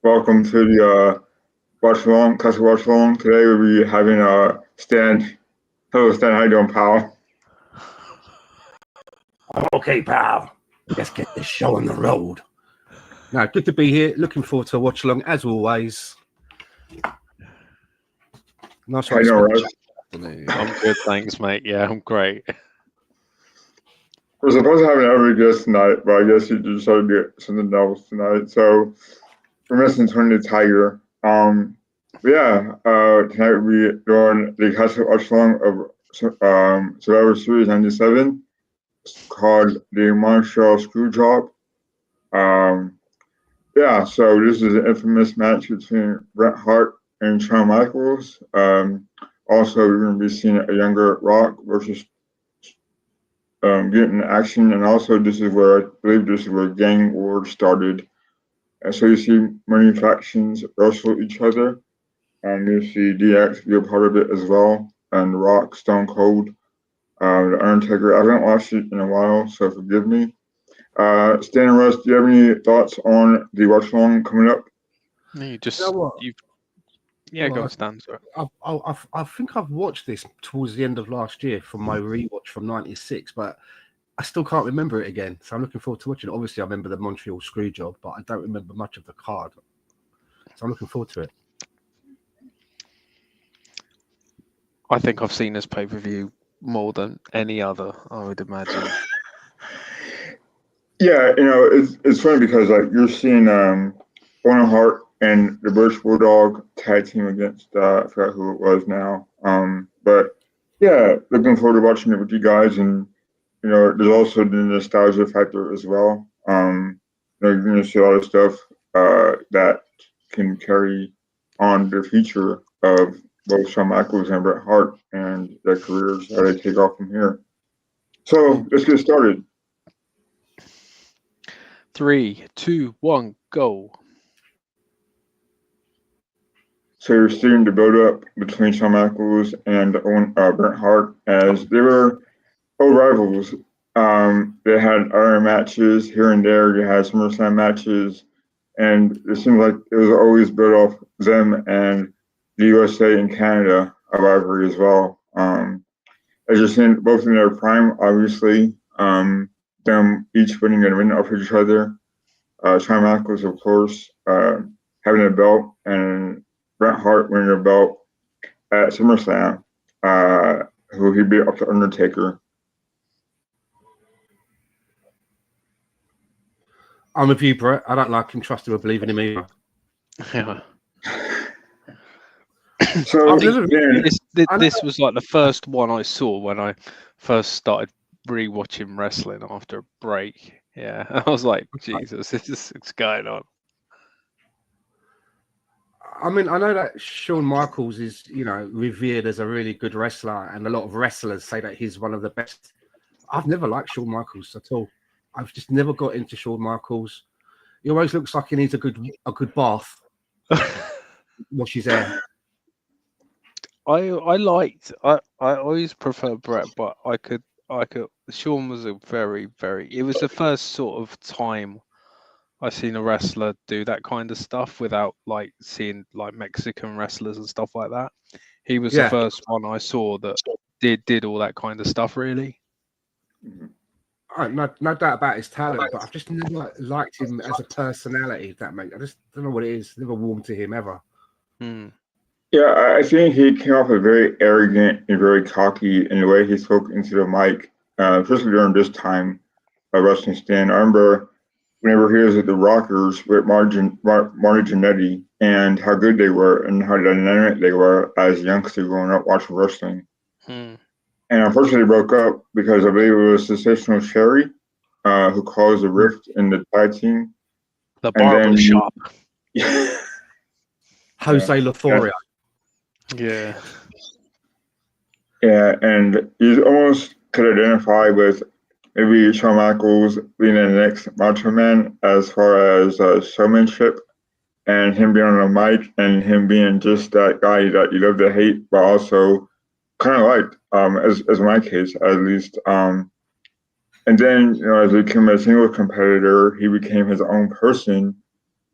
Welcome to the watch along, classic watch along. Today we'll be having Stan. Hello, Stan. How you doing, pal? Okay, pal. Let's get this show on the road. Now, good to be here. Looking forward to a watch along as always. Nice How you doing, Russ? I'm good, thanks, mate. Yeah, I'm great. We're supposed to have another guest tonight, but I guess you decided to get something else tonight. So we're missing Tony the Tiger. Tonight we'll be doing the classic watch along of Survivor Series '97. It's called the Montreal Screwjob. So this is an infamous match between Bret Hart and Shawn Michaels. Also, we're going to be seeing a younger Rock versus getting action, and also this is where gang wars started. And so you see many factions wrestle each other, and you see DX be a part of it as well, and Rock, Stone Cold, The Undertaker. I haven't watched it in a while, so forgive me. Stan and Russ, do you have any thoughts on the watch along coming up? Go on, Stan. Sorry. I think I've watched this towards the end of last year from my rewatch from '96, but I still can't remember it again. So I'm looking forward to watching it. Obviously, I remember the Montreal Screwjob, but I don't remember much of the card. So I'm looking forward to it. I think I've seen this pay-per-view more than any other, I would imagine. Yeah, it's funny because like you're seeing Owen Hart and the British Bulldog tag team against I forgot who it was now. But yeah, looking forward to watching it with you guys, and there's also the nostalgia factor as well. You're going to see a lot of stuff that can carry on the future of both Shawn Michaels and Bret Hart and their careers as they take off from here. So let's get started. 3, 2, 1, go. So you're seeing the build-up between Shawn Michaels and Bret Hart as they were old rivals. They had other matches here and there. They had SummerSlam matches, and it seemed like it was always built off them and the USA and Canada, a rivalry as well. As you're seeing both in their prime, obviously, them each winning and winning off each other. Shawn Michaels, of course, having a belt, and Bret Hart winning a belt at SummerSlam, who he beat up the Undertaker. I'm with you, Brett. I don't like him, trust him, or believe in him either. Yeah. So this was like the first one I saw when I first started rewatching wrestling after a break. Yeah, I was like, Jesus, this is what's going on. I mean, I know that Shawn Michaels is, revered as a really good wrestler, and a lot of wrestlers say that he's one of the best. I've never liked Shawn Michaels at all. I've just never got into Shawn Michaels. He always looks like he needs a good bath. Wash his hair. I always prefer Brett, but I could. Shawn was a very, very. It was the first sort of time I seen a wrestler do that kind of stuff without like seeing like Mexican wrestlers and stuff like that. He was the first one I saw that did all that kind of stuff. Really. No doubt about his talent, but I've just never liked him as a personality. If that makes, I just don't know what it is. Never warmed to him ever. Yeah, I think he came off as very arrogant and very cocky in the way he spoke into the mic, especially during this time of wrestling stand. I remember whenever he was at the Rockers with Marty Jannetty and how good they were and how dynamic they were as youngsters growing up watching wrestling. And unfortunately, they broke up because I believe it was Sensational Sherry who caused a rift in the tag team. The barber shop. Jose Lothario. Yeah. Yeah, and you almost could identify with maybe Shawn Michaels being the next Macho Man as far as showmanship and him being on the mic and him being just that guy that you love to hate, but also kind of liked, as my case at least. And then, as he became a single competitor, he became his own person.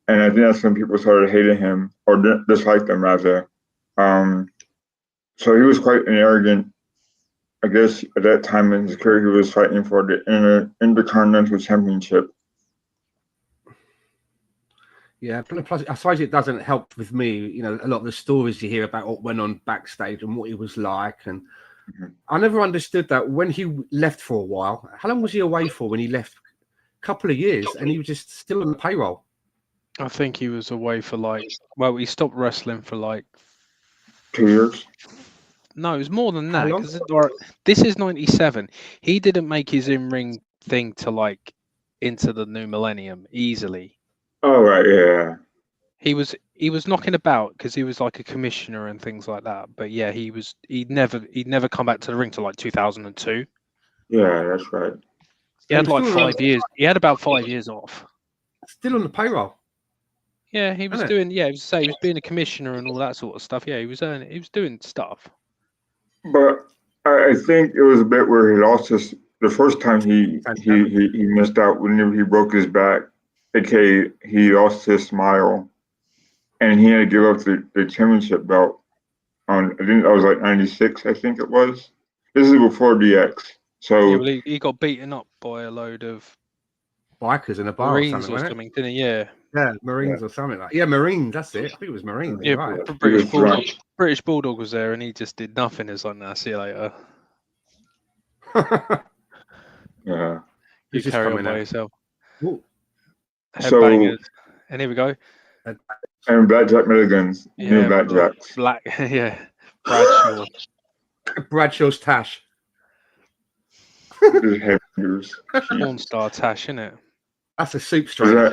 and I think that's when people started hating him or disliked him rather. So he was quite an arrogant. I guess at that time in his career, he was fighting for the Intercontinental Championship. Yeah, plus I suppose it doesn't help with me. You know, a lot of the stories you hear about what went on backstage and what he was like, and I never understood that when he left for a while. How long was he away for when he left? A couple of years, and he was just still on the payroll. I think he was away for he stopped wrestling for 2 years. No, it was more than How that long? because this is 97. He didn't make his in-ring thing to into the new millennium easily. Oh right, yeah. He was knocking about because he was like a commissioner and things like that. But yeah, he'd never come back to the ring till 2002. Yeah, that's right. He had He was still 5 years. He had about 5 years off. Still on the payroll. Yeah, he was Isn't it? doing. Yeah, he was being a commissioner and all that sort of stuff. Yeah, he was doing stuff. But I think it was a bit where he lost the first time he missed out whenever he broke his back, aka he lost his smile, and he had to give up the championship belt on, I think that was 96, I think it was. This is before DX. So Yeah, well, he got beaten up by a load of Bikers in a bar Marines or something, didn't he? Yeah. Yeah, Marines or something like. Yeah, Marines. That's it. I think it was Marines. Yeah, Right. British Bulldog was there, and he just did nothing. It's like, nah, see you later. yeah. You carry on by yourself. Ooh. Headbangers. And here we go. And Blackjack Milligans, new Blackjacks. Black, yeah. Bradshaw. Bradshaw's Tash. Porn star Tash, isn't it? That's a soup strainer.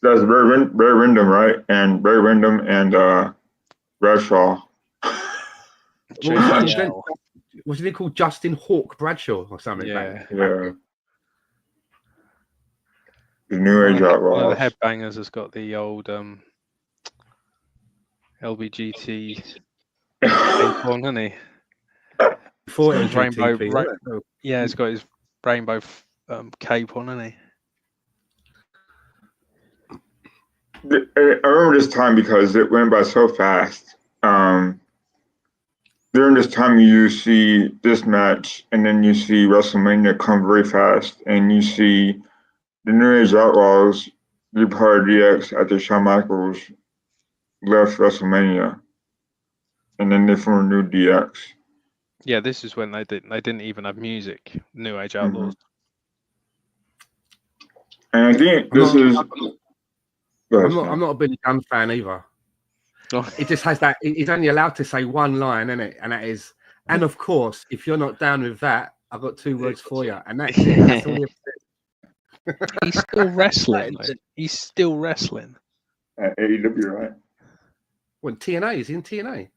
That's Barry Windham, right? And Barry Windham and Bradshaw. Wasn't he called Justin Hawk Bradshaw or something? Yeah. The New Age Outlaws. One of the Headbangers has got the old LBGT cape on, hasn't he? Before his rainbow, yeah, it's got his rainbow cape on, hasn't he? I remember this time because it went by so fast. During this time, you see this match, and then you see WrestleMania come very fast, and you see the New Age Outlaws be part of DX after Shawn Michaels left WrestleMania, and then they formed a new DX. Yeah, this is when they didn't even have music. New Age Outlaws. And I think I'm not a Billy Gunn fan either. It just has that. He's only allowed to say one line, isn't it? And that is, and of course, if you're not down with that, I've got 2 words for you, and that's it. That's all He's still wrestling. He's still wrestling. AEW, right? Well, TNA, is he in TNA?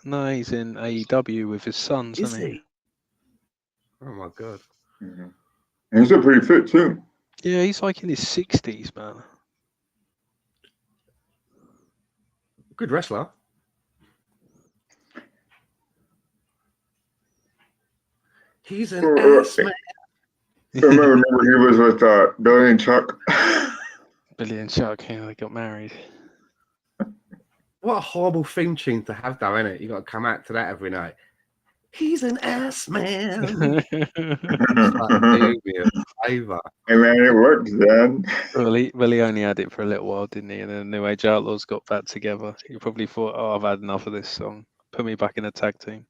No, he's in AEW with his sons, isn't he? Oh my god. And he's still pretty fit too. Yeah, he's in his 60s, man. Good wrestler. He's an ass man. Remember he was with Billy and Chuck. Billy and Chuck, yeah, they got married. What a horrible theme tune to have, though, isn't it? You got to come out to that every night. He's an ass man. Hey man, it worked then. Well, he only had it for a little while, didn't he? And then the New Age Outlaws got back together. He probably thought, "Oh, I've had enough of this song. Put me back in a tag team."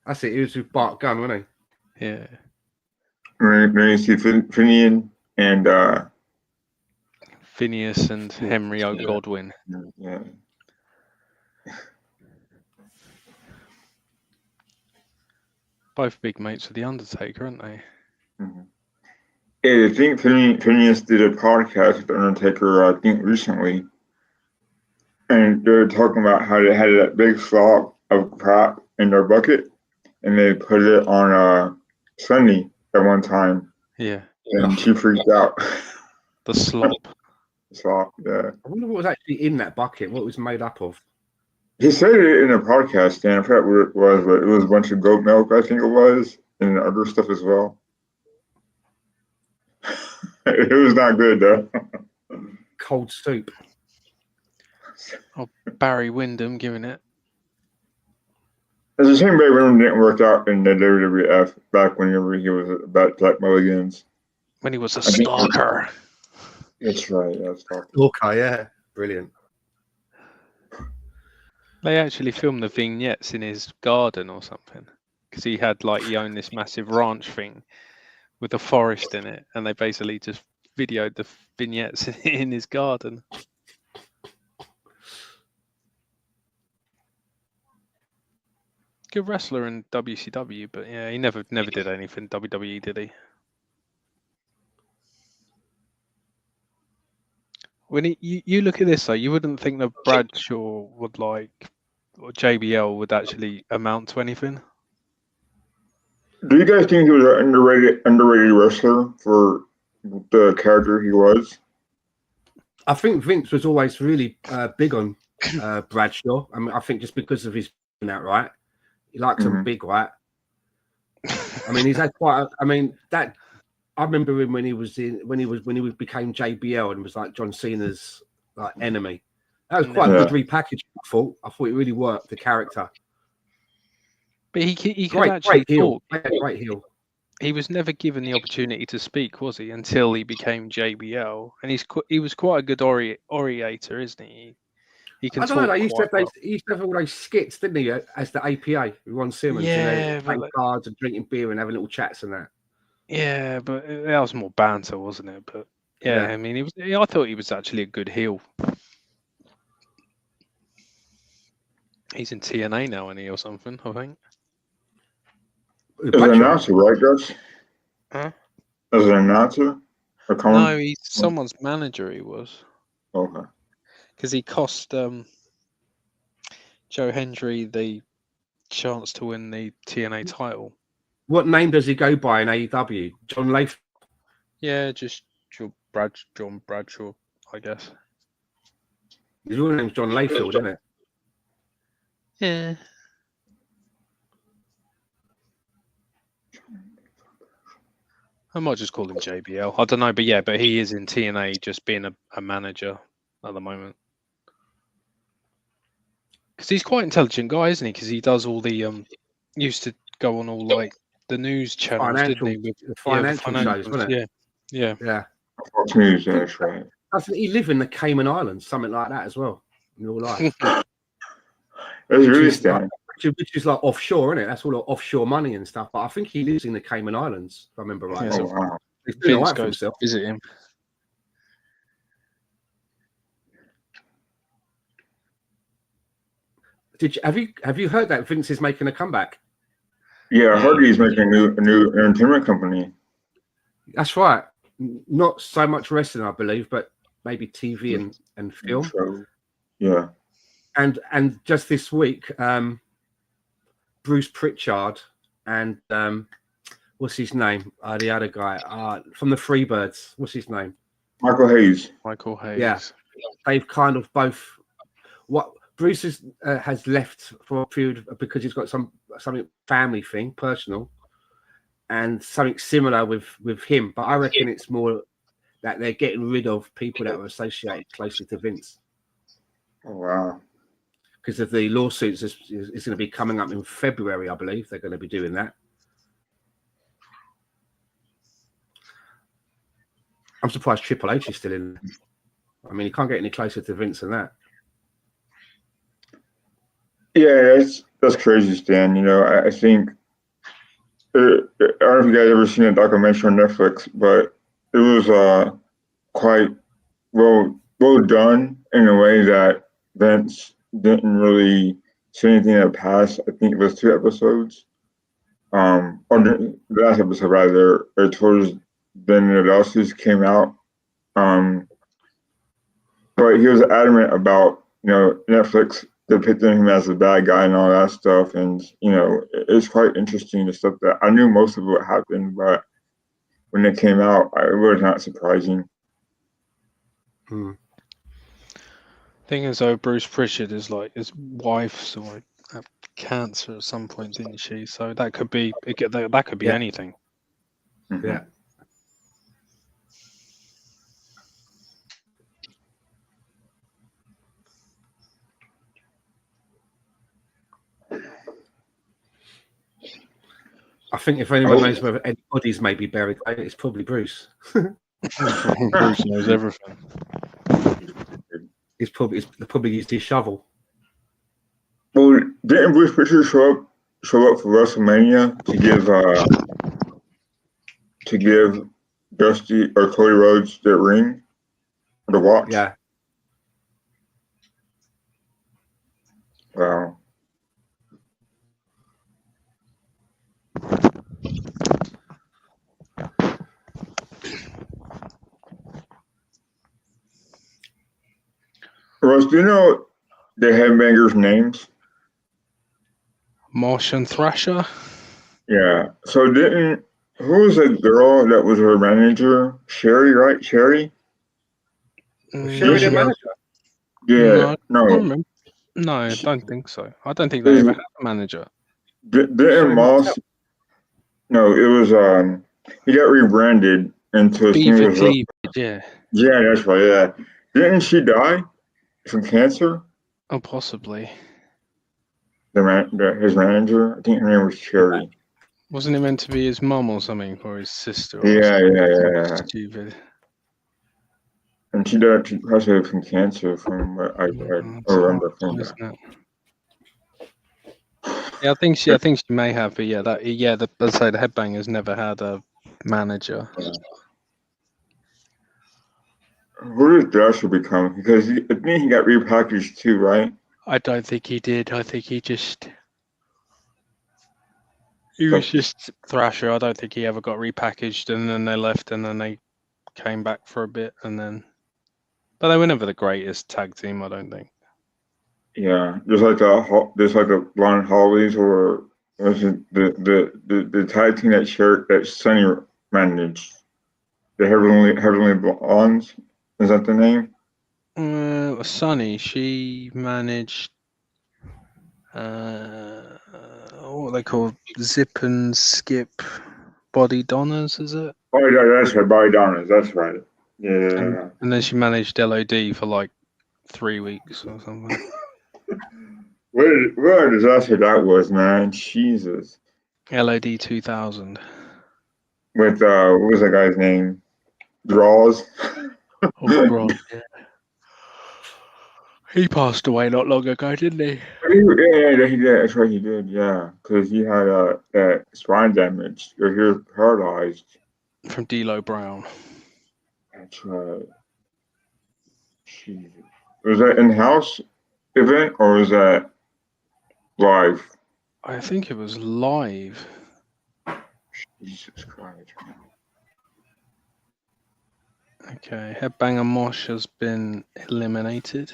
That's it. He was with Bart Gunn, wasn't he? Yeah. Then you see Finian and Phineas and Henry O. Godwin. Yeah. Both big mates with The Undertaker, aren't they? Yeah, I think Phineas did a podcast with The Undertaker, I think, recently. And they were talking about how they had that big slop of crap in their bucket, and they put it on Sunny at one time. Yeah. And she freaked out. The slop. Slop, yeah. I wonder what was actually in that bucket, what it was made up of. He said it in a podcast, and I forgot what it was, but it was a bunch of goat milk, I think it was, and other stuff as well. It was not good, though. cold soup. Oh, Barry Windham giving it. It's a shame Ray Windham didn't work out in the WWF back whenever he was about Jack Mulligan's. When he was a I think- stalker. That's right. That's Okay, yeah, brilliant. They actually filmed the vignettes in his garden or something. Because he owned this massive ranch thing with a forest in it. And they basically just videoed the vignettes in his garden. Good wrestler in WCW, but yeah, he never did anything WWE, did he? When you look at this though, you wouldn't think that Bradshaw would or JBL would actually amount to anything. Do you guys think he was an underrated wrestler for the character he was? I think Vince was always really big on Bradshaw. I mean, I think just because of his that right, he likes him big, right? I mean, he's had quite. I remember him when he became JBL and was like John Cena's like enemy. That was quite a good repackaging. I thought it really worked the character. But he could actually talk. Great heel. He was never given the opportunity to speak, was he? Until he became JBL, and he was quite a good orator, isn't he? He can I don't know. talk He used quite to have all those skits, didn't he? As the APA with Ron Simmons, Yeah, playing cards and drinking beer and having little chats and that. Yeah, but that was more banter, wasn't it? But yeah, I mean, I thought he was actually a good heel. He's in TNA now, isn't he, or something? I think. As an announcer, right, Gus? Huh? As an announcer? No, he's someone's manager. He was. Okay. Because he cost Joe Hendry the chance to win the TNA title. What name does he go by in AEW? John Layfield? Yeah, just John Bradshaw, I guess. His real name's John Layfield, isn't it? Yeah. I might just call him JBL. I don't know, but yeah, but he is in TNA just being a manager at the moment. Because he's quite an intelligent guy, isn't he? Because he does all the used to go on all like the news channels, didn't he? With the financial shows, wasn't it? Yeah. Fox News, that's right. Doesn't he live in the Cayman Islands, something like that as well, in real life? It's really stunning. Which is like offshore, isn't it? That's all like offshore money and stuff. But I think he lives in the Cayman Islands, if I remember right. Yeah, Oh, wow. He's doing all Vince right for goes to himself. visit him. Have you heard that Vince is making a comeback? Yeah, I heard he's making a new entertainment company. That's right. Not so much wrestling, I believe, but maybe TV and film. So, yeah. And just this week, Bruce Pritchard and what's his name? The other guy from the Freebirds. What's his name? Michael Hayes. Yeah, they've kind of both. What Bruce has left for a period because he's got something family thing, personal, and something similar with him. But I reckon it's more that they're getting rid of people that were associated closely to Vince. Oh, wow. Because of the lawsuits is going to be coming up in February, I believe. They're going to be doing that. I'm surprised Triple H is still in. I mean, you can't get any closer to Vince than that. Yeah, that's crazy, Stan. You know, I think I don't know if you guys ever seen a documentary on Netflix, but it was quite well done in a way that Vince didn't really say anything that passed. I think it was 2 episodes. Or the last episode rather, or towards then the lawsuits came out. But he was adamant about, you know, Netflix depicting him as a bad guy and all that stuff. And, you know, it's quite interesting, the stuff that I knew most of what happened, but when it came out, it was not surprising. Thing is, though, Bruce Pritchard is like his wife's like had cancer at some point, didn't she? So that could be that could be anything. Yeah. I think if anyone knows whether any bodies may be buried, it's probably Bruce. Bruce knows everything. He's probably used his shovel. Well, didn't Bruce Prichard show up for WrestleMania to give Dusty or Cody Rhodes the ring, the watch? Yeah. Wow. Russ, do you know the headbangers' names? Marsh and Thrasher. Yeah. So who was the girl that was her manager? Sherry, right? Sherry? Sherry the manager? Yeah. No, I don't think so. I don't think they ever had a manager. Didn't Moss? No, it was he got rebranded into Beaver Cleavage, yeah. Yeah, that's right. Yeah. Didn't she die from cancer? Oh, possibly. His manager, I think her name was Sherry. Wasn't it meant to be his mum or something, or his sister? Or Yeah. Stupid. And she died possibly from cancer, from what I remember from that. Yeah, I think she may have, but let's say the Headbangers never had a manager. Yeah. Who did Thrasher become? Because I think he got repackaged too, right? I don't think he did. I think he was just Thrasher. I don't think he ever got repackaged, and then they left, and then they came back for a bit, but they were never the greatest tag team, I don't think. Yeah, just like the Blonde Hollies, or was it the tag team that Sunny managed, the Heavenly Blondes? Is that the name? Sunny, she managed what they call Zip and Skip Body Donners, is it? Oh yeah, that's right, Body Donners, that's right. Yeah. And then she managed LOD for like 3 weeks or something. What a disaster that was, man. Jesus. LOD 2000. With what was that guy's name? Draws. Oh, bro. Yeah. He passed away not long ago, didn't he? Yeah, he did. That's right, he did. Yeah, because he had that spine damage, or he was paralyzed. From D'Lo Brown. That's right. Jesus. Was that in-house event or was that live? I think it was live. Jesus Christ. Okay, Headbanger Mosh has been eliminated.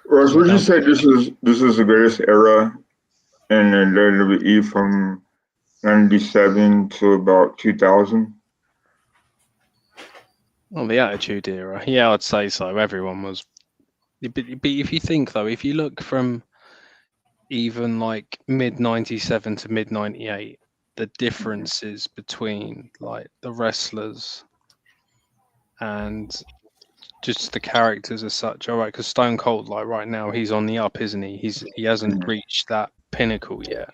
Russ, would you say this is the greatest era in the WWE from 97 to about 2000? Well, the Attitude Era. Yeah, I'd say so. Everyone was. But if you think, though, if you look from even like mid-97 to mid-98, the differences between like the wrestlers and just the characters as such. All right, because Stone Cold, like right now, he's on the up, isn't he? He hasn't reached that pinnacle yet.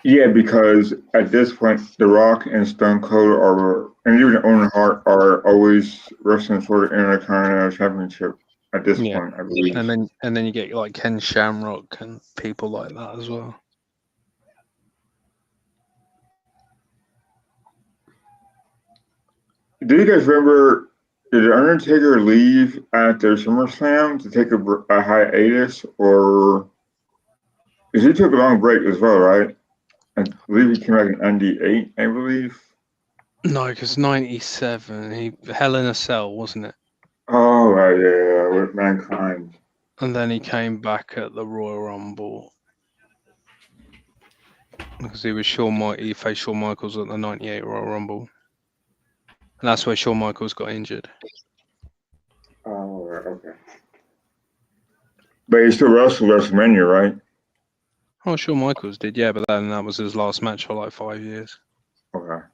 Yeah, because at this point, The Rock and Stone Cold and even Owen Hart are always wrestling for the Intercontinental Championship at this point, I believe. And then you get like Ken Shamrock and people like that as well. Do you guys remember? Did the Undertaker leave after SummerSlam to take a hiatus, or because he took a long break as well, right? I believe he came back in 98, I believe. No, because 97, Hell in a Cell, wasn't it? Oh, right, yeah, with Mankind. And then he came back at the Royal Rumble. Because he faced Shawn Michaels at the 98 Royal Rumble. And that's where Shawn Michaels got injured. Oh, okay. But he still wrestled WrestleMania, right? Oh, Shawn Michaels did, yeah, but then that was his last match for like 5 years. Okay.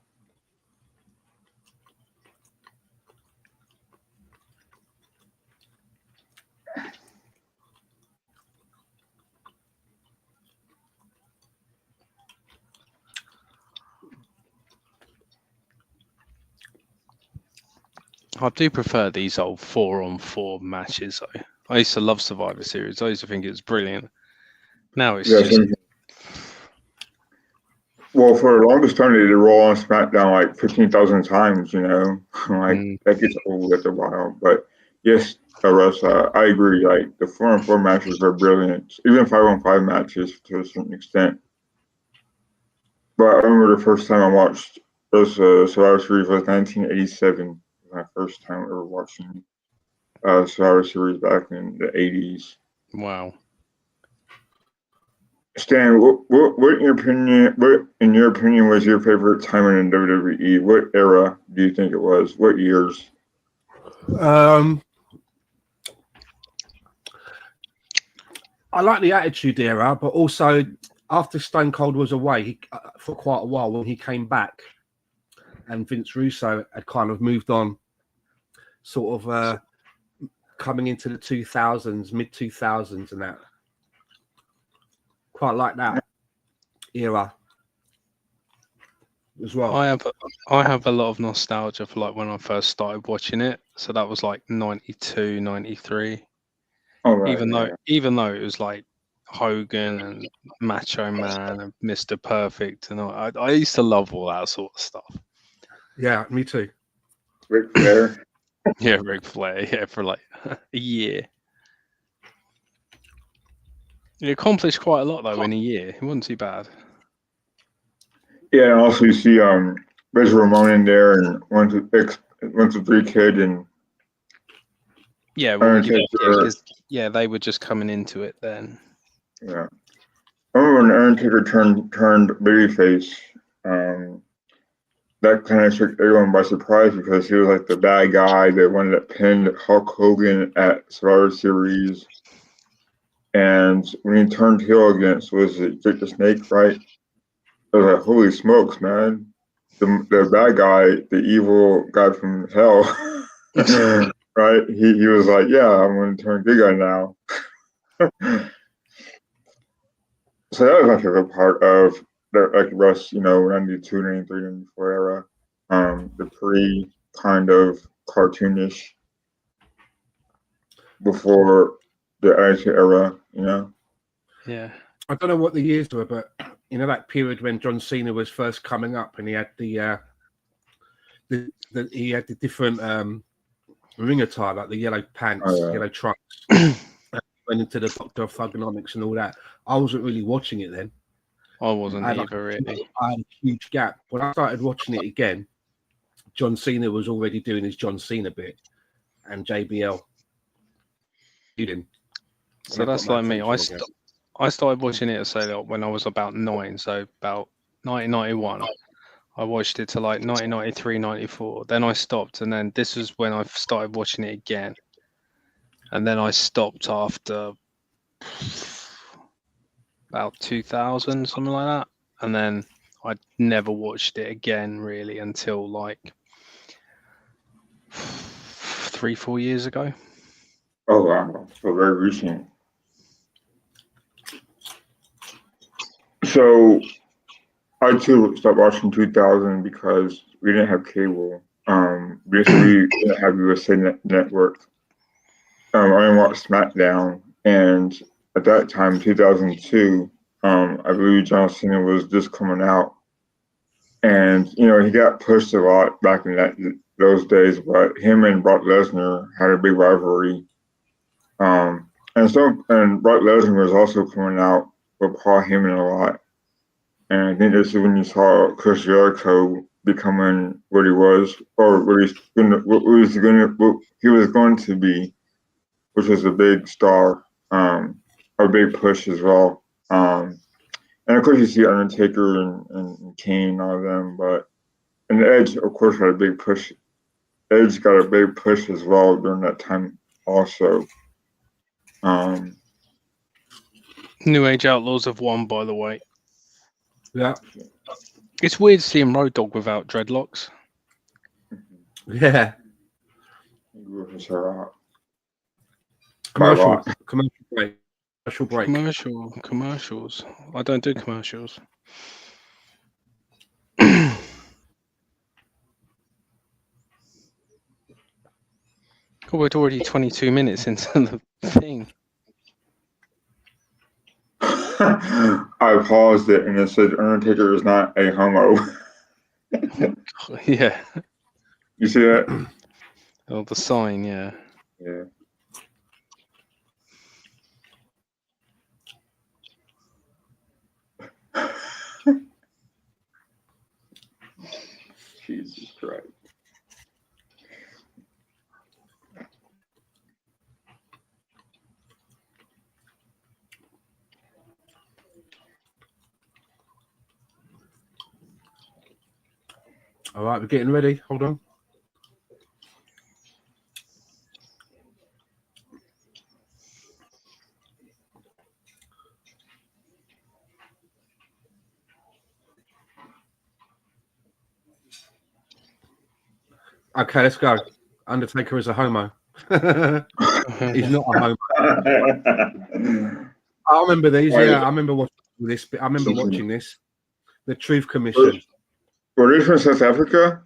I do prefer these old 4-on-4 matches, though. I used to love Survivor Series. I used to think it was brilliant. Now it's Yeah, just... well, for the longest time, they did Raw and SmackDown like 15,000 times, you know? Like, that gets old after a while. But yes, Russ, I agree. Like, the 4-on-4 matches are brilliant. Even 5-on-5 matches to a certain extent. But I remember the first time I watched this Survivor Series was 1987. My first time ever watching Survivor Series back in the 80s. Wow. Stan, what in your opinion was your favorite time in WWE? What era do you think it was? What years? I like the Attitude Era, but also after Stone Cold was away for quite a while, when he came back, and Vince Russo had kind of moved on, sort of coming into the 2000s, mid 2000s, and that. Quite like that era as well. I have a lot of nostalgia for like when I first started watching it. So that was like 92, 93. Oh, right, Even though it was like Hogan and Macho Man and Mr. Perfect and all, I used to love all that sort of stuff. Yeah, me too. Ric Flair. Yeah, Ric Flair. Yeah, for like a year. He accomplished quite a lot though in a year. It wasn't too bad. Yeah, and also you see Razor Ramon in there and 1-2-3 Kid and Yeah, well, Undertaker. yeah, they were just coming into it then. Yeah, I remember when Undertaker turned babyface. That kind of took everyone by surprise because he was like the bad guy that wanted to pin Hulk Hogan at Survivor Series. And when he turned heel against, was it Jake the Snake, right? I was like, holy smokes, man. The bad guy, the evil guy from hell, right? He was like, yeah, I'm going to turn good guy now. So that was my favorite part of like Russ, 92, 93, 94 era. The pre kind of cartoonish before the Attitude Era, Yeah. I don't know what the years were, but that period when John Cena was first coming up, and he had the different ring attire, like the yellow pants, yellow trunks, went into the Doctor of Thugonomics and all that. I wasn't really watching it then. I wasn't either, really. I had a huge gap. When I started watching it again, John Cena was already doing his John Cena bit, and JBL. So that's like me. I started watching it, say, when I was about 9, so about 1991. I watched it to like 1993, 94. Then I stopped, and then this is when I started watching it again. And then I stopped after about 2000, something like that. And then I never watched it again, really, until like 3-4 years ago. Oh, wow. So very recent. So I too stopped watching 2000 because we didn't have cable. Basically, we didn't have USA Network. I only watched SmackDown, and at that time, 2002, I believe John Cena was just coming out, and he got pushed a lot back in those days. But him and Brock Lesnar had a big rivalry, and Brock Lesnar was also coming out with Paul Heyman a lot. And I think this is when you saw Chris Jericho becoming what he was, or what he was going to be, which was a big star, a big push as well. And of course you see Undertaker and Kane and all of them, and Edge, of course, had a big push. Edge got a big push as well during that time also. New Age Outlaws have won, by the way. Yeah. It's weird seeing Road Dogg without dreadlocks. Yeah. He grew his hair out. Commercial break. Commercial break. Commercials. I don't do commercials. God, we're already 22 minutes into the thing. I paused it and it said Undertaker is not a homo. Yeah. You see that? Oh, the sign, yeah. Yeah. Jesus Christ. All right, we're getting ready. Hold on. Okay, let's go. Undertaker is a homo. He's not a homo. I remember these. Yeah, I remember watching this. I remember watching this. The Truth Commission. Were they from South Africa?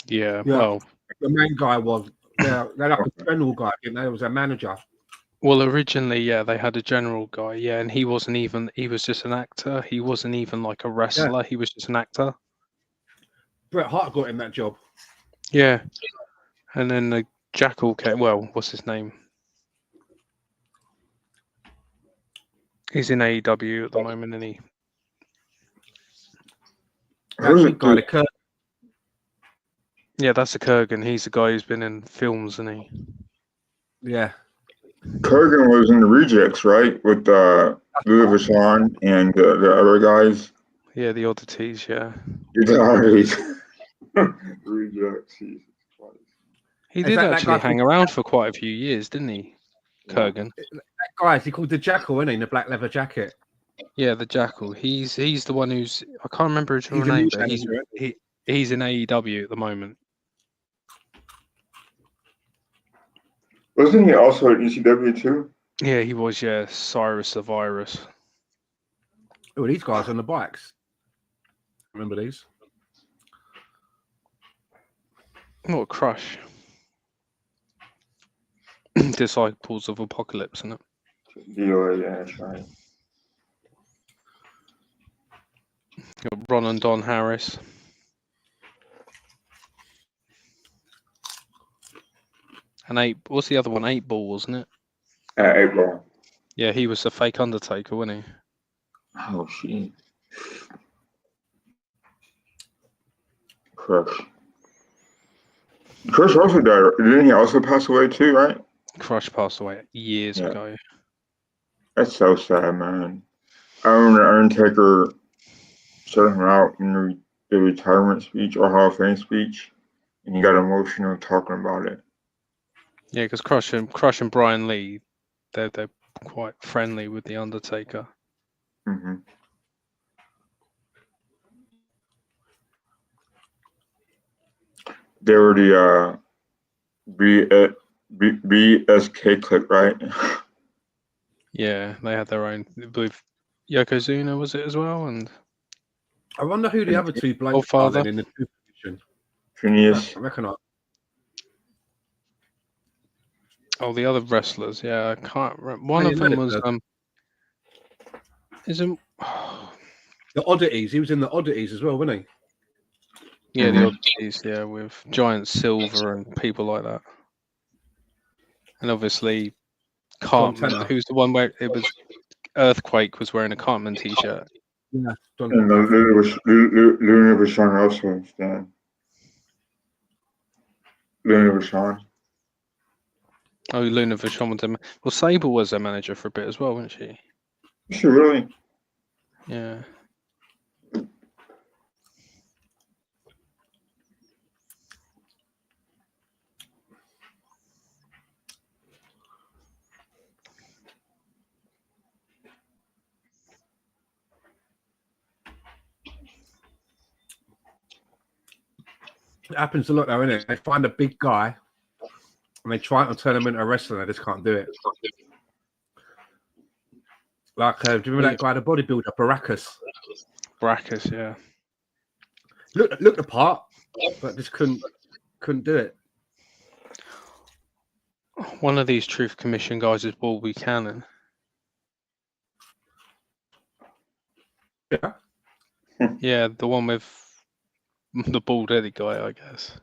Yeah, Yeah. well, The main guy was. They're like a general guy. Didn't they? There was a manager. well, originally, yeah, they had a general guy, yeah, and he wasn't even. He was just an actor. He wasn't even like a wrestler. He was just an actor. Bret Hart got him that job. Yeah, and then the Jackal came. Well, what's his name? He's in AEW at the moment, isn't he? That big guy, the Kurt. Yeah, that's the Kurgan. He's the guy who's been in films, isn't he? Yeah. Kurgan was in the Rejects, right? With Louis Vuitton and the other guys. Yeah, the oddities. Yeah. The oddities. Rejects. Jesus Christ. He Is did that actually guy hang around for quite a few years, didn't he? Kurgan. That guy, is he called the Jackal, isn't he? In the black leather jacket. Yeah, the Jackal. He's the one who's I can't remember his real He's a name, new but he's in AEW at the moment. Wasn't he also at ECW too? Yeah, he was. Yeah, Cyrus the Virus. Oh, these guys on the bikes. Remember these? What a Crush. Disciples of Apocalypse, isn't it? Yeah, that's right. Got Ron and Don Harris. And what's the other one? 8 Ball, wasn't it? April. Yeah, he was the fake Undertaker, wasn't he? Oh shit. Crush. Crush also died. Didn't he also pass away too, right? Crush passed away years ago. That's so sad, man. I remember Undertaker shut him out in the retirement speech or Hall of Fame speech, and he got emotional talking about it. Yeah, because Crush and Brian Lee, they're quite friendly with the Undertaker. Mm-hmm. They were the BSK clique, right? Yeah, they had their own with Yokozuna, was it as well? And I wonder who the other two blokes are then in the Truth Commission. Phineas. I reckon Oh, the other wrestlers, yeah, I can't remember. One of them was isn't the Oddities. He was in the Oddities as well, wasn't he? Yeah, the Oddities, yeah, with Giant Silver and people like that. And obviously Cartman, who's the one where it was Earthquake was wearing a Cartman t-shirt. Yeah, and Luna Vachon also, Stan. Luna Vachon. Oh, Luna Vachon was well, Sable was their manager for a bit as well, wasn't she? Is she really? Yeah. It happens a lot, though, innit? They find a big guy and they try to turn him into a wrestler. They just can't do it. Like, do you remember that guy, the bodybuilder, Baracus? Brackus, yeah. Looked the part, but just couldn't do it. One of these Truth Commission guys is Paul Buchanan. Yeah. Yeah, the one with the bald-headed guy, I guess.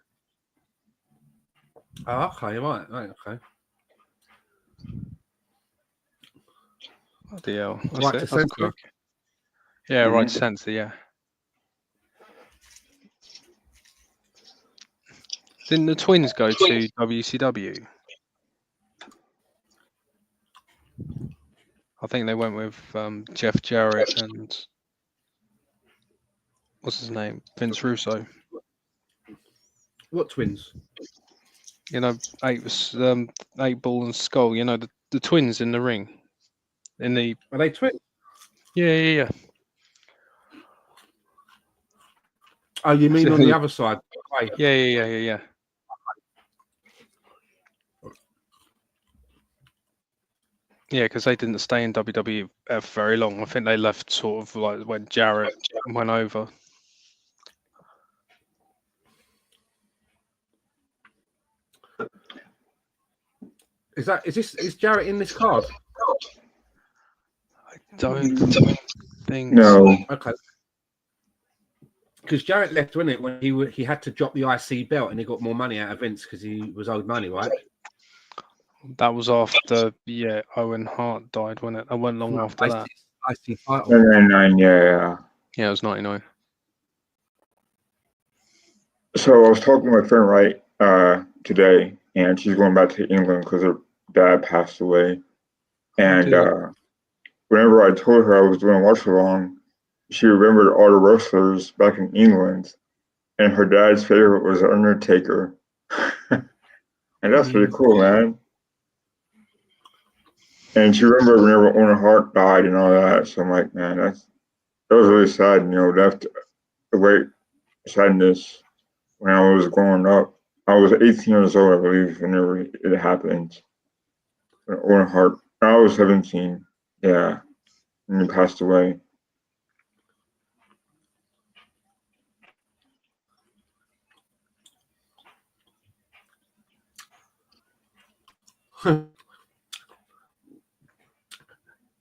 Oh, okay, right, okay. Bloody hell. That's Right it. to That's censor. quick. Yeah, right to censor, yeah. Didn't the twins go to WCW? I think they went with Jeff Jarrett and what's his name? Vince Russo. What twins? You know, Eight Ball and Skull. You know, the twins in the ring. In the Are they twins? yeah. Oh, you mean on the other side? Okay. Yeah. Yeah, because they didn't stay in WWF very long. I think they left sort of like when Jarrett went over. Is Jarrett in this card? I don't think No. Okay. Because Jarrett left, wasn't it, when he had to drop the IC belt and he got more money out of Vince because he was owed money, right? that was after Owen Hart died, wasn't it? I went long after that. IC title. 99, yeah. Yeah, it was 99. So I was talking to my friend today, and she's going back to England because her dad passed away. And whenever I told her I was doing a watch along, she remembered all the wrestlers back in England, and her dad's favorite was The Undertaker. And that's pretty cool, man. And she remembered whenever Owen Hart died and all that. So I'm like, man, that was really sad, left a great sadness when I was growing up. I was 18 years old, I believe, whenever it happened. Owen Hart, I was 17, yeah, and he passed away.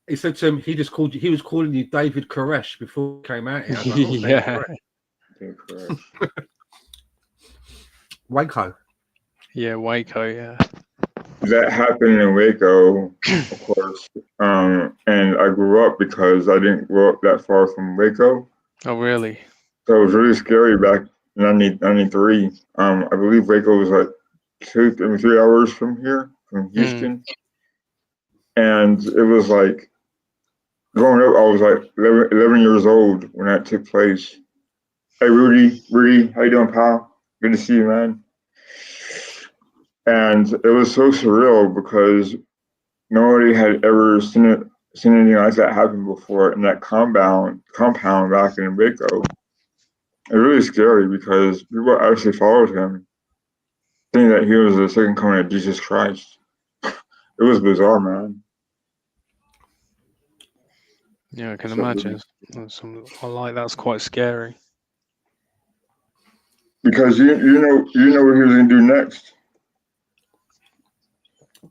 He said to him, he was calling you David Koresh before he came out here. I was like, oh, yeah. Waco. Yeah, Waco, yeah. That happened in Waco, of course. And I grew up because I didn't grow up that far from Waco. Oh, really? So it was really scary back in 93. I believe Waco was like 3 hours from here, from Houston. And it was like, growing up, I was like 11 years old when that took place. Hey, Rudy, how you doing, pal? Good to see you, man. And it was so surreal because nobody had ever seen anything like that happen before in that compound back in Waco. It was really scary because people actually followed him, thinking that he was the second coming of Jesus Christ. It was bizarre, man. Yeah, I can imagine. That's quite scary. Because you know what he was gonna do next.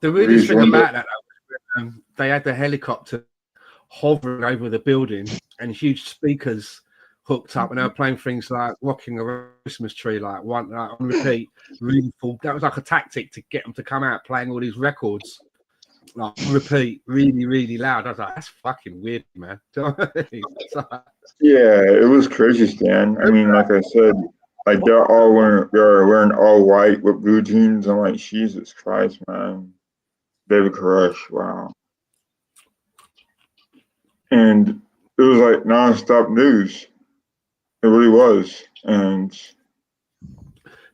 The weirdest thing about that was they had the helicopter hovering over the building and huge speakers hooked up, and they were playing things like "Rocking a Christmas Tree," like on repeat, really full. That was like a tactic to get them to come out playing all these records, like repeat, really, really loud. I was like, that's fucking weird, man. Yeah, it was crazy, Stan. I mean, like I said, like they're wearing all white with blue jeans. I'm like, Jesus Christ, man. David Koresh, wow. And it was like nonstop news. It really was. And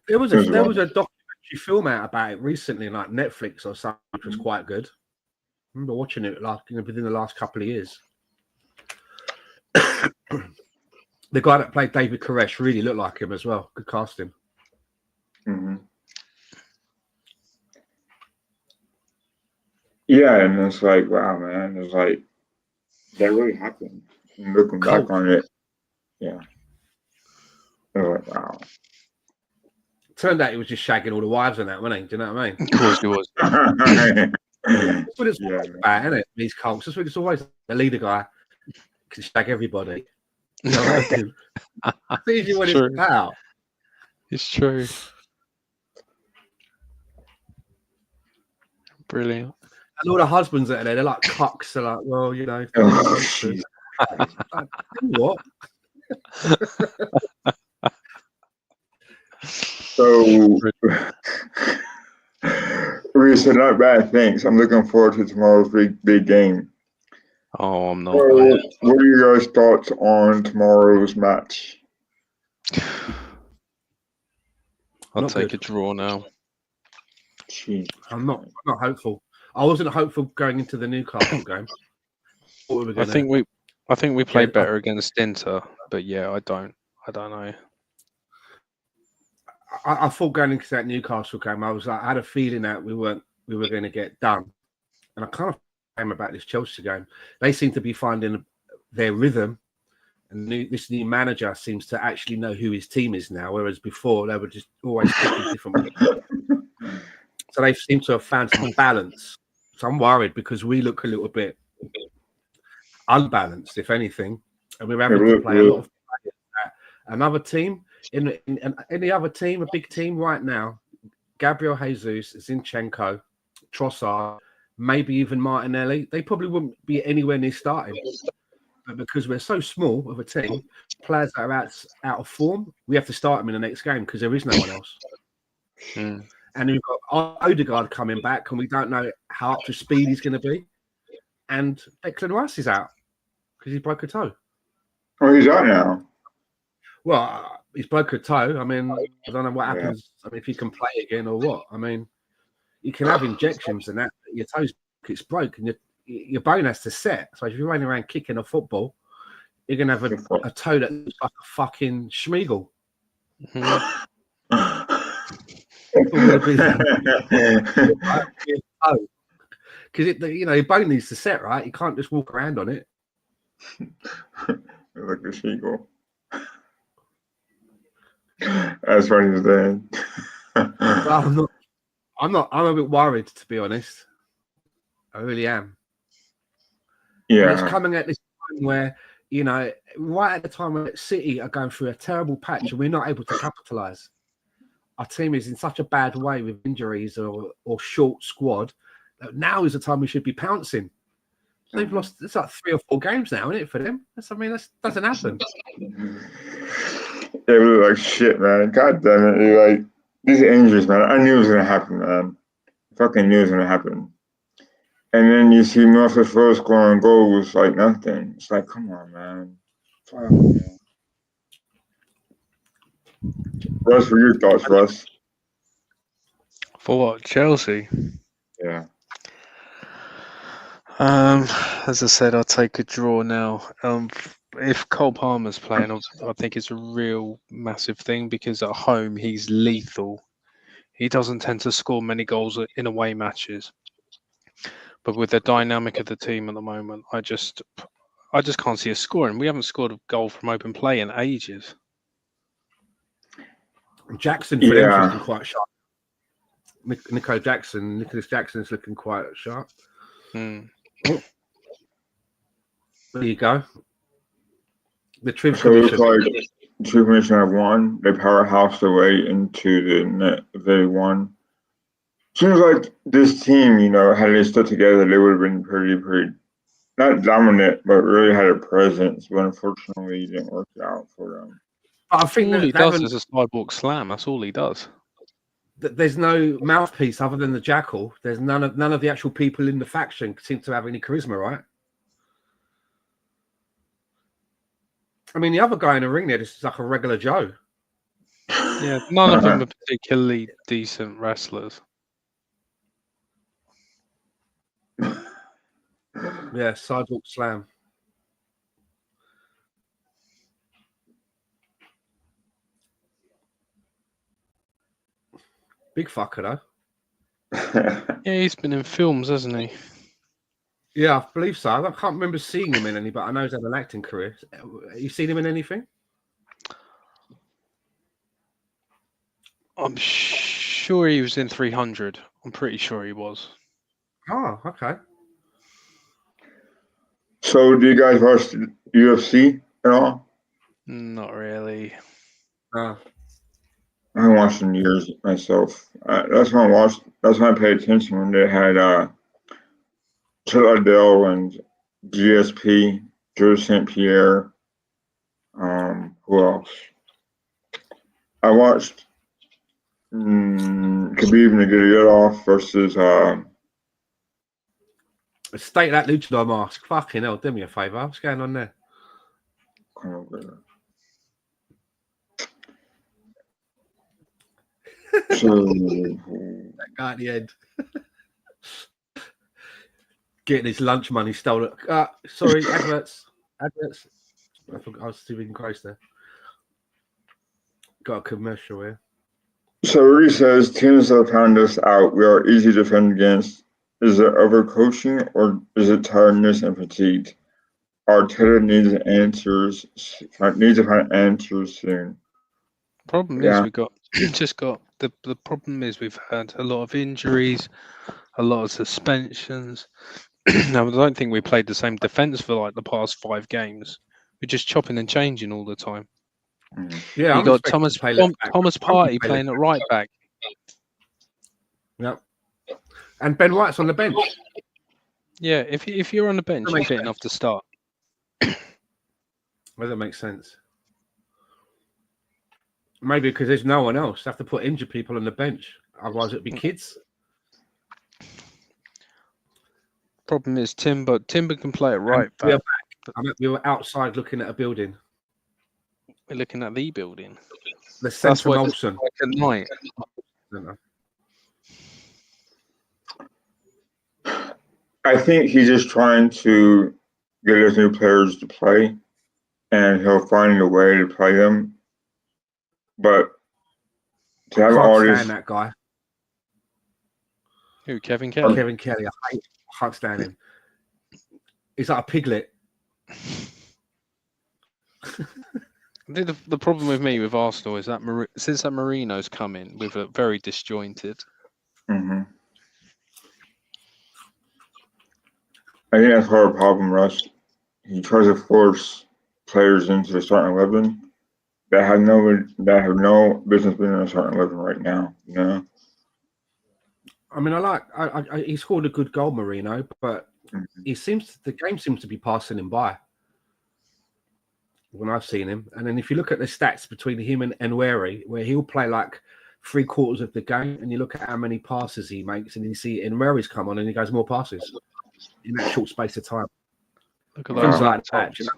there was a documentary film out about it recently, like Netflix or something, which was quite good. I remember watching it within the last couple of years. The guy that played David Koresh really looked like him as well. Good casting. Hmm. Yeah, and it's like, wow, man, it's like that really happened. And looking back Colt. on it, yeah, it was like, wow. Turned out he was just shagging all the wives and that, wasn't he? Do you know what I mean? Of course he was. That's what it's Yeah, always about, isn't it? These cults. That's what it's always. The leader guy can shag everybody. You know what I mean? It's easy when it's True. about. It's true. Brilliant. And all the husbands that are there, they're like cocks. They're like, well, you know, oh, jeez. like, what? So, Reese, not bad. Thanks. I'm looking forward to tomorrow's big game. Oh, I'm not. So, what are your guys' thoughts on tomorrow's match? I'll Not take good. a draw now. Jeez. I'm not hopeful. I wasn't hopeful going into the Newcastle game. What were we I gonna? think we played Yeah, better against Inter, but yeah, I don't know. I thought going into that Newcastle game, I had a feeling that we were going to get done, and I kind of came about this Chelsea game. They seem to be finding their rhythm, and this new manager seems to actually know who his team is now, whereas before they were just always picking different. So they seem to have found some balance. So I'm worried because we look a little bit unbalanced, if anything, and we're having to play a lot of players that another team. In any other team, a big team right now, Gabriel Jesus, Zinchenko, Trossard, maybe even Martinelli, they probably wouldn't be anywhere near starting. But because we're so small of a team, players that are out of form, we have to start them in the next game because there is no one else. Mm. And we've got Odegaard coming back, and we don't know how up to speed he's going to be. And Declan Rice is out because he broke a toe. Oh, he's out now. Well, he's broke a toe. I mean, I don't know what happens. I mean, if he can play again or what. I mean, you can have injections and that. Your toes gets broke and your bone has to set. So if you're running around kicking a football, you're gonna have a toe that looks like a fucking Schmeagol. Because your bone needs to set, right? You can't just walk around on it. Like a seagull. That's funny as that. Well, I'm a bit worried, to be honest. I really am. Yeah. And it's coming at this time where, right at the time where City are going through a terrible patch and we're not able to capitalise. Our team is in such a bad way with injuries or short squad that now is the time we should be pouncing. They've lost. It's like 3 or 4 games now, isn't it, for them? That doesn't happen. They look like shit, man. God damn it! Like these injuries, man. I knew it was gonna happen, man. Fucking knew it was gonna happen. And then you see Marcus Rose scoring goals like nothing. It's like, come on, man. Fuck, man. Russ, what are your thoughts, Russ? For what, Chelsea? Yeah. As I said, I'll take a draw now. If Cole Palmer's playing, I think it's a real massive thing because at home he's lethal. He doesn't tend to score many goals in away matches. But with the dynamic of the team at the moment, I just can't see us scoring. We haven't scored a goal from open play in ages. Jackson for them is looking quite sharp. Nicholas Jackson is looking quite sharp. Mm. There you go. The Triv So it's Commission. like True Commission have won. They powerhouse their way into the net. They won. Seems like this team, had they stood together, they would have been pretty, not dominant, but really had a presence. But unfortunately, it didn't work out for them. I think all he does is a sidewalk slam. That's all he does. There's no mouthpiece other than the Jackal. There's none of the actual people in the faction seem to have any charisma, right? I mean, the other guy in the ring there is like a regular Joe. Yeah, none of them are particularly decent wrestlers. Yeah, sidewalk slam. Big fucker though. Yeah, he's been in films, hasn't he? Yeah, I believe so. I can't remember seeing him in any, but I know he's had an acting career. You seen him in anything? I'm sure he was in 300. I'm pretty sure he was. Oh, okay. So, do you guys watch UFC at all? Not really. Uh, I haven't watched in years myself. That's when I watched. That's when I paid attention when they had Adele and GSP, Joe St. Pierre. Who else? I watched Khabib Nurmagomedov versus state that luchador mask. Fucking hell, do me a favour. What's going on there? That guy at the end. Getting his lunch money stolen. Sorry, adverts. I was too engrossed there. Got a commercial here. So Rudy says teams that have found us out, we are easy to defend against. Is it overcoaching or is it tiredness and fatigue? Arteta needs answers. Needs to find answers soon. Problem is we got the problem is we've had a lot of injuries, a lot of suspensions. Now, I don't think we played the same defense for like the past 5 games. We're just chopping and changing all the time. Yeah, you got Thomas Partey playing at right back. Yep. And Ben White's on the bench. Yeah, if you're on the bench, you're fit enough to start. Well, that makes sense. Maybe because there's no one else. They have to put injured people on the bench. Otherwise, it'd be kids. Problem is Timber can play it right back. We were outside looking at a building. We're looking at the building. The Centre Molson. Like a night. I think he's just trying to get his new players to play, and he'll find a way to play them. But to have all this, that guy. Who? Kevin Kelly. Kevin Kelly. I can't stand him. He's like a piglet. The problem with me with Arsenal is that since that Marino's come in, we've looked very disjointed. I think that's part of the problem, Russ. He tries to force players into the starting 11 that have no business being in a starting 11 right now. You know. I mean, he scored a good goal, Marino, but the game seems to be passing him by when I've seen him. And then if you look at the stats between him and Nweri, where he'll play like 3/4 of the game, and you look at how many passes he makes, and you see Nweri's come on and he goes more passes in that short space of time. Look at things like that. You know?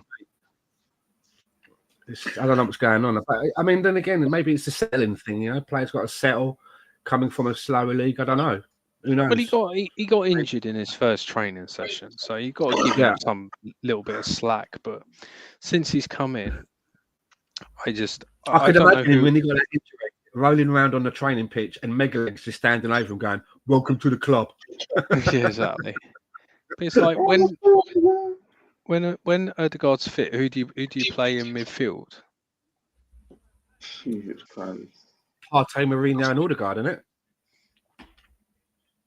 I don't know what's going on. But, I mean, then again, maybe it's a settling thing. You know, players got to settle. Coming from a slower league, I don't know. Who knows? Well, he got injured in his first training session, so you got to give him some little bit of slack. But since he's come in, I could imagine him when he got that injury, rolling around on the training pitch, and Megaleg's just standing over him, going, "Welcome to the club." Yeah, exactly. But it's like when Odegaard's fit, who do you play in midfield? Jesus Christ. Partey, Mourinho, and Odegaard, isn't it?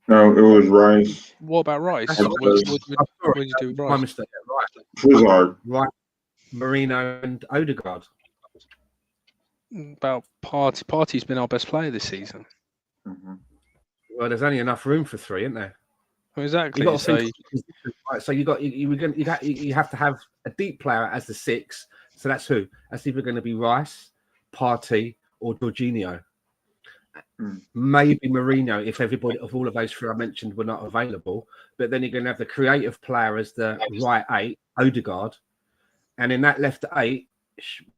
No, it was Rice. What about Rice? What did you do with Rice? My mistake. Right. Mourinho and Odegaard. About Partey. Partey's been our best player this season. Well, there's only enough room for 3, isn't there? Well, exactly. So you have to have a deep player as the 6. So that's who? That's either going to be Rice, Partey, or Jorginho. Maybe Mourinho, if all of those 3 I mentioned were not available. But then you're going to have the creative player as the right 8, Odegaard, and in that left 8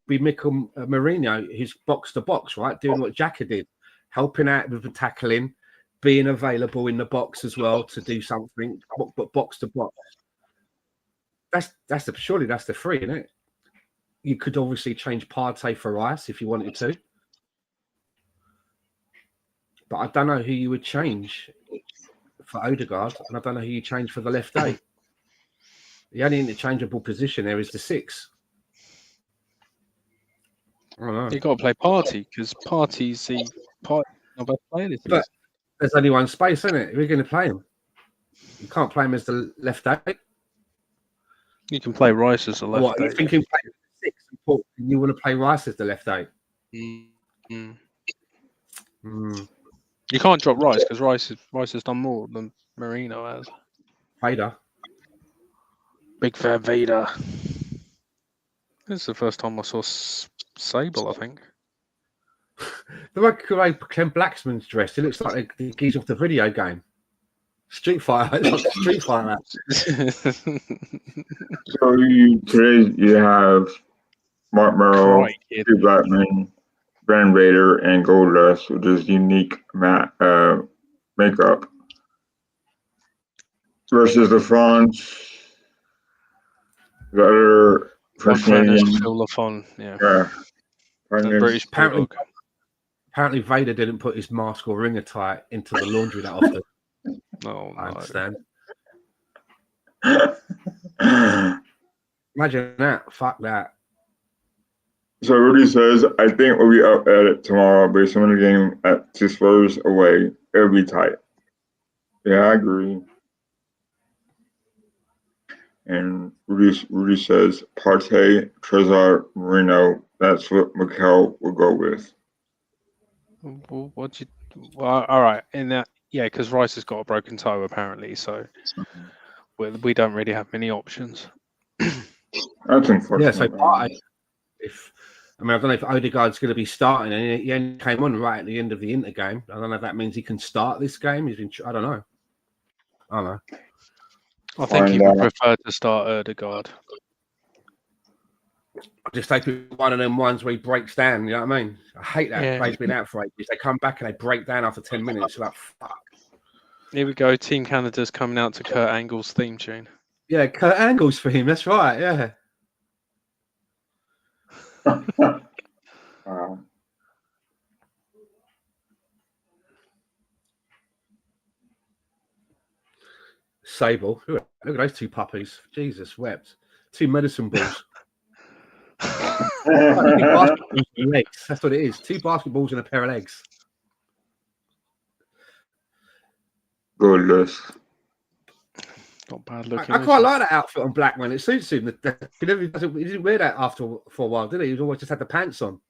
be Mikel Mourinho, who's box to box, right, doing what Xhaka did, helping out with the tackling, being available in the box as well to do something, but box to box. Surely that's the 3, isn't it? You could obviously change Partey for Rice if you wanted to. but I don't know who you would change for Odegaard, and I don't know who you change for the left 8. The only interchangeable position there is the 6. I don't know. You got to play Party because Party's the best player this But there's only one space, isn't it? We're going to play him. You can't play him as the left 8. You can play Rice as a left What, 8. you thinking play 6 and Paul, and you want to play Rice as the left 8? Mm. Mm. You can't drop Rice because Rice has done more than Marino has. Vader. Big fan Vader. This is the first time I saw Sable, I think. The way Clem Blacksman's dressed, it looks like he's off the video game. Street Fighter. It's like Street Fighter. So today you have Mark Merrill, Steve Blackman, Brand Vader, and Goldust, which is unique makeup. Versus the France, the other French Canadian. Phil Lafon, yeah. British Apparently Vader didn't put his mask or ring attire into the laundry that often. No, I understand. Imagine that. Fuck that. So Rudy says, I think we'll be up at it tomorrow based on the game at Spurs away. It'll be tight. Yeah, I agree. And Rudy says, Partey, Trezor, Marino. That's what Mikel will go with. Well, all right. In that, yeah, because Rice has got a broken toe apparently, so we don't really have many options. That's unfortunate. Yeah, so Partey, I don't know if Odegaard's going to be starting, and he only came on right at the end of the Inter game. I don't know if that means he can start this game. I don't know. I think he would prefer to start Odegaard. I just take one of them ones where he breaks down. You know what I mean? I hate that. Yeah. Play's been out for ages. They come back and they break down after 10 minutes. You're like, fuck. Here we go. Team Canada's coming out to Kurt Angle's theme tune. Yeah, Kurt Angle's for him. That's right. Yeah. Sable. Look at those 2 puppies. Jesus wept. 2 medicine balls. Legs. That's what it is. 2 basketballs and a pair of legs. Goodness. Not bad looking. I quite like that outfit on Blackman. It suits him. He didn't wear that for a while, did he? He always just had the pants on.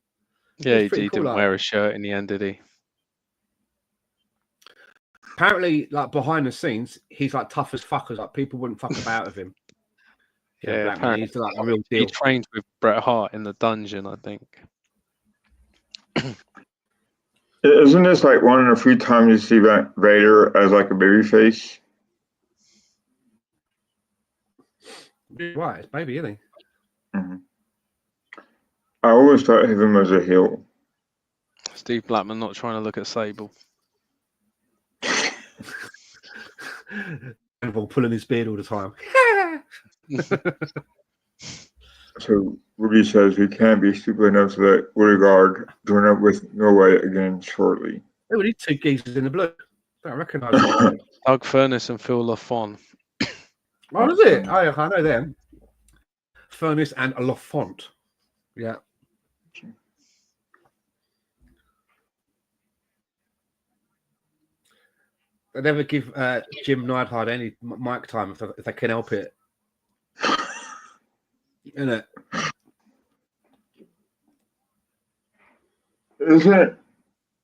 Yeah, he didn't wear a shirt in the end, did he? Apparently, like behind the scenes, he's like tough as fuckers. Like people wouldn't fuck about with him. Yeah, apparently he's like a real deal. He trained with Bret Hart in the dungeon, I think. Isn't this like one of the few times you see Vader as like a baby face? Right, it's baby, isn't he? Mm-hmm. I always thought of him as a heel. Steve Blackman not trying to look at Sable. Pulling his beard all the time. So Ruby says we can't be stupid enough to let Odegaard join up with Norway again shortly. Oh, we need 2 geezers in the blue. I don't recognise them. Doug Furness and Phil Lafon. Oh, is it? Oh, I know them. Furness and Lafont. Yeah. They never give Jim Neidhart any mic time if they can help it. Isn't it? Is that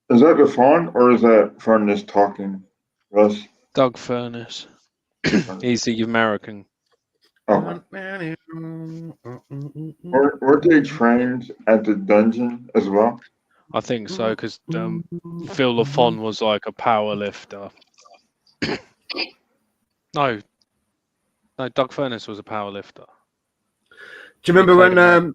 the font or is that Furness talking? Russ? Doug Furness. He's the American. Oh. Were they trained at the dungeon as well? I think so, because Phil Lafon was like a power lifter. No, Doug Furness was a power lifter. Do you remember when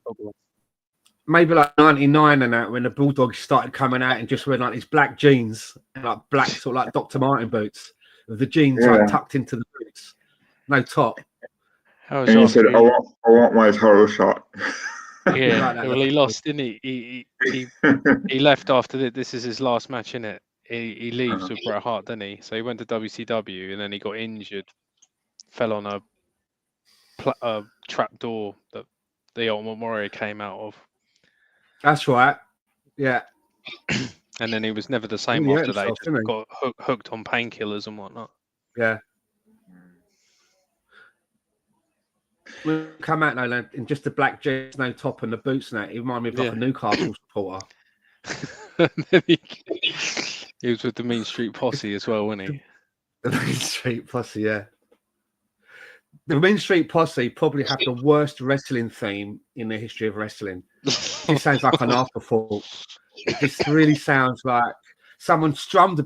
maybe like 99 and that, when the Bulldogs started coming out and just wearing like these black jeans and like black sort of like Dr. Martin boots with the jeans like tucked into the boots, no top. And he said, I want my title shot. Yeah, well, he lost, didn't he? He left after this is his last match, innit? he leaves with Bret Hart, didn't he? So he went to WCW and then he got injured, fell on a trap door that the Ultimate Warrior came out of. That's right. Yeah. And then he was never the same Really hurt after that. himself, He didn't just got hooked on painkillers and whatnot. Yeah. We'll come out now in just the black jeans, no top, and the boots and that. He reminded me of like a Newcastle supporter. He was with the Mean Street Posse as well, wasn't he? The Mean Street Posse, yeah. The Mean Street Posse probably have the worst wrestling theme in the history of wrestling. It sounds like an afterthought. It just really sounds like someone strummed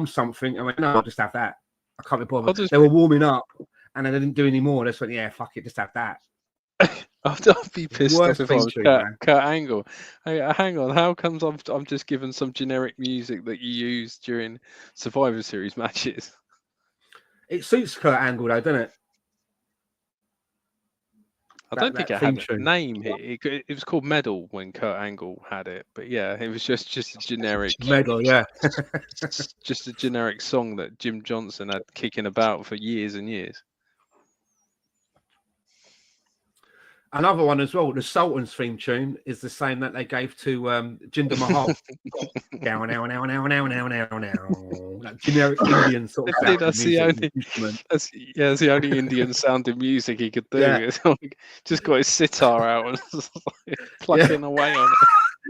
something, and went, no, I'll just have that. I can't be bothered. They were warming up, and they didn't do any more. They just went, yeah, fuck it, just have that. I'd be pissed off if I was Kurt Angle. Hey, hang on, how comes I'm just given some generic music that you use during Survivor Series matches? It suits Kurt Angle though, doesn't it? I don't think it had a name here. It was called Medal when Kurt Angle had it, but yeah, it was just a generic Medal, yeah. just a generic song that Jim Johnson had kicking about for years and years. Another one as well, the Sultan's theme tune is the same that they gave to Jinder Mahal. Now. That generic Indian sort of that's the only Indian sounding music he could do. Yeah. Just got his sitar out and plucking away on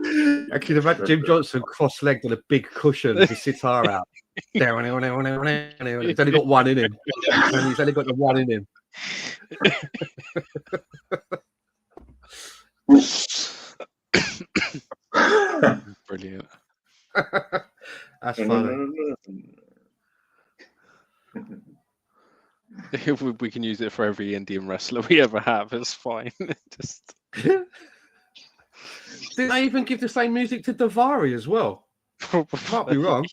it. I can imagine Jim Johnson cross-legged on a big cushion with his sitar out. He's only got one in him. He's only got the one in him. Brilliant. That's funny. We can use it for every Indian wrestler we ever have. It's fine. Just did they even give the same music to Davari as well? Probably. Might be wrong.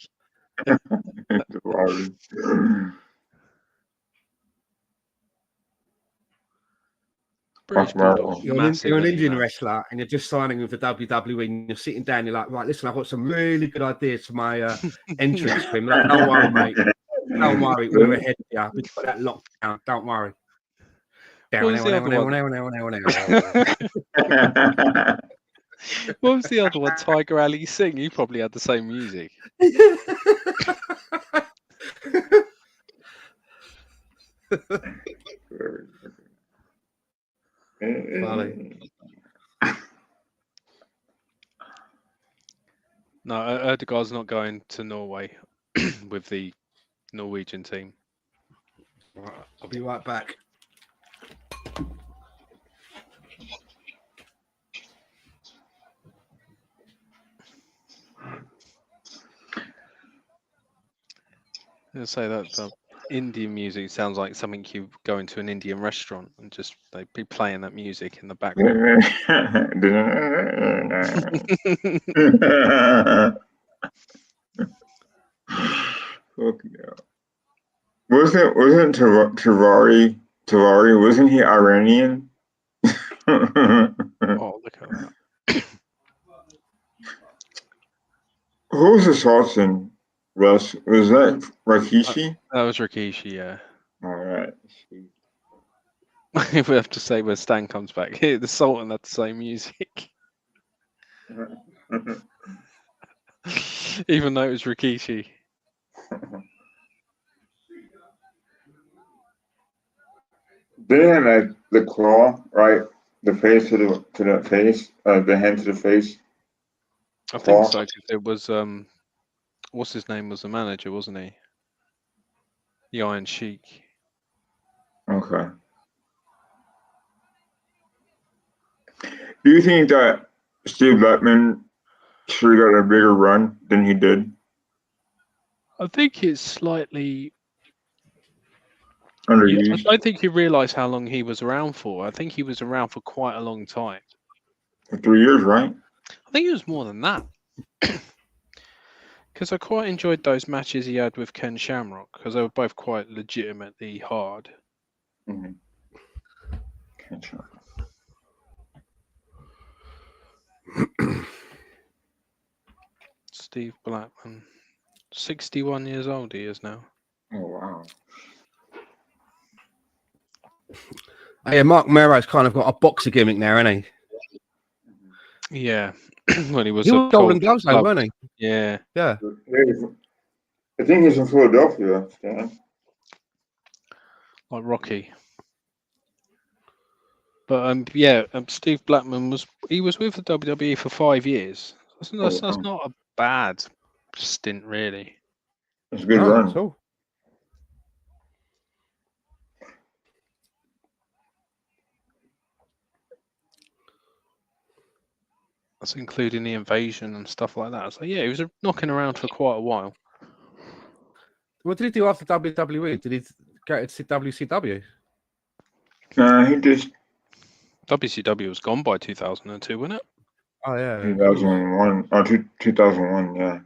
You're an Indian wrestler and you're just signing with the WWE and you're sitting down, you're like, right, listen, I've got some really good ideas for my entrance for him. Like, don't worry, mate. Don't worry, we're ahead of you. We've got that locked down. Don't worry. What was the other one? Tiger Ali Singh. He probably had the same music. No, Erdegaard's not going to Norway with the Norwegian team. Right, I'll be right back. I'll say that the Indian music sounds like something you go into an Indian restaurant and just they'd be playing that music in the background. Wasn't Tavari? Wasn't he Iranian? Oh, look at that. Who was the Sultan? Russ, was that Rikishi? That was Rikishi, yeah. All right. We have to say when Stan comes back. Here, the Sultan had the same music. Even though it was Rikishi. Didn't like the claw, right? The face to the face, the hand to the face. I think so. It was what's his name was the manager, wasn't he? The Iron Sheik. Okay. Do you think that Steve Blackman should have got a bigger run than he did? I think it's slightly underused. I don't think you realise how long he was around for. I think he was around for quite a long time. For 3 years, right? I think it was more than that. Because I quite enjoyed those matches he had with Ken Shamrock, because they were both quite legitimately hard. Mm-hmm. Ken Shamrock. Steve Blackman. 61 years old he is now. Oh wow. Yeah, Mark Mero's kind of got a boxer gimmick now, hasn't he? Yeah. When he was He a was Golden Gloves, though, club. wasn't he? Yeah. Yeah. I think he's from Philadelphia, Stan. Like Rocky. But yeah, Steve Blackman was with the WWE for 5 years. That's wow. not a bad stint, really. It's a good No, run. not at all. That's including the invasion and stuff like that. So yeah, he was knocking around for quite a while. What did he do after WWE? Did he go to WCW? He just WCW was gone by 2002, wasn't it? Oh, yeah. 2001. 2001, yeah.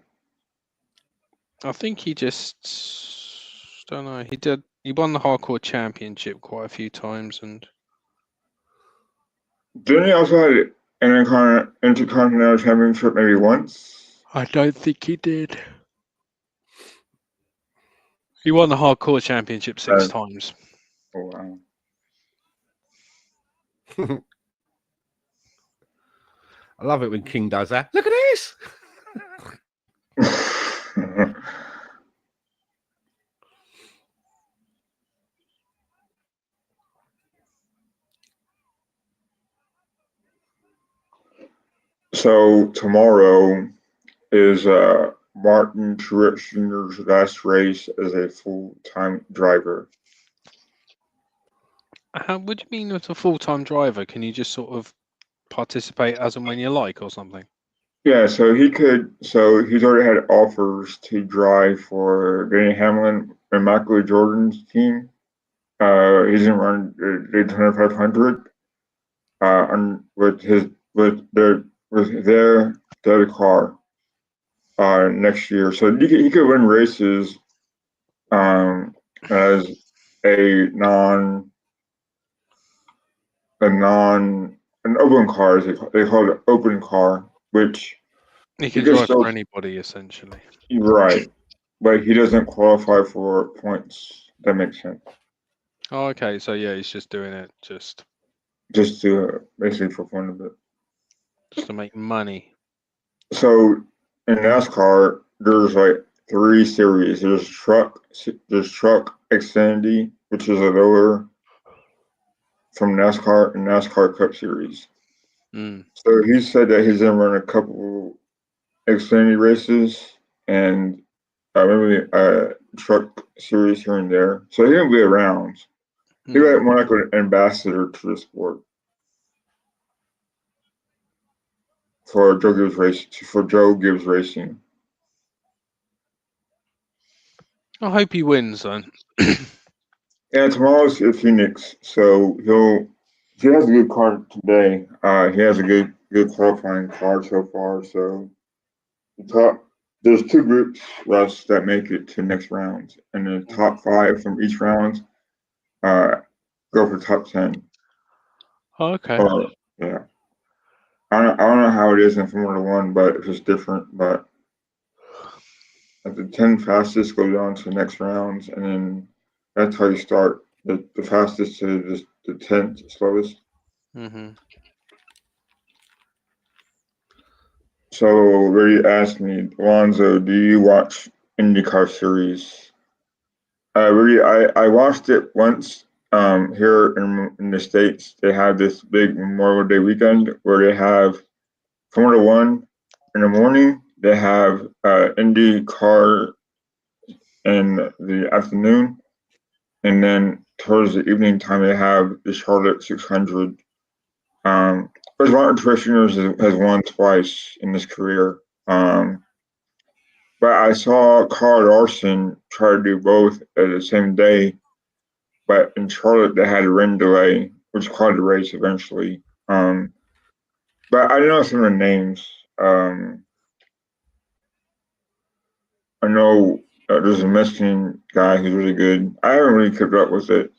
I think he just don't know. He won the Hardcore Championship quite a few times, and Didn't he also have an Intercontinental Championship maybe once? I don't think he did. He won the Hardcore Championship 6 times. Oh wow. I love it when King does that. Look at this. So tomorrow is Martin Truex Jr.'s last race as a full-time driver. What do you mean as a full-time driver? Can you just sort of participate as and when you like or something? Yeah, so he's already had offers to drive for Denny Hamlin and Michael Jordan's team. He's gonna run the Daytona 500 with their car next year. So he could win races as an open car, as they call it, open car, which He can could drive still, for anybody essentially. right, but he doesn't qualify for points. That makes sense. Oh, okay. So yeah, he's just doing it just To basically for fun of it. to make money. So in NASCAR, there's like 3 series. There's truck Xfinity, which is a lower from NASCAR and NASCAR Cup Series. Mm. So he said that he's gonna run a couple Xfinity races and maybe truck series here and there. So he'll be around. He's like more like an ambassador to the sport for Joe Gibbs Racing. I hope he wins then. Yeah, tomorrow's at Phoenix, so he has a good car today. He has a good qualifying car so far. So there's 2 groups, Russ, that make it to next round, and the top 5 from each round go for top 10. Oh, okay. Yeah, I don't know how it is in Formula One, but it's just different. But the 10 fastest go down to the next rounds, and then that's how you start. The fastest to the 10th slowest. Mm-hmm. So Ray asked me, Alonzo, do you watch IndyCar series? I watched it once. Here in the States, they have this big Memorial Day weekend where they have Formula One in the morning. They have IndyCar in the afternoon, and then towards the evening time they have the Charlotte 600. Chris Martin Truex has won twice in his career. But I saw Carl Larson try to do both at the same day. But in Charlotte, they had a rain delay, which called the race eventually. But I know some of the names. I know there's a Mexican guy who's really good. I haven't really kept up with it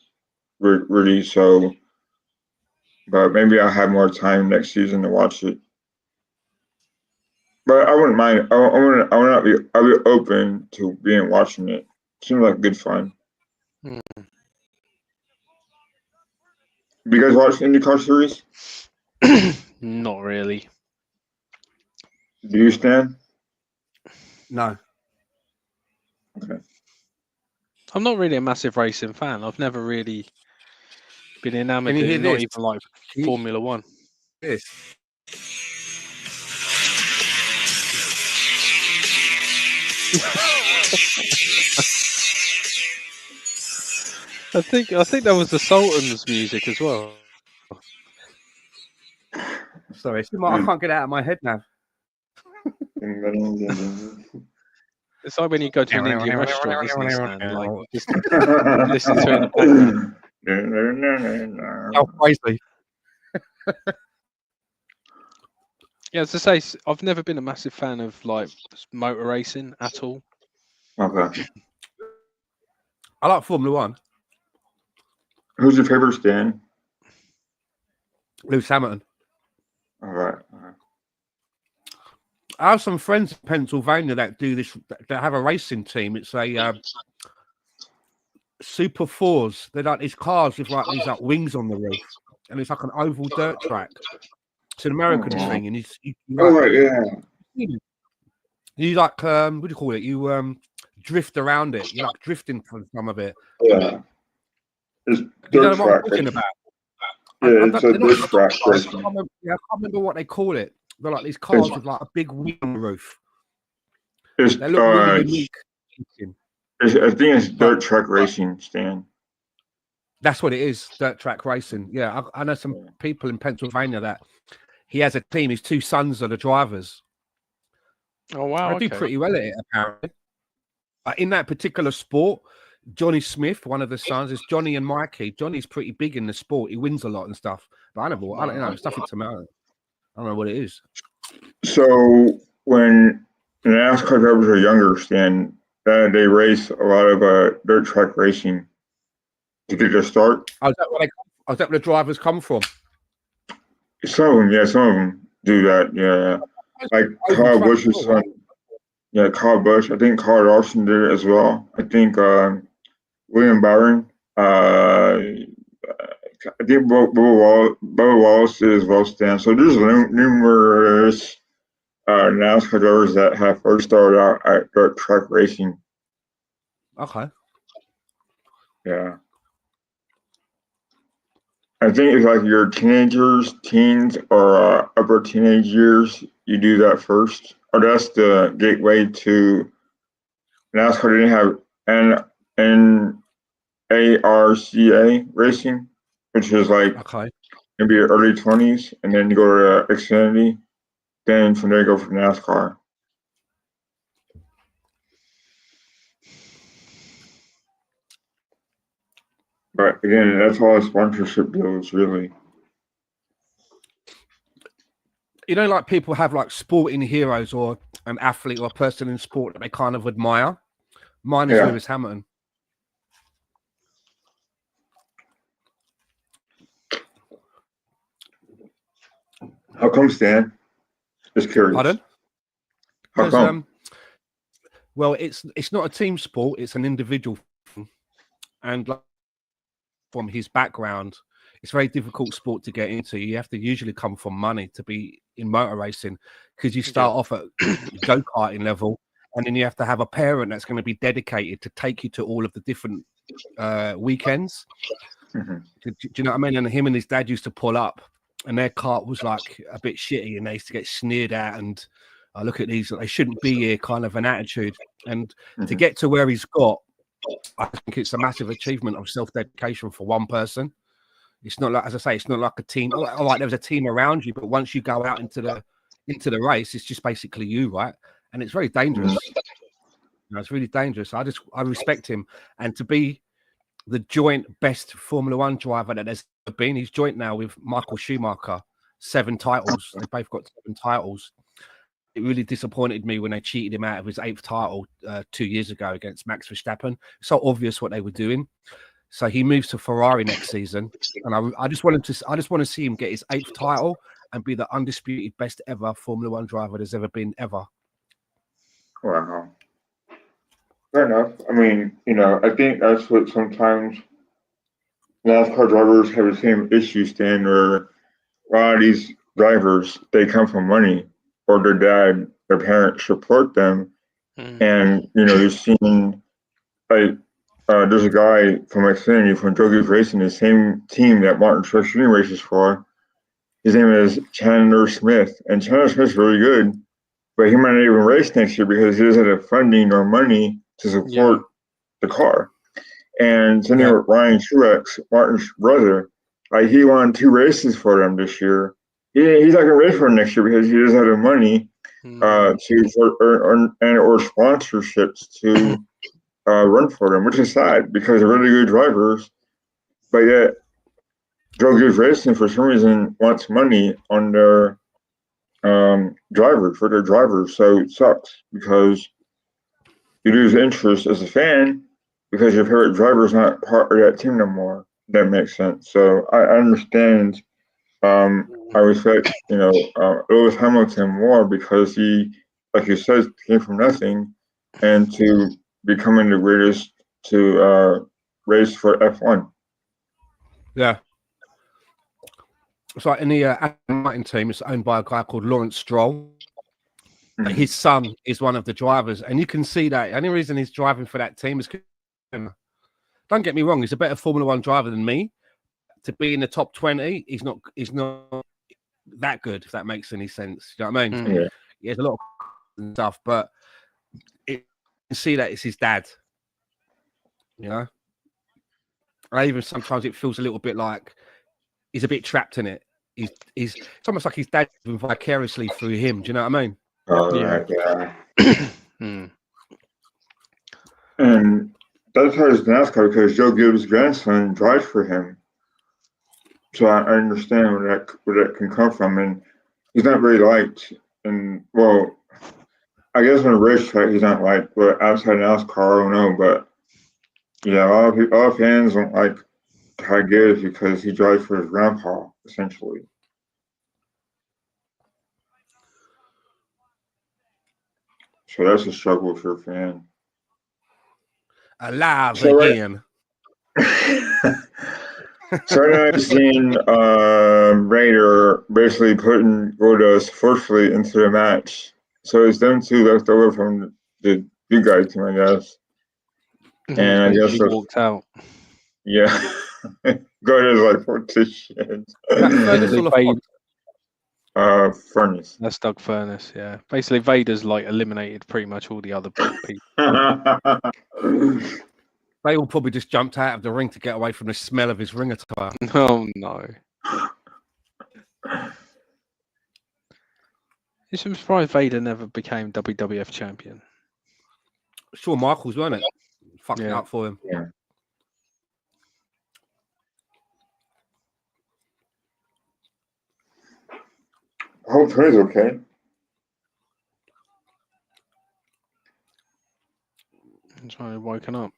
really, so. But maybe I'll have more time next season to watch it. but I wouldn't mind. I would not be. I'll be open to watching it. Seems like good fun. Hmm. Do you guys watch the IndyCar series? Not really. Do you, Stan? No. Okay. I'm not really a massive racing fan. I've never really been enamored Can you hear in, not this? even like Can you- Formula One. This. I think that was the Sultan's music as well. Sorry, I can't get it out of my head now. It's like when you go to an Indian restaurant, isn't it, Stan? Like just listen to it in the background. Oh, crazy. Yeah, as I say, I've never been a massive fan of like motor racing at all. Okay. I like Formula One. Who's your favorite, Stan? Lewis Hamilton. All right. I have some friends in Pennsylvania that do this. That have a racing team. It's a Super Fours. They're like these cars with like these like wings on the roof, and it's like an oval dirt track. It's an American thing, and you Oh, right, yeah. you like what do you call it? You drift around it. You're like drifting for some of it. Yeah. It's You know dirt what I'm track. talking about? Yeah, it's a they're not dirt track cars. I racing. can't remember what they call it. They're like these cars with like a big wing on the roof. It's They look really unique. I think it's dirt track racing, Stan. That's what it is, dirt track racing. Yeah, I know some people in Pennsylvania that he has a team. His two sons are the drivers. Oh wow! I do pretty well at it, apparently. In that particular sport, Johnny Smith, one of the sons, is Johnny and Mikey. Johnny's pretty big in the sport. He wins a lot and stuff. But I don't know. It's nothing to me. I don't know what it is. So when NASCAR drivers are younger, Stan, they race a lot of dirt track racing to get their start. Is that where the drivers come from? Some of them, yeah, some of them do that, yeah. Like Kyle Busch's son, yeah, Kyle Busch. I think Carl Larson did it as well. I think William Byron. I think Bubba Wallace did as well, Stan. So there's numerous NASCAR drivers that have first started out at dirt track racing. Okay. Yeah. I think it's like your teens, or upper teenage years, you do that first. Or that's the gateway to NASCAR. Didn't have NARCA racing, which is like maybe early 20s, and then you go to Xfinity. Then from there, you go for NASCAR. But again, that's all sponsorship deals, really. You know, like people have like sporting heroes or an athlete or a person in sport that they kind of admire. Mine is Lewis Hamilton. How come, Stan? Just curious. Pardon? How come? Well, it's not a team sport; it's an individual thing. And like, from his background, it's a very difficult sport to get into. You have to usually come from money to be in motor racing because you start off at go-karting level, and then you have to have a parent that's going to be dedicated to take you to all of the different weekends. Mm-hmm. Do you know what I mean? And him and his dad used to pull up, and their cart was like a bit shitty, and they used to get sneered at and look at these, they shouldn't be here kind of an attitude. And to get to where he's got, I think it's a massive achievement of self-dedication for one person. It's not like, as I say, it's not like a team. All right, there's a team around you, but once you go out into the race, it's just basically you, right? And it's very dangerous. You know, it's really dangerous. I respect him, and to be the joint best Formula One driver that there's been, he's joint now with Michael Schumacher, 7 titles. They both got 7 titles. It really disappointed me when they cheated him out of his 8th title 2 years ago against Max Verstappen. It's so obvious what they were doing. So he moves to Ferrari next season, and I just want to see him get his 8th title and be the undisputed best ever Formula One driver there's ever been ever. Wow. Fair enough. I mean, I think that's what sometimes NASCAR drivers have the same issue, Stan, where a lot of these drivers, they come from money, or their dad, their parents support them. And, you're seeing, like, there's a guy from Xfinity, from Joe Gibbs Racing, the same team that Martin Truex Jr. races for. His name is Chandler Smith. And Chandler Smith's really good, but he might not even race next year because he doesn't have funding or money to support the car. And same thing with Ryan Truex, Martin's brother. Like, he won 2 races for them this year. He's not going to race for them next year because he doesn't have the money or sponsorships to run for them, which is sad because they're really good drivers. But yet, Joe Gibbs Racing, for some reason, wants money on their drivers, for their drivers. So it sucks because you lose interest as a fan because your favorite driver is not part of that team no more. That makes sense. So I understand. I respect, Lewis Hamilton more because he, like you said, came from nothing and to becoming the greatest to race for F1. Yeah. It's like in the Aston Martin team, it's owned by a guy called Lawrence Stroll. His son is one of the drivers, and you can see that. The only reason he's driving for that team is, don't get me wrong, he's a better Formula One driver than me. To be in the top 20, he's not that good, if that makes any sense. You know what I mean? Yeah. He has a lot of stuff, but you can see that it's his dad. And even sometimes it feels a little bit like he's a bit trapped in it. It's almost like his dad living vicariously through him. Do you know what I mean? Yeah. And that's how it's NASCAR because Joe Gibbs' grandson drives for him. So I understand where that can come from, and he's not very liked. And well, I guess on a racetrack he's not liked, but outside NASCAR, I don't know. But yeah, a lot of fans don't like Ty Gibbs because he drives for his grandpa, essentially. So that's a struggle for a fan. Alive again. So now I've seen Raider basically putting Goldust forcefully into the match. So it's them 2 left over from the big guy team, I guess. And I guess he walked out. Yeah. Goldust like, what the shit? Furnace. That's Doug Furnace, yeah. Basically, Vader's like eliminated pretty much all the other people. They all probably just jumped out of the ring to get away from the smell of his ring attire. Oh no! I'm surprised Vader never became WWF champion. Shawn Michaels, weren't it? Fucking up for him. Yeah. I hope Tony's okay. He's finally woken up.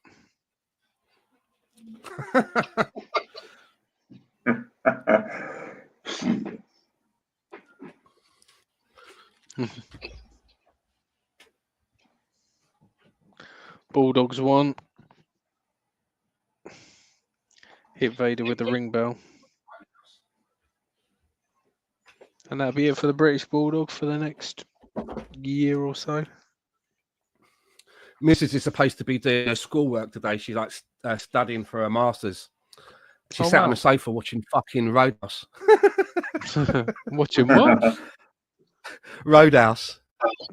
Bulldogs won. Hit Vader with the ring bell. And that'll be it for the British Bulldog for the next year or so. Mrs. is supposed to be doing her schoolwork today. She's like studying for her masters. She sat on the sofa watching fucking Roadhouse. Watching what? Roadhouse.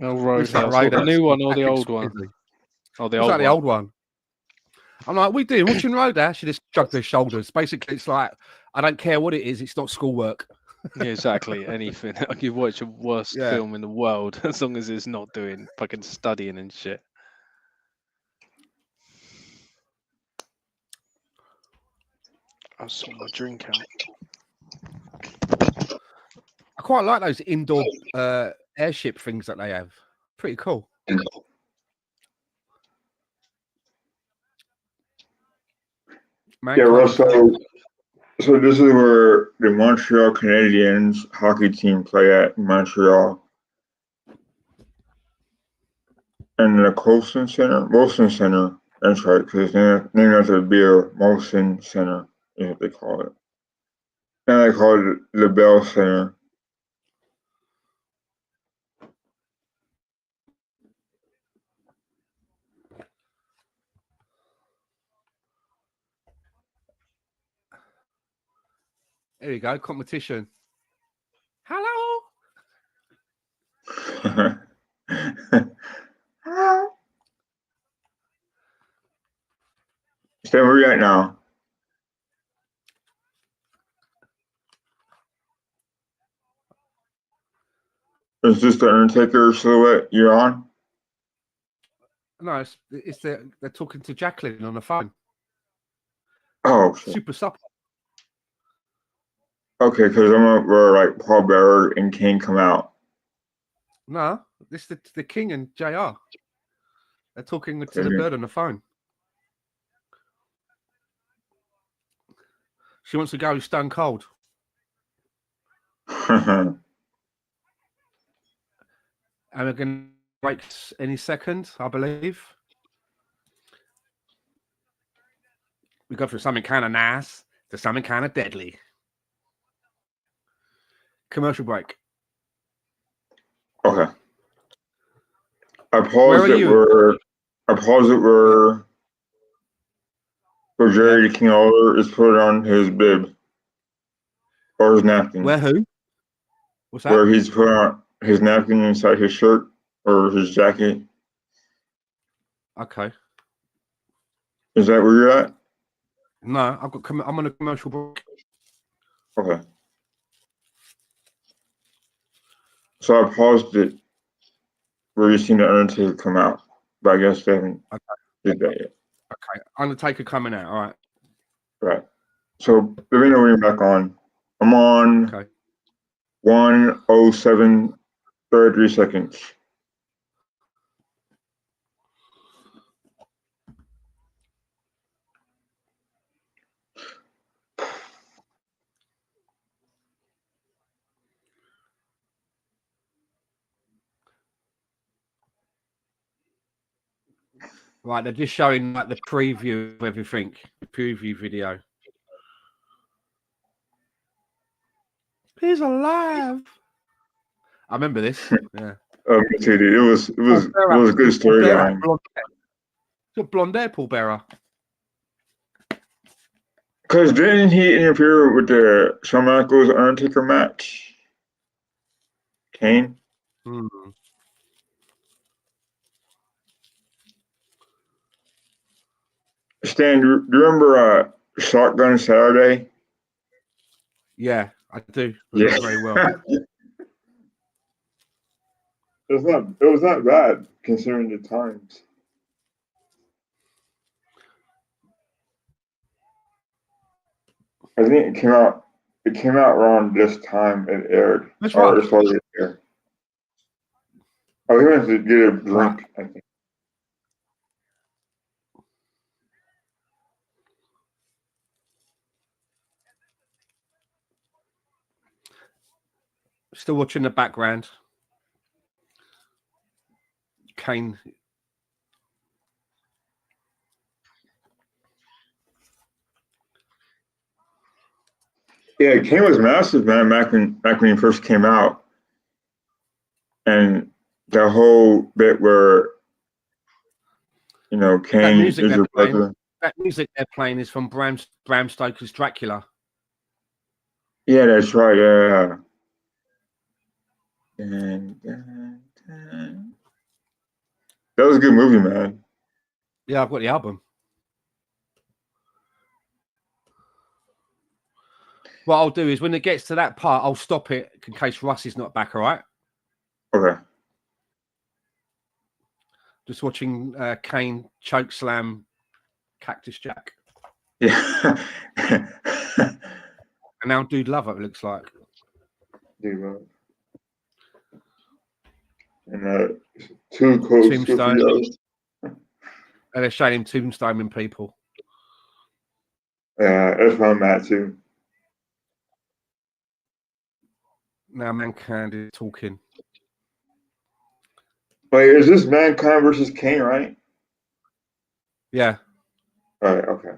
Oh, Roadhouse. The new one or the old one? Oh, the old one. I'm like, we do watching Roadhouse. She just shrugged her shoulders. Basically, it's like, I don't care what it is. It's not schoolwork. Yeah, exactly. Anything. I could watch a worst film in the world as long as it's not doing fucking studying and shit. I saw my drink out. I quite like those indoor airship things that they have. Pretty cool. Yeah, Russ, so So this is where the Montreal Canadiens hockey team play at Montreal. And the Molson Center, that's right, because it's named after the beer, Molson Center is what they call it. And they call it the Bell Center. There you go, competition. Hello. So where you at now? Is this the Undertaker silhouette you're on? No, they're talking to Jacqueline on the phone. Oh, shit. Super supple. Okay, because I'm up where like Paul Bearer and Kane come out. No, this is the King and JR. They're talking to the bird on the phone. She wants to go stone cold. And we're going to break any second, I believe. We go from something kind of nice to something kind of deadly. Commercial break. Okay. I paused it where Jerry the King Lawler is put on his bib or his napkin. Where who? What's that? Where he's put on his napkin inside his shirt or his jacket. Okay. Is that where you're at? No, I'm on a commercial break. Okay. So I paused it where you seen the Undertaker come out, but I guess they haven't did that yet. Okay, Undertaker coming out. All right. Right. So let me know when you're back on. I'm on. Okay. 1:07 33 seconds. Right, they're just showing like the preview of everything, the preview video. He's alive. I remember this. Yeah. Me too, dude. It was a good storyline. Got blonde hair, Paul Bearer. Because didn't he interfere with the Shawn Michaels Undertaker match? Kane? Hmm. Stan, do you remember Shotgun Saturday? Yeah, I do. Yeah. Very well. It was not bad considering the times. I think it came out around this time it aired. That's or right. it started to air. Oh, he went to get a drink, I think. Still watching the background. Kane. Yeah, Kane was massive, man, back when he first came out. And the whole bit where, Kane is your brother. That music they're playing is from Bram Stoker's Dracula. Yeah, that's right. Yeah. That was a good movie, man. Yeah, I've got the album. What I'll do is when it gets to that part, I'll stop it in case Russ is not back, all right? Okay. Just watching Kane choke slam Cactus Jack. Yeah. And now Dude Love it looks like. Dude Love. And too close Tombstone. to And they're showing him tombstoning people. Yeah, that's where I'm at too. Now Mankind is talking. Wait, is this Mankind versus Kane, right? Yeah. All right, okay.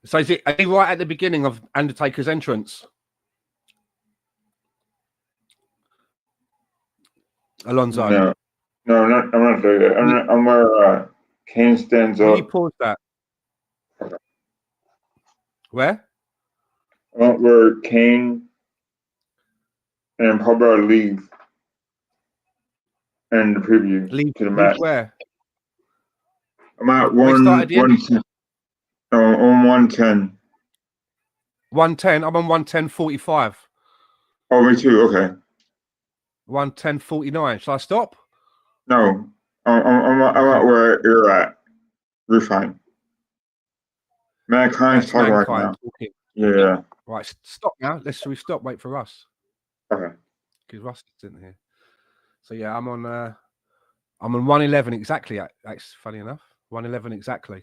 So is it right at the beginning of Undertaker's entrance? Alonso. No, I'm not there yet. I'm where Kane stands Will you up. pause that? Okay. Where? Where Kane and Pogba leave and the preview Leave to the match. where? I'm at They start at the end? 110. On 110. 110. I'm on 110.45. Oh, me too. Okay. 110.49. Shall I stop? No, I'm at where you're at. You're fine. Mankind's That's talking right Mankind now. talking. Yeah. Right, stop now. Shall we stop? Wait for Russ. Okay. Because Russ isn't here. So yeah, I'm on 111 exactly. That's funny enough. 111 exactly.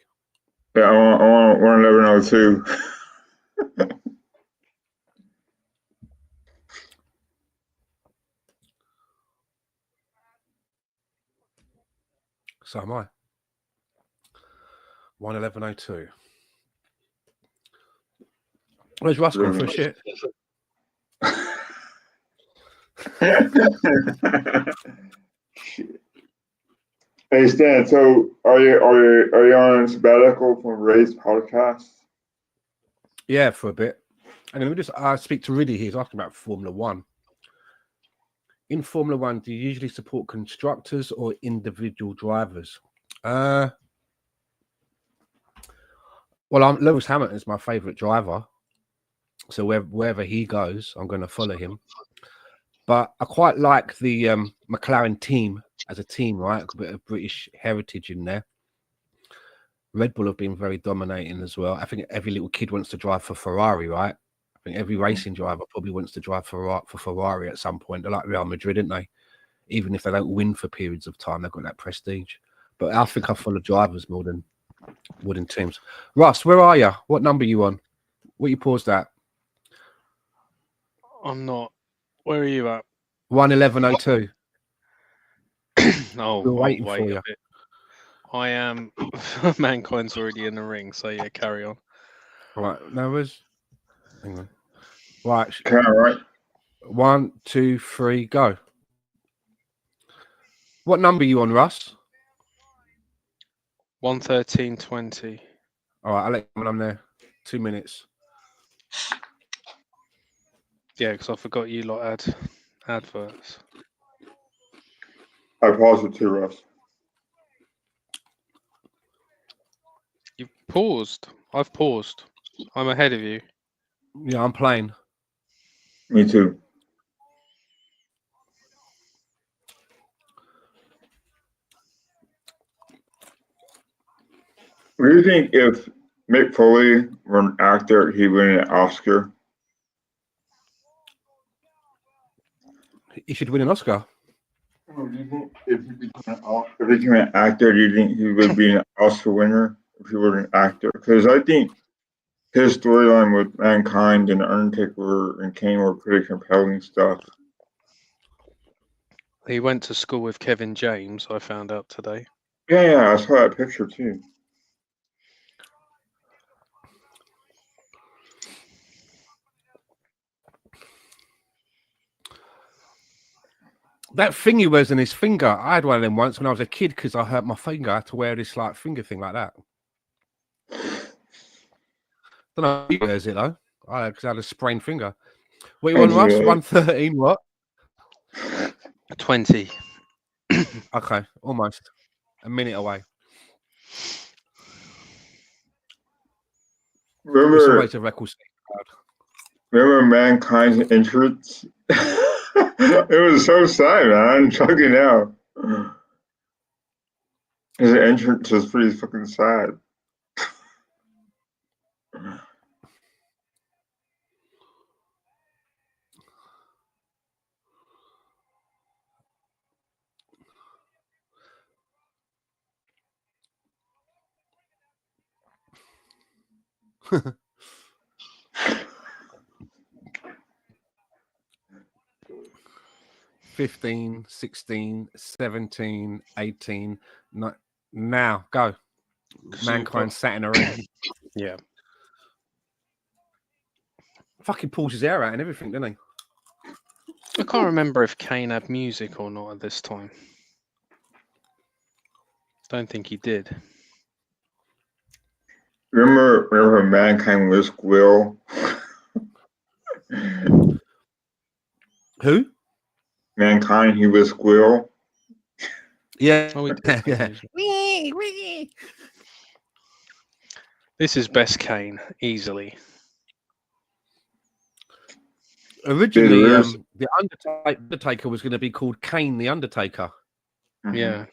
Yeah, I'm on 111.02. So am I. 111.02. Where's Russ gone for a shit? Hey Stan, so are you on sabbatical from Ray's podcast? Yeah, for a bit. And let me just speak to Riddy. He's asking about Formula One. In Formula One, do you usually support constructors or individual drivers? Well, Lewis Hamilton is my favourite driver. So wherever he goes, I'm going to follow him. But I quite like the McLaren team as a team, right? A bit of British heritage in there. Red Bull have been very dominating as well. I think every little kid wants to drive for Ferrari, right? I think every racing driver probably wants to drive for Ferrari at some point. They're like Real Madrid, aren't they? Even if they don't win for periods of time, they've got that prestige. But I think I follow drivers more than teams. Russ, where are you? What number are you on? What you paused at? I'm not. Where are you at? 111.02. Oh, We're I'll waiting wait for a you. bit. I am. Mankind's already in the ring, so yeah, carry on. Right, now where's... Hang on. Right. Kind of right. 1, 2, 3, go. What number are you on, Russ? 113.20. All right, I'll let you know when I'm there. 2 minutes. Yeah, because I forgot you lot had adverts. I paused it too, Russ. You've paused. I've paused. I'm ahead of you. Yeah, I'm playing. Me too. What do you think if Mick Foley were an actor, he would win an Oscar? He should win an Oscar. Do you think if he became an actor, do you think he would be an Oscar winner if he were an actor? Because I think his storyline with Mankind and Undertaker and Kane were pretty compelling stuff. He went to school with Kevin James, I found out today. Yeah, I saw that picture too. That thing he wears on his finger, I had one of them once when I was a kid because I hurt my finger. I had to wear this like finger thing like that. Don't know if he wears it though. Because I had a sprained finger. What you on, Russ? 113 what? 20. Okay, almost. A minute away. It's always a record. Remember Mankind's entrance? It was so sad, man. I'm chugging out. His entrance was pretty fucking sad. $15, $16, $17, $18. Now go. Mankind sat in a ring. Yeah. Fucking pulls his hair out and everything, didn't he? I can't remember if Kane had music or not at this time. Don't think he did. Remember Mankind was Squill? Who? Mankind, he was Squill. Yeah. Oh, he did. Yeah. This is best Kane, easily. Originally, There is- the Undertaker was going to be called Kane the Undertaker. Mhm. Yeah.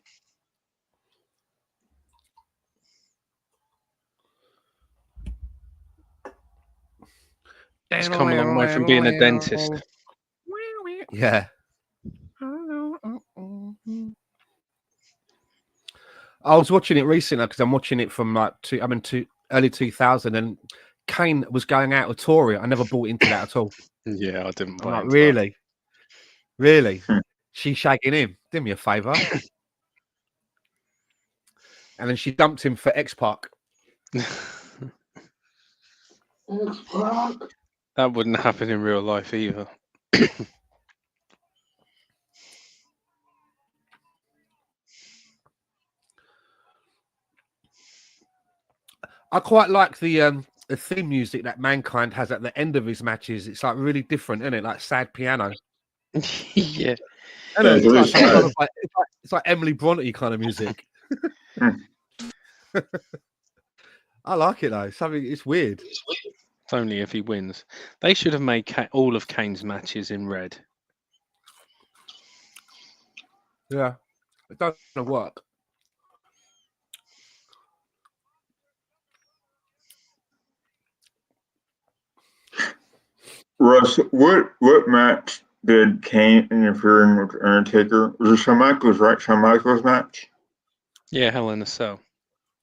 It's come a long way from being a dentist. Yeah. I was watching it recently because I'm watching it from early 2000, and Kane was going out with Tori. I never bought into that at all. Yeah, I didn't I'm buy like, into that. really? Really? Hmm. She's shagging him. Do me a favor. And then she dumped him for X-Pac. That wouldn't happen in real life either. I quite like the theme music that Mankind has at the end of his matches. It's like really different, isn't it? Like sad piano. Yeah. And Yeah, it's, it like is some kind sad. of it's like Emily Bronte kind of music. I like it though. It's weird. It's only if he wins. They should have made all of Kane's matches in red. Yeah, it doesn't work. Russ, what match did Kane interfere in with the Undertaker? Was it Shawn Michaels, right? Shawn Michaels match? Yeah, Hell in a Cell.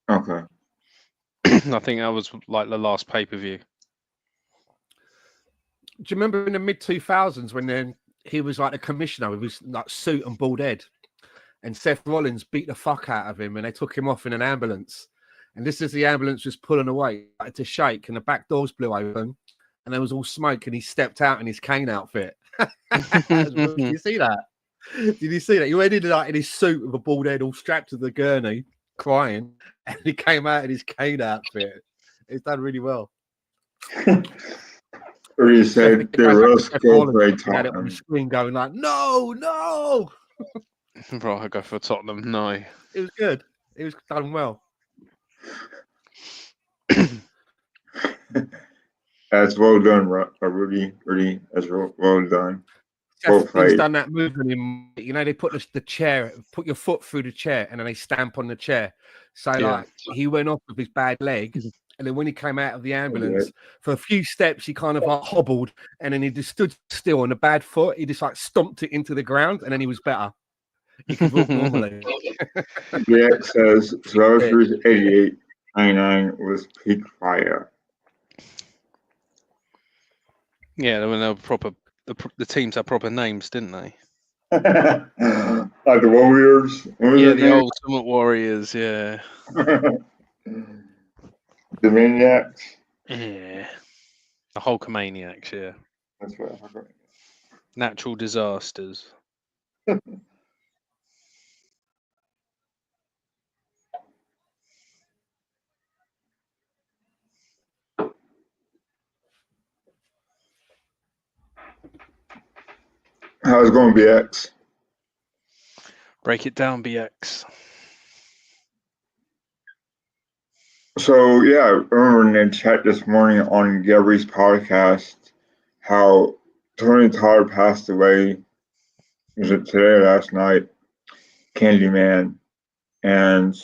Okay. I think that was like the last pay-per-view. Do you remember in the mid 2000s when then he was like a commissioner with his like suit and bald head, and Seth Rollins beat the fuck out of him, and they took him off in an ambulance. And this is the ambulance was pulling away, started to shake, and the back doors blew open, and there was all smoke, and he stepped out in his Kane outfit. Did you see that? Did you see that? He went in like in his suit with a bald head, all strapped to the gurney, crying, and he came out in his Kane outfit. It's done really well. Or you said the Russ go play Had it on the Tottenham. screen going like, no. Right, I go for Tottenham. No. It was good. It was done well. That's well done, Rudy. That's well done. Well He's played. done that movement in, they put the chair, put your foot through the chair, and then they stamp on the chair. So Yeah. like he went off with his bad leg, and then when he came out of the ambulance, for a few steps he kind of like hobbled, and then he just stood still on the bad foot. He just like stomped it into the ground, and then he was better. He could walk normally. Jack says Survivor Series 88, 99 was peak fire. Yeah, when they were proper, the teams had proper names, didn't they? Like the Warriors. What was Yeah, their the name? Ultimate Warriors. Yeah. The Maniacs. Yeah. The Hulkamaniacs. Yeah. That's what I forgot. Natural disasters. How's it going, BX? Break it down, BX. So yeah, I remember in the chat this morning on Gary's podcast how Tony Todd passed away. Was it today or last night? Candyman, and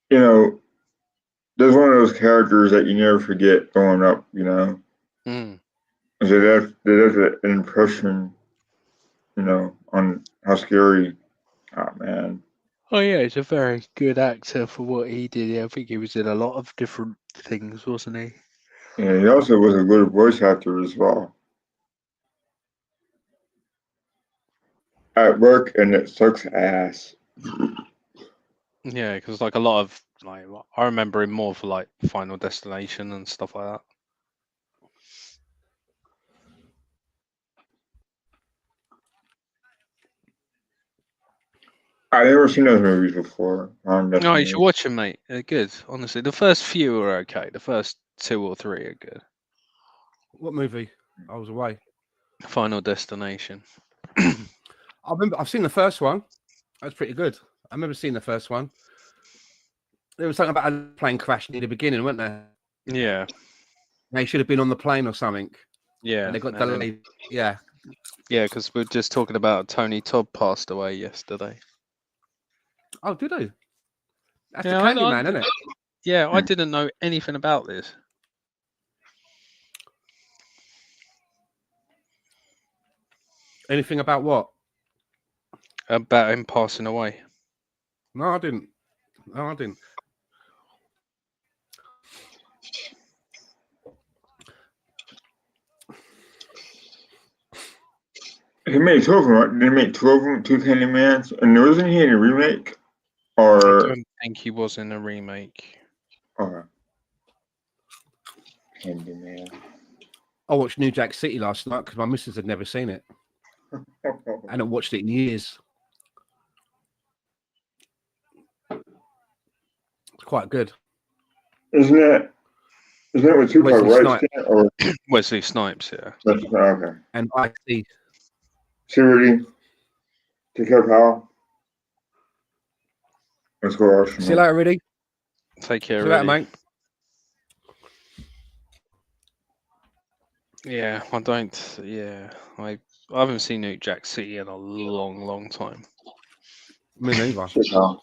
there's one of those characters that you never forget growing up. Mm. So that's an impression, on how scary. Oh man. Oh yeah, he's a very good actor for what he did. Yeah, I think he was in a lot of different things, wasn't he? And he also was a good voice actor as well. At work, and it sucks ass. Yeah, because like a lot of like I remember him more for like Final Destination and stuff like that. I never seen those movies before. No, you should watch them, mate. They're good. Honestly, the first few are okay. The first 2 or 3 are good. What movie? I was away. Final Destination. I remember I've seen the first one. That's pretty good. I remember seeing the first one. There was something about a plane crash near the beginning, wasn't there? Yeah, They should have been on the plane or something. yeah. And they got and then- delayed. Yeah. yeah, because we are just talking about Tony Todd passed away yesterday. Oh, did they? That's Yeah, the I- Candyman, isn't it? Yeah, I didn't know anything about this. Anything about what? About him passing away. No, I didn't. No, I didn't. He made 2 of them, right? Did he make 2 of them, 2 Candymans? And wasn't he in a remake? I Or don't think he was in a remake. Candyman. I watched New Jack City last night because my missus had never seen it. I hadn't watched it in years. It's quite good. Isn't it with Tupac, Wesley right? Snipes. Or Wesley Snipes, yeah. okay. And I see. Security. Take care, pal. Let's go, Arsenal. See you later, Riddy. Take care, See you later, Eddie. mate. Yeah, I don't. Yeah, I haven't seen New Jack City in a long time. Me neither. Shit, pal.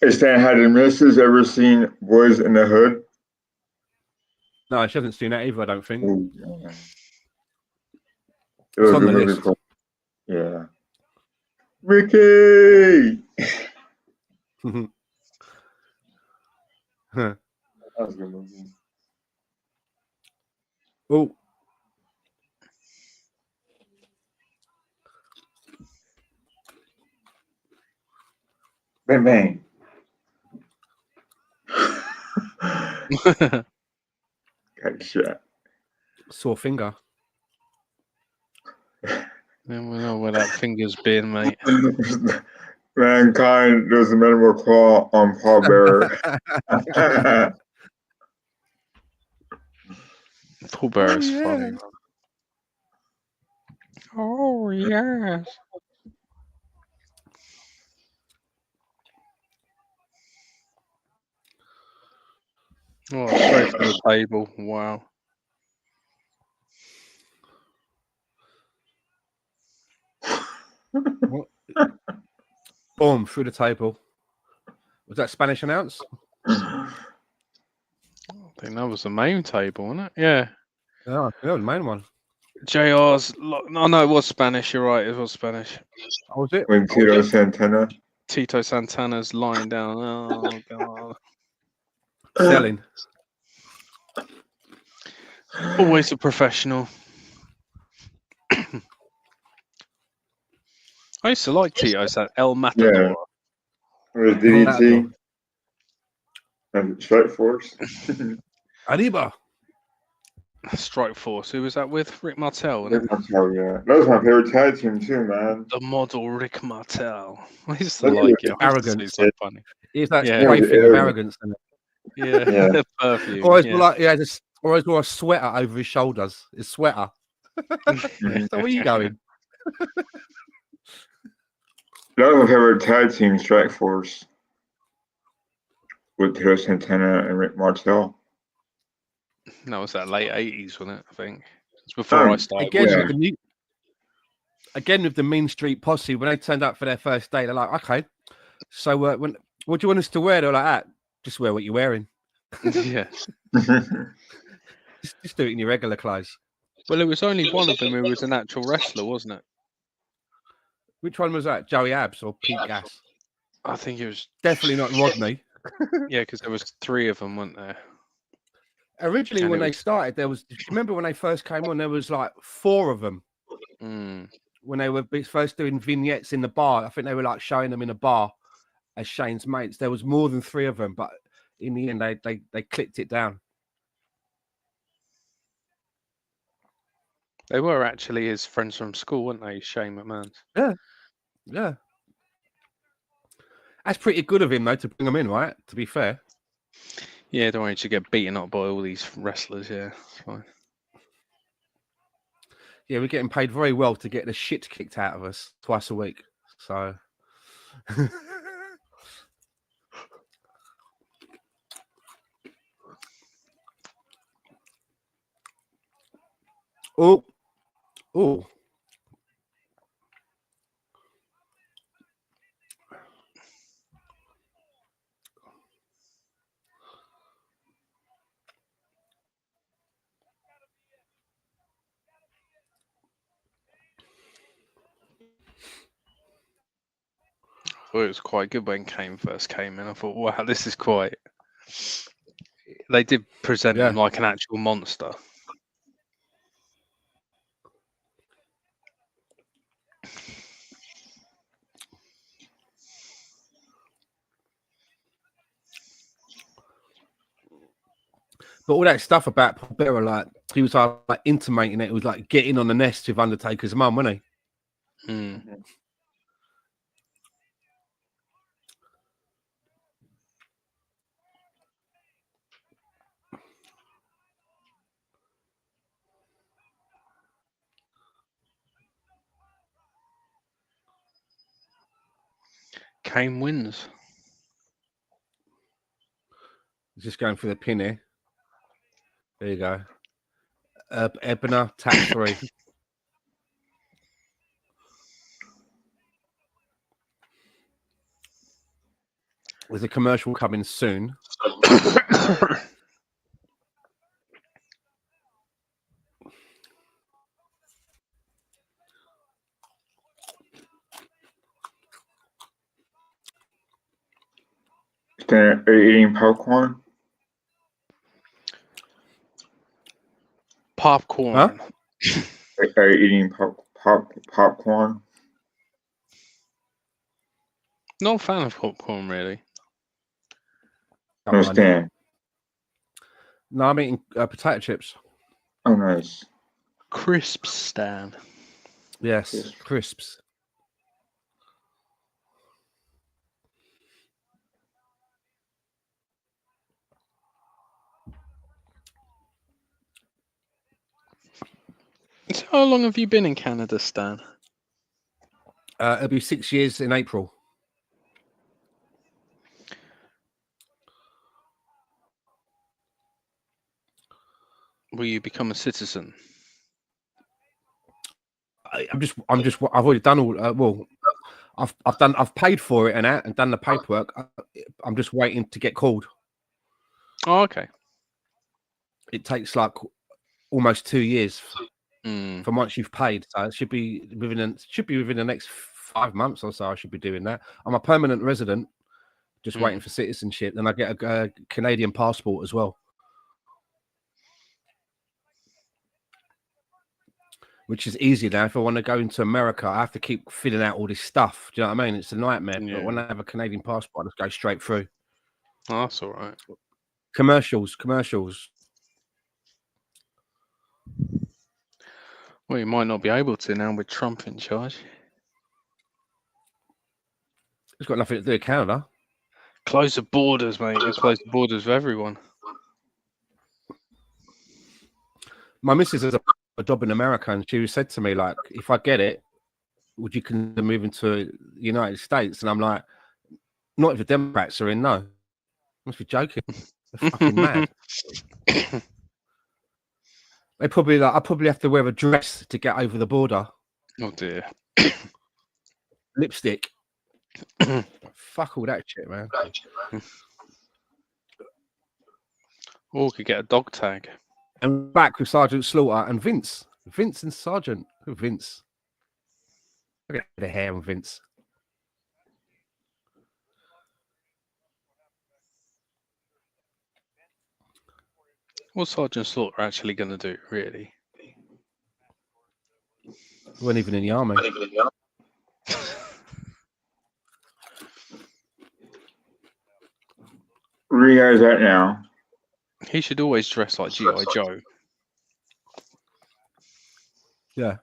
Is Stan had the missus ever seen Boys in the Hood? No, she hasn't seen that either, I don't think. Ooh, it It's was a on good the movie list. for- Yeah. Ricky! Huh. That was a good movie. Oh, Bang bang. Got shot. sore finger. Yeah, we know where that finger's been, mate. Mankind does a minimal claw on Paul Bearer. Paul Bearer's yeah. funny. Man. Oh yes. Oh, straight from the table. Wow. What? Boom, through the table. Was that Spanish announce? I think that was the main table, wasn't it? Yeah. Yeah, the main one. JR's. No, no, it was Spanish. You're right. It was Spanish. Oh, was it? With Tito Santana. Tito Santana's lying down. Oh god. Selling. Always a professional. I used to like Tito El Matador. With DDT. And Strike Force. Arriba. Strike Force. Who was that with? Rick Martel, wasn't it? Yeah. That was my favorite tag team too, man. The model Rick Martel. I used to Look at like it. it. I used to say Arrogance. it's so funny. It's that Yeah. spray Yeah, thing of arrogant. arrogance. Isn't it? Yeah, Yeah. perfume. Always yeah. like, yeah, just always wore a sweater over his shoulders. His sweater. So where you going? That was my favorite tag team, Strike Force. With Tito Santana and Rick Martel. That was that late 80s, wasn't it? I think it's before I started. Again, yeah. with the new, again with the Mean Street Posse, when they turned up for their first day, they're like, okay, so what do you want us to wear? They're like, that. Just wear what you're wearing. Yeah. Just do it in your regular clothes. Well, it was only one of them who was an actual wrestler, wasn't it? Which one was that? Joey Abs or Pete Gas? I think it was Definitely not Rodney. Yeah, because there was 3 of them, weren't there? Originally, And when it they was- started, do you remember when they first came on? There was like 4 of them. When they were first doing vignettes in the bar. I think they were like showing them in a bar as Shane's mates. There was more than 3 of them, but in the end, they clicked it down. They were actually his friends from school, weren't they? Shane McMahon's. Yeah. That's pretty good of him, though, to bring them in, right? To be fair. Yeah, don't worry, you get beaten up by all these wrestlers. Yeah, it's fine. Yeah, we're getting paid very well to get the shit kicked out of us twice a week. So. Oh. I thought it was quite good when Kane first came in. I thought, wow, this is quite. They did present him like an actual monster. But all that stuff about Paul Bearer, like he was like intimating it was like getting on the nest with Undertaker's mum, wasn't he? Kane wins. Just going for the pin here. There you go. Ebner, tap 3. There's a commercial coming soon. Are you eating popcorn? Popcorn. Huh? Are you eating popcorn? Not a fan of popcorn, really. No, Stan. No, I'm eating potato chips. Oh, nice. Crisps, Stan. Yes, crisps. So how long have you been in Canada, Stan? It'll be 6 years in April. Will you become a citizen? I've already done all. Well, I've paid for it and done the paperwork. I'm just waiting to get called. Oh, okay. It takes like almost 2 years from once you've paid. So it should be within the next 5 months or so. I should be doing that. I'm a permanent resident, just waiting for citizenship. Then I get a Canadian passport as well, which is easy now. If I want to go into America, I have to keep filling out all this stuff. Do you know what I mean? It's a nightmare. Yeah. But when I have a Canadian passport, I just go straight through. Oh, that's all right. Commercials. Well, you might not be able to now with Trump in charge. It's got nothing to do with Canada. Close the borders, mate. Let's close the borders for everyone. My missus has a job in America, and she said to me, like, if I get it, would you consider moving to the United States? And I'm like, not if the Democrats are in, no. Must be joking. They're fucking mad. I probably have to wear a dress to get over the border. Oh dear. Lipstick. Fuck all that shit, man. Or we could get a dog tag. And back with Sergeant Slaughter and Vince. Vince and Sergeant. Who Vince? Look at the hair on Vince. What's Sergeant Slaughter actually going to do, really? He wasn't even in the army. Where are you guys at now? He should always dress like G.I. Joe. Yeah.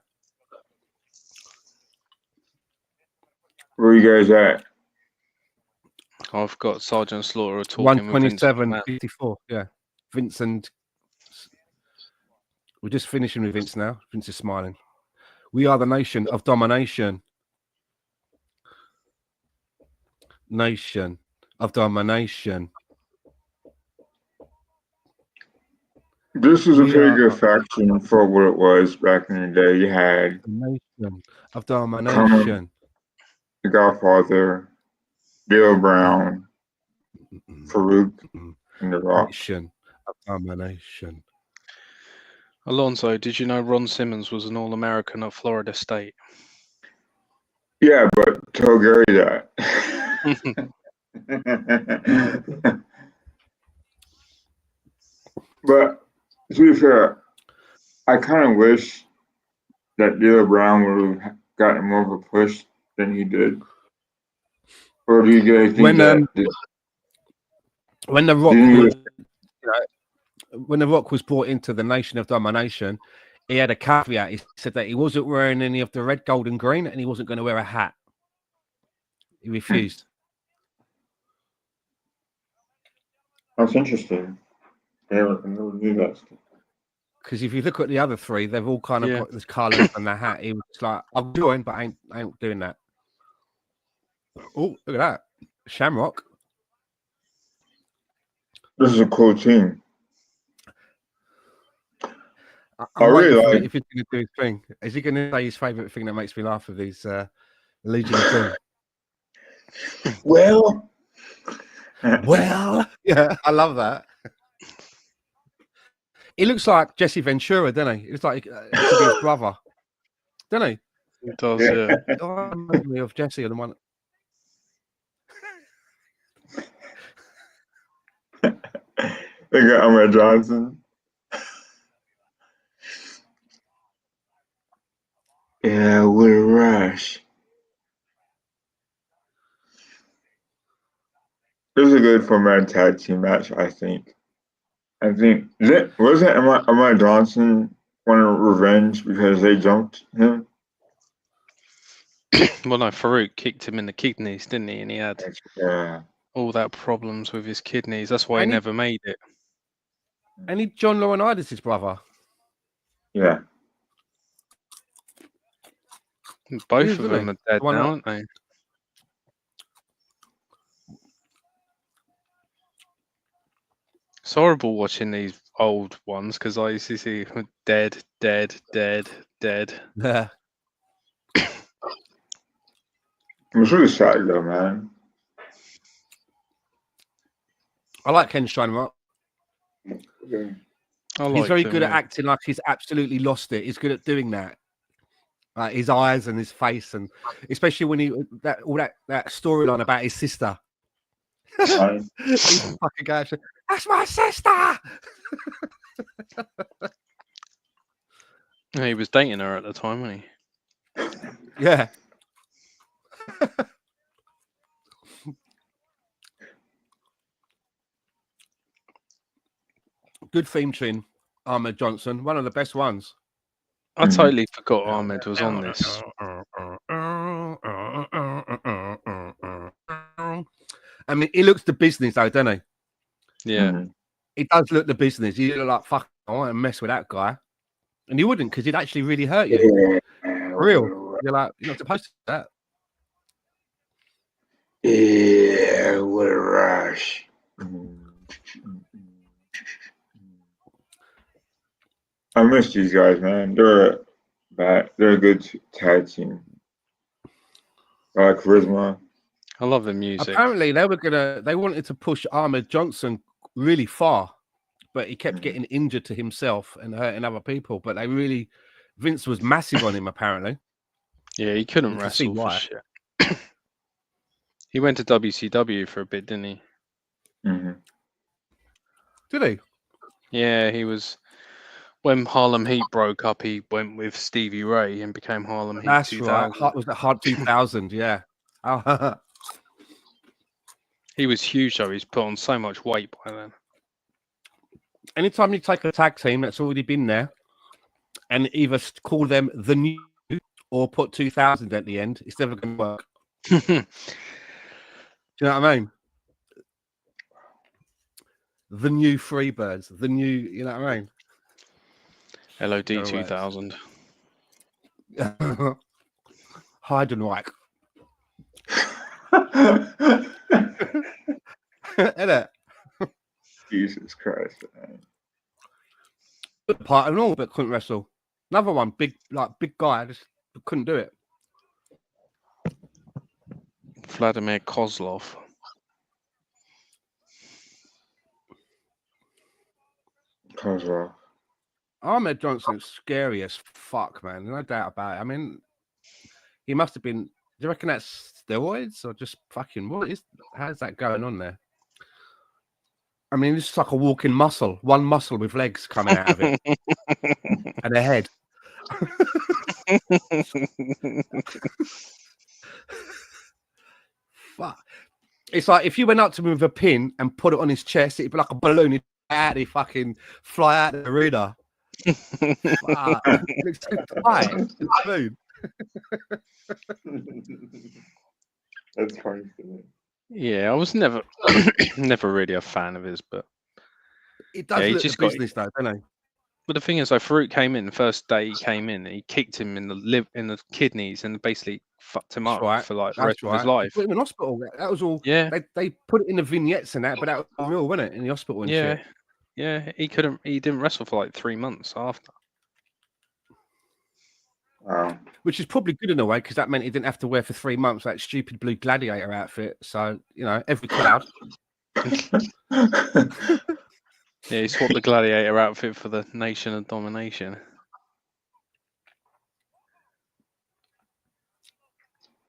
Where are you guys at? I've got Sergeant Slaughter talking with Vince 127.54. Yeah. Vince and we're just finishing with Vince now. Vince is smiling. We are the nation of domination. Nation of domination. This is a pretty good faction for what it was back in the day. You had nation of domination. The Godfather, Bill Brown, Farouk, and The Rock. Nation of domination. Alonso, did you know Ron Simmons was an All-American at Florida State? Yeah, but tell Gary that. But to be fair, I kind of wish that Bill Brown would have gotten more of a push than he did. Or do you guys think when the Rock was, when the Rock was brought into the Nation of Domination, he had a caveat. He said that he wasn't wearing any of the red, gold, and green, and he wasn't going to wear a hat. He refused. That's interesting. I never knew that stuff. Because if you look at the other three, they've all kind of got this colours on their hat. He was like, "I'll join, but I ain't doing that." Oh, look at that, Shamrock. This is a cool team. I really like. If he's going to do his thing, is he going to say his favourite thing that makes me laugh with these Legion of Doom? Well, yeah, I love that. He looks like Jesse Ventura, doesn't he? He looks like his brother, doesn't he? He does, yeah. Oh, I remember me of Jesse and the one. They got Ahmed Johnson. Yeah, what a rush. It was a good format tag team match, I think. Wasn't Ahmed Johnson wanting revenge because they jumped him? Well, no, Farouk kicked him in the kidneys, didn't he? And he had all that problems with his kidneys. That's why he never made it. And he John Laurinaitis' brother. Yeah. Both of them are dead now, aren't they? It's horrible watching these old ones because I used to see dead. Yeah. It was really sad though, man. I like Ken Steinrock. Yeah. He's very good at acting like he's absolutely lost it. He's good at doing that. Like his eyes and his face, and especially when that storyline about his sister. He's fucking gosh, that's my sister. He was dating her at the time, wasn't he? Yeah. Good theme tune, Ahmed Johnson, one of the best ones. I totally forgot Ahmed was on this. I mean, he looks the business though, doesn't he? Yeah. He does look the business. You look like, fuck, I want to mess with that guy. And you wouldn't, because he'd actually really hurt you. For real. You're like, you're not supposed to do that. Yeah, what a rush. I miss these guys, man. They're a good tag team. Charisma. I love the music. Apparently, they wanted to push Ahmed Johnson really far, but he kept getting injured to himself and hurting other people. But Vince was massive on him, apparently. Yeah, he couldn't You can see wrestle for why. shit. He went to WCW for a bit, didn't he? Hmm. Did he? Yeah, he was. When Harlem Heat broke up, he went with Stevie Ray and became Harlem Heat That's 2000. right. Was it Hard 2000? Yeah. Oh, He was huge though. He's put on so much weight by then. anytime you take a tag team that's already been there and either call them the new or put 2000 at the end, it's never going to work. Do you know what I mean? The new Freebirds, the new, you know what I mean? LOD No words. 2000. Heidenreich. Isn't it? Jesus Christ. Man. Good part and all, but couldn't wrestle. Another one, big guy, just couldn't do it. Vladimir Kozlov. Kozlov. Ahmed Johnson's scary as fuck, man. No doubt about it. I mean, he must have been. Do you reckon that's steroids or just fucking what is? How's that going on there? I mean, it's like a walking muscle. One muscle with legs coming out of it and a head. Fuck. It's like if you went up to him with a pin and put it on his chest, it'd be like a balloon. He'd fucking fly out of the arena. Fuck. It's so tight. It's That's funny. Yeah, I was never really a fan of his, but It does he look just the business though, don't it? But the thing is, like Farouk came in the first day he came in, he kicked him in the kidneys and basically fucked him up for like the rest of his life. Put him in hospital. That was all. Yeah, They put it in the vignettes and that, but that was real, wasn't it? In the hospital and shit. Yeah. He didn't wrestle for like 3 months after. Wow. Which is probably good in a way because that meant he didn't have to wear for 3 months that stupid blue gladiator outfit. So every crowd. Yeah, he swapped the gladiator outfit for the Nation of Domination.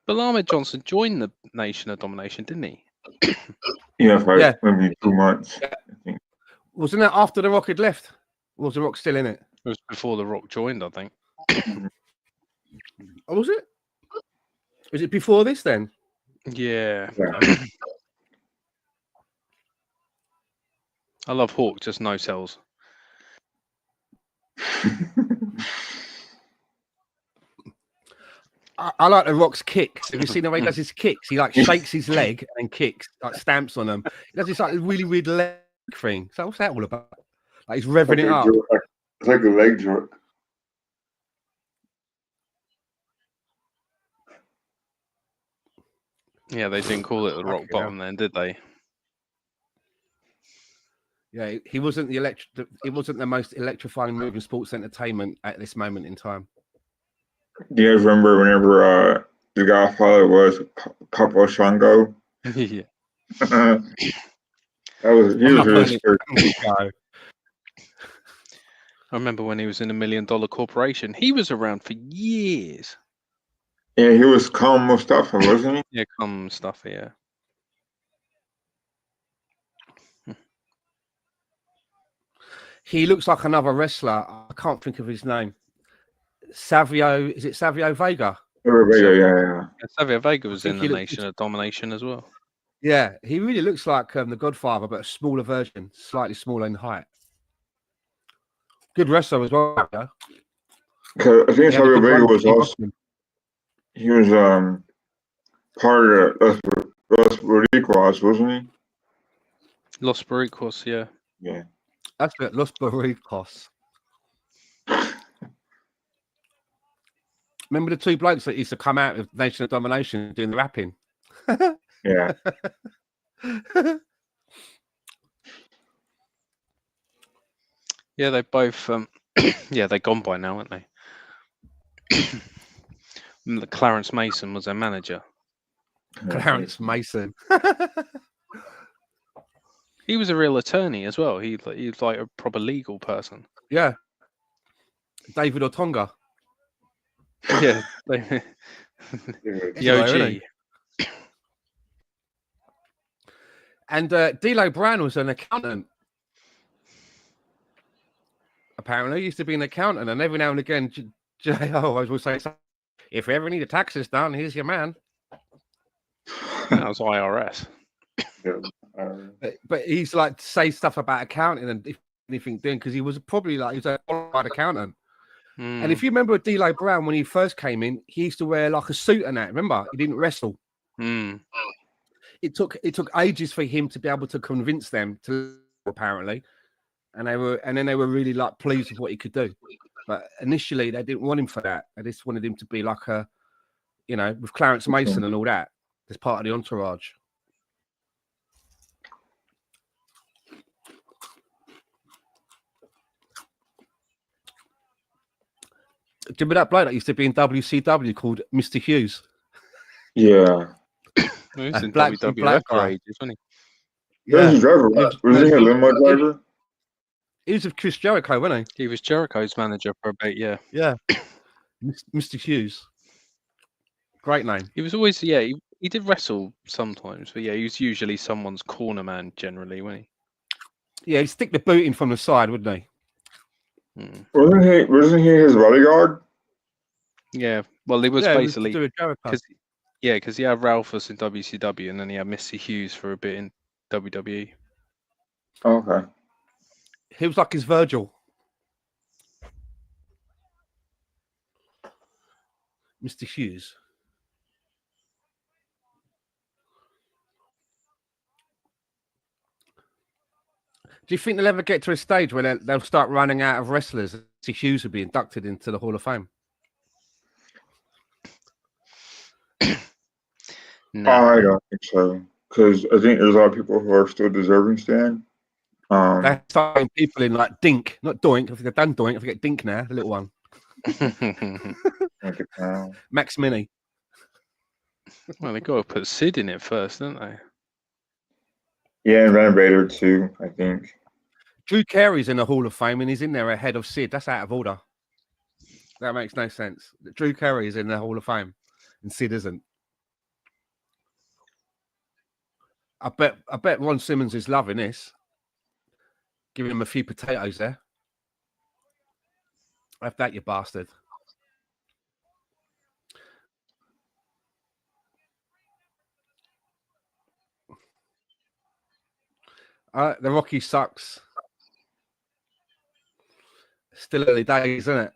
But Ahmed Johnson joined the Nation of Domination, didn't he? Yeah, for maybe 2 months. Yeah. I think. Wasn't it after The Rock had left? Or was The Rock still in it? It was before The Rock joined, I think. Oh, was it? Was it before this then? Yeah. I love Hawk, just no cells. I like The Rock's kicks. Have you seen the way he does his kicks? He like shakes his leg and kicks, like stamps on them. He does this like really weird leg thing. So what's that all about? Like he's revving it up. It's like a leg jerk. Yeah, they didn't call it the rock bottom then, did they? Yeah, he wasn't it wasn't the most electrifying move in sports entertainment at this moment in time. Do you guys remember whenever the Godfather was Papa Shango? Yeah. He was really scary. I remember when he was in $1 Million Corporation. He was around for years. Yeah, he was Khan Mustafa, wasn't he? Yeah, come stuff, yeah. He looks like another wrestler. I can't think of his name. Savio, is it Savio Vega? Yeah. Savio Vega was in the Nation of Domination as well. Yeah, he really looks like the Godfather, but a smaller version, slightly smaller in height. Good wrestler as well. Yeah? I think Savio Vega was also. He was part of Los Boricuas, wasn't he? Los Boricuas, yeah. Yeah. That's it, Los Boricuas. Remember the two blokes that used to come out of Nation of Domination doing the rapping? Yeah. Yeah, they both yeah, they're gone by now, aren't they? Clarence Mason was their manager. Clarence Mason. He was a real attorney as well. He was like a proper legal person. Yeah. David Otunga. Yeah, Yeah. the OG. And D'Lo Brown was an accountant. Apparently, he used to be an accountant, and every now and again, JO will say, "If you ever need the taxes done, here's your man." That was IRS. But he's like to say stuff about accounting and if anything doing because he was probably like he was a qualified accountant. And if you remember D'Lo Brown when he first came in, he used to wear like a suit and that. Remember, he didn't wrestle. It took ages for him to be able to convince them to apparently, and then they were really like pleased with what he could do. But initially, they didn't want him for that. They just wanted him to be like a, with Clarence Mason and all that. As part of the entourage. Do you remember that bloke that used to be in WCW called Mr. Hughes? Yeah. He was in WWF for ages, wasn't he? Yeah. Was he a limo driver? He was with Chris Jericho, wasn't he? He was Jericho's manager for a bit, yeah. Yeah. Mr. Hughes. Great name. He was always, he did wrestle sometimes, but yeah, he was usually someone's corner man generally, wasn't he? Yeah, he'd stick the boot in from the side, wouldn't he? Wasn't he his bodyguard? Yeah, well, he was basically because he had Ralphus in WCW, and then he had Mr. Hughes for a bit in WWE. Okay. He was like his Virgil. Mr. Hughes. Do you think they'll ever get to a stage where they'll start running out of wrestlers? Mr. Hughes will be inducted into the Hall of Fame. No, I don't think so. Because I think there's a lot of people who are still deserving Stan. They're starting people in like Dink, not Doink. I think they've done Doink. I forget Dink now, the little one. Max Mini. Well, they got to put Sid in it first, don't they? Yeah, and Renovator too, I think. Drew Carey's in the Hall of Fame and he's in there ahead of Sid. That's out of order. That makes no sense. Drew Carey is in the Hall of Fame and Sid isn't. I bet Ron Simmons is loving this. Giving him a few potatoes there. Have that, you bastard. The Rocky sucks. Still early days, isn't it?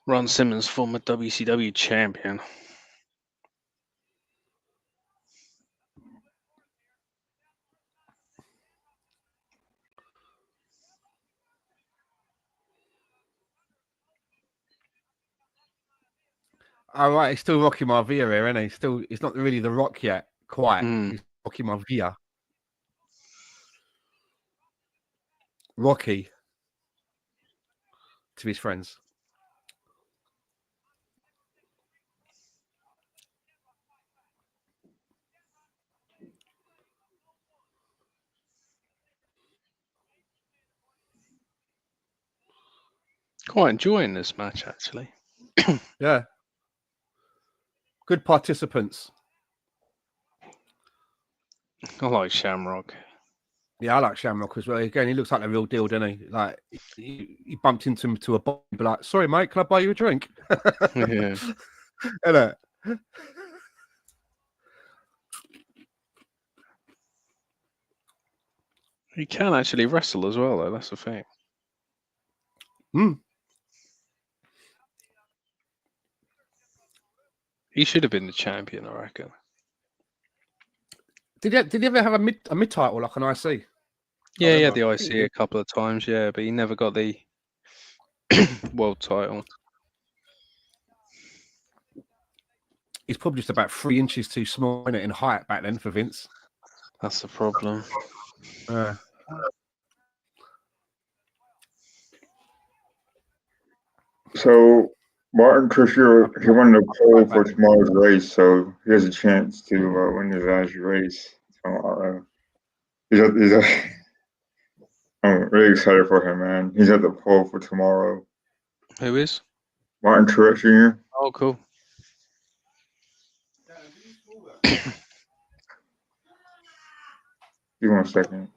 Ron Simmons, former WCW champion. All right, he's still Rocky Maivia here, isn't he? He's not really the Rock yet, quite. He's Rocky Maivia. Rocky to his friends. Quite enjoying this match, actually. Yeah. Good participants. I like Shamrock. Yeah, I like Shamrock as well. Again, he looks like the real deal, doesn't he? Like he bumped into him to a bar and be like, "Sorry, mate, can I buy you a drink?" Yeah. Isn't it? He can actually wrestle as well, though. That's the thing. He should have been the champion, I reckon. Did he ever have a mid title like an IC? Yeah, he had the IC a couple of times, yeah, but he never got the world title. He's probably just about 3 inches too small in height back then for Vince. That's the problem. So Martin Truex, he won the pole for tomorrow's race, so he has a chance to win his last race tomorrow. I'm really excited for him, man. He's at the pole for tomorrow. Who is? Martin Truex Jr. Oh, cool. Give me 1 second.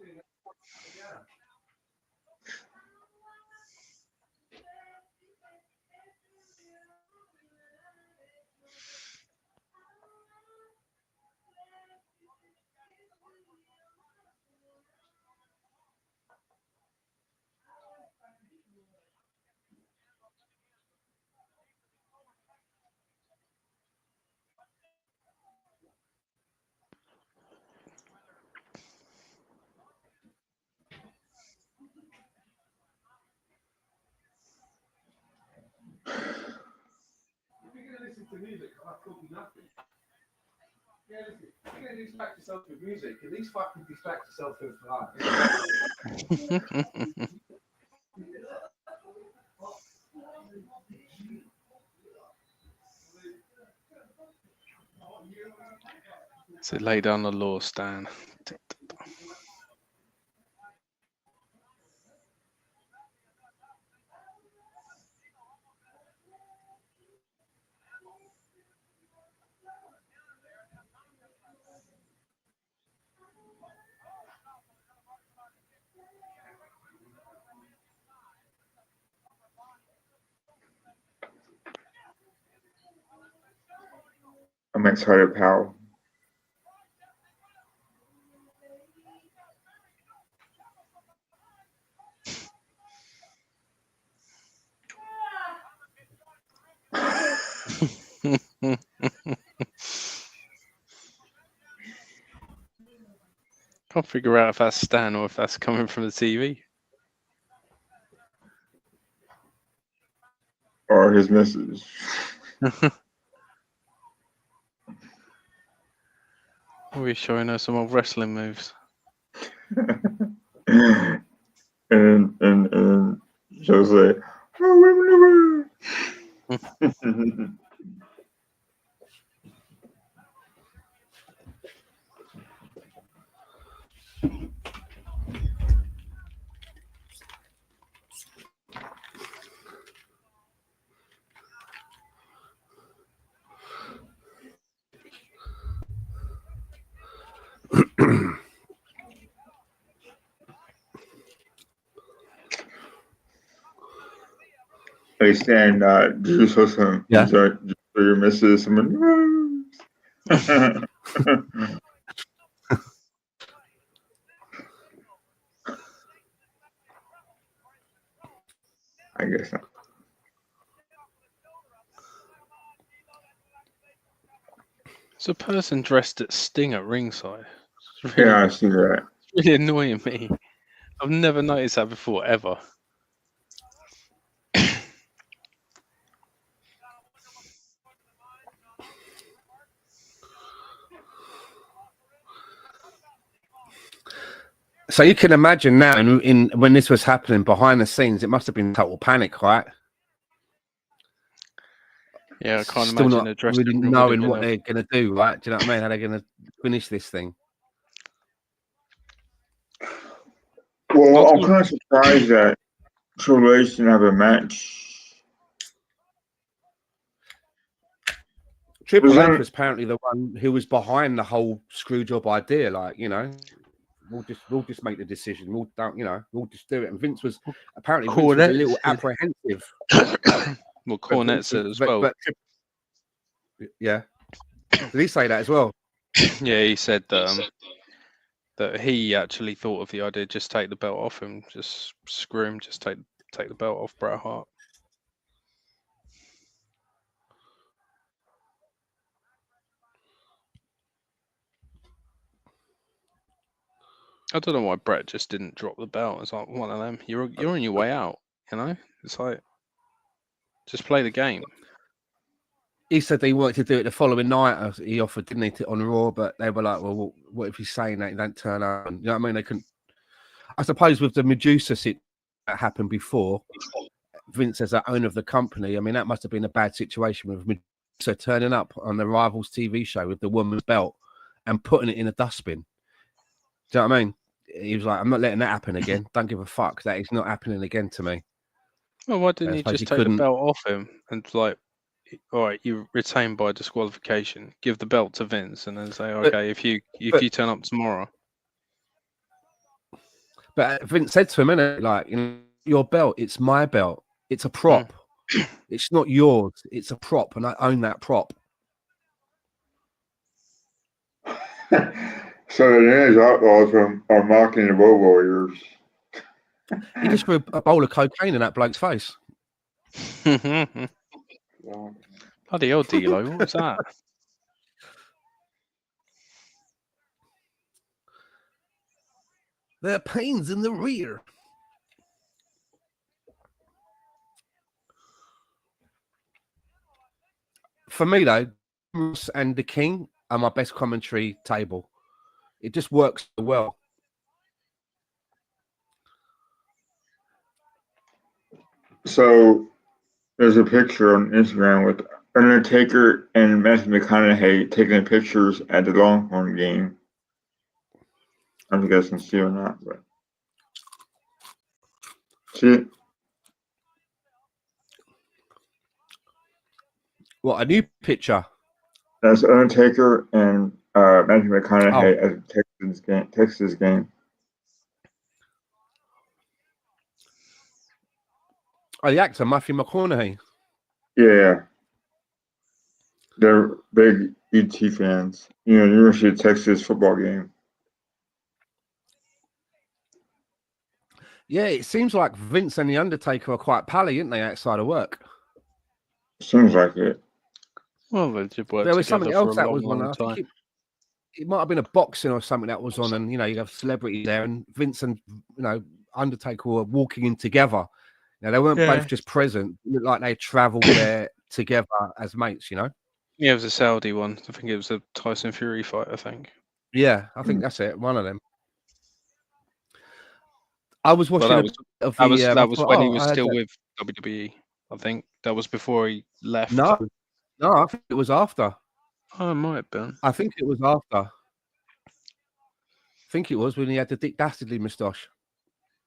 To music, I thought nothing. Yeah, listen, you're gonna distract yourself with music. At least fucking distract yourself with So lay down the law, Stan. I'm excited, pal. Can't figure out if that's Stan or if that's coming from the TV. Or his missus. We're showing her some old wrestling moves. and she'll say, "Oh, women." Hey Stan, did you show some for your missus some moves? I guess not. It's a person dressed at Sting at ringside. Really, Yeah, I see that. it's really annoying me. I've never noticed that before, ever. So you can imagine now, in when this was happening behind the scenes, it must have been total panic, right? Yeah, I can't Still imagine not a dress really knowing what they're going to do, right? Do you know what I mean? How they're going to finish this thing? Well, I'm kind of surprised that Triple H didn't have a match. Triple H was apparently the one who was behind the whole screw job idea. Like, you know, we'll just make the decision. We'll just do it. And Vince was apparently Vince was a little apprehensive. Well, Cornette said as well. Yeah. Did he say that as well? Yeah, he said that he actually thought of the idea, just take the belt off him, just screw him, just take the belt off Bret Hart. I don't know why Bret just didn't drop the belt. It's like one of them. You're on your way out, you know? It's like, just play the game. He said they wanted to do it the following night. He offered, didn't he, on Raw? But they were like, well, what if he's saying that he don't turn up? And, you know what I mean? They couldn't. I suppose with the Medusa sit that happened before, Vince as the owner of the company. I mean, that must have been a bad situation with Medusa turning up on the Rivals TV show with the woman's belt and putting it in a dustbin. Do you know what I mean? He was like, I'm not letting that happen again. Don't give a fuck. That is not happening again to me. Well, why didn't I he suppose just he take the couldn't- belt off him and like, all right, you retained by disqualification. Give the belt to Vince and then say, okay, if you turn up tomorrow. But Vince said to him, innit, like, you know, your belt, it's my belt. It's a prop. It's not yours. It's a prop, and I own that prop. So the Ninja Outlaws are mocking the Road Warriors. He just threw a bowl of cocaine in that bloke's face. Bloody hell, D'Lo, what was that? There are pains in the rear. For me, though, Russ and the King are my best commentary table. It just works so well. So there's a picture on Instagram with Undertaker and Matthew McConaughey taking pictures at the Longhorn game. I don't know if you guys can see it or not, but see it? What, a new picture? That's Undertaker and Matthew McConaughey at the Texas game. Oh, the actor, Matthew McConaughey. Yeah. They're big ET fans. You know, University of Texas football game. Yeah, it seems like Vince and the Undertaker are quite pally, aren't they, outside of work? Seems like it. Well, they did work There was together something for else a that long, was on. long I time. think it might have been a boxing or something that was on, and you know, you have celebrities there, and Vince and Undertaker were walking in together. Now they weren't both just present; it looked like they travelled there together as mates. You know? Yeah, it was a Saudi one. I think it was a Tyson Fury fight. I think. Yeah, I think that's it. One of them. I was watching Well, that was thought, when he oh, was I heard still that. with WWE. I think that was before he left. No, I think it was after. Oh, it might have been. I think it was after. I think it was when he had the Dick Dastardly moustache.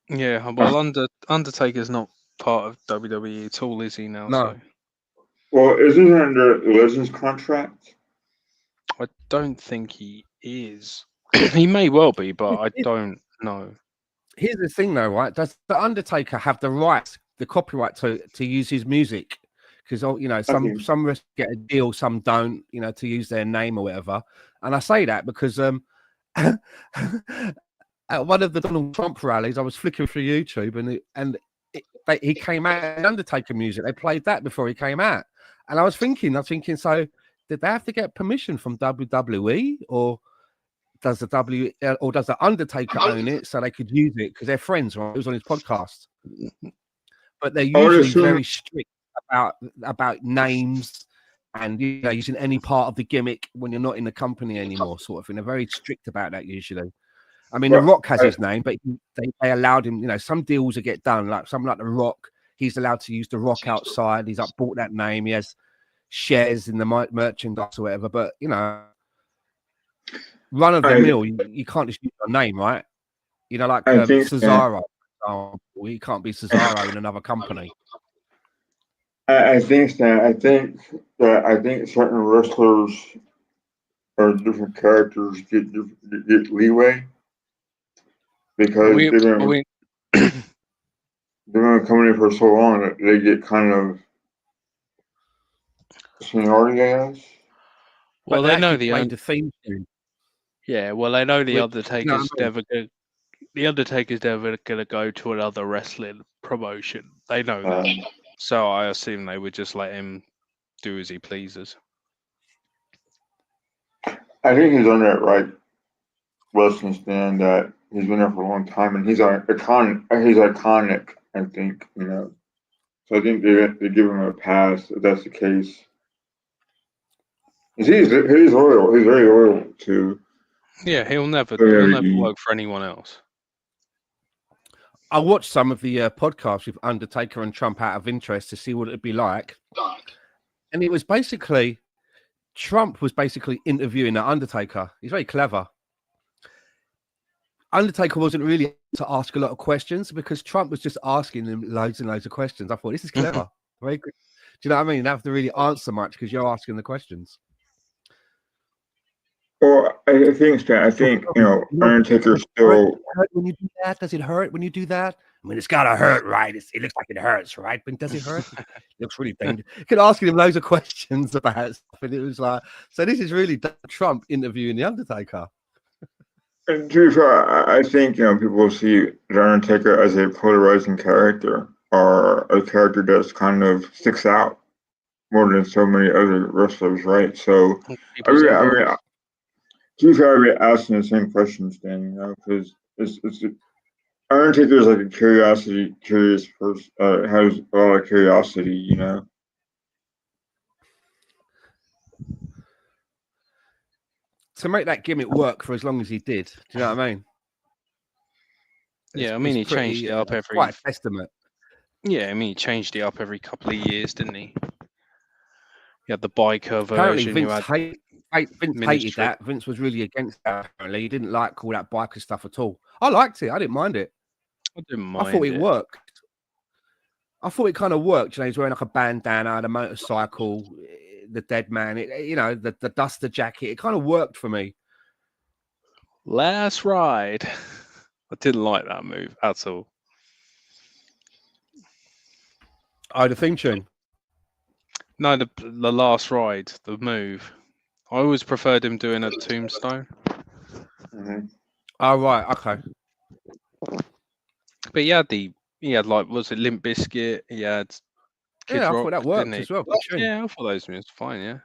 Yeah, well, Undertaker's not part of WWE at all, is he now? No. So Well, isn't he under Legends contract? I don't think he is. He may well be, but I don't know. Here's the thing, though, right? Does the Undertaker have the right, the copyright to use his music? Because you know, some wrestlers get a deal, some don't. You know, to use their name or whatever. And I say that because at one of the Donald Trump rallies, I was flicking through YouTube, and he came out in Undertaker music. They played that before he came out, and I was thinking, so did they have to get permission from WWE or? Does the Undertaker own it so they could use it because they're friends, right? It was on his podcast. But they're usually very strict about names and using any part of the gimmick when you're not in the company anymore, sort of thing. They're very strict about that usually. I mean, The Rock has his name, but they allowed him, some deals that get done, like something like The Rock, he's allowed to use The Rock outside. He's bought that name. He has shares in the merchandise or whatever, but run of the mill, you can't just use your name, right? Like Cesaro. You can't be Cesaro in another company. I think certain wrestlers or different characters get leeway because they've been coming in for so long that they get kind of seniority, I guess. Well, they know the theme tune. Yeah, well, I know the Undertaker's never going. The Undertaker's never going to go to another wrestling promotion. They know that, so I assume they would just let him do as he pleases. I think he's on that right wrestling stand that he's been there for a long time, and he's iconic. He's iconic, I think. So I think they give him a pass if that's the case. He's loyal. He's very loyal to. Yeah, he'll never work for anyone else. I watched some of the podcasts with Undertaker and Trump out of interest to see what it'd be like, and it was basically Trump was basically interviewing the Undertaker. He's very clever. Undertaker wasn't really to ask a lot of questions because Trump was just asking him loads and loads of questions. I thought this is clever, very good. Do you know what I mean? You don't have to really answer much because you're asking the questions. Well, I think, Stan, I think, Undertaker still. Hurt when you do that? Does it hurt when you do that? I mean, it's gotta hurt, right? It looks like it hurts, right? But does it hurt? It looks really dangerous. You could ask him loads of questions about stuff, and it was like, so this is really Trump interviewing the Undertaker. And to be fair, I think people see the Undertaker as a polarizing character or a character that's kind of sticks out more than so many other wrestlers, right? So I mean, to be fair, I've been asking the same question, Stan, because it's Undertaker is like a curious person, has a lot of curiosity, To make that gimmick work for as long as he did, do you know what I mean? Yeah, I mean, he changed it up every. Quite a testament. Yeah, I mean, he changed it up every couple of years, didn't he? He had the biker Apparently, version. Vince hated Ministry. that. Vince was really against that. Apparently, he didn't like all that biker stuff at all. I liked it. I didn't mind it. I didn't mind. I thought it worked. I thought it kind of worked. He's wearing like a bandana, the motorcycle, the dead man. The duster jacket. It kind of worked for me. Last Ride. I didn't like that move at all. Oh, the theme tune. No, the Last Ride, the move. I always preferred him doing a tombstone. Mm-hmm. Oh right, okay. But he had like, was it Limp Bizkit? He had Kid I Rock, thought that worked as well. Yeah, I thought those moves were fine. Yeah.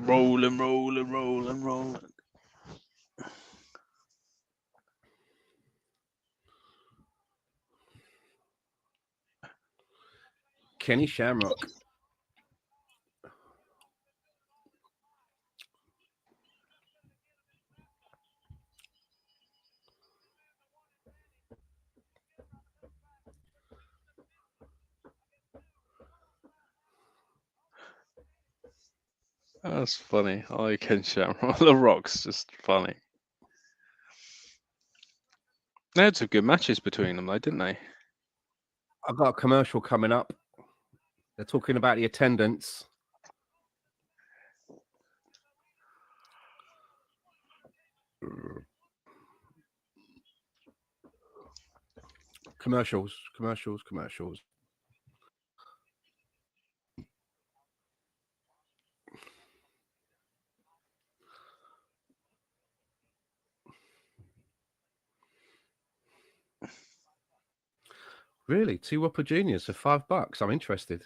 Rolling. Kenny Shamrock. That's funny. I like Ken Shamrock. The Rock's just funny. They had some good matches between them, though, didn't they? I've got a commercial coming up. They're talking about the attendance. Commercials. Really? 2 Whopper Juniors for $5? I'm interested.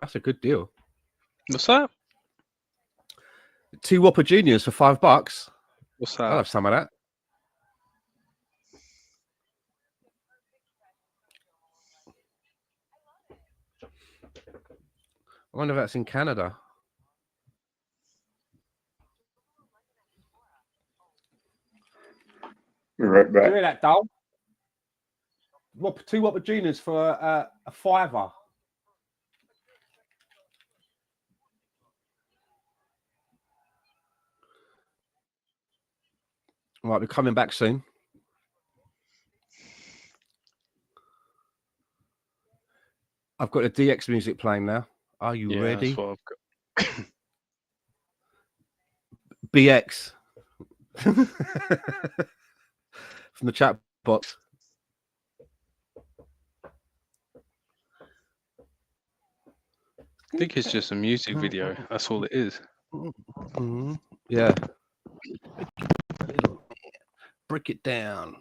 That's a good deal. What's that? 2 Whopper Juniors for $5. What's that? I'll have some of that. I wonder if that's in Canada. Be right back. Do you hear that, Dole? 2 Whopper Juniors for a $5. Right, we're coming back soon. I've got the DX music playing now. Are you ready? That's what I've got. BX. From the chat box. I think it's just a music video. That's all it is. Mm-hmm. Yeah. Break it down.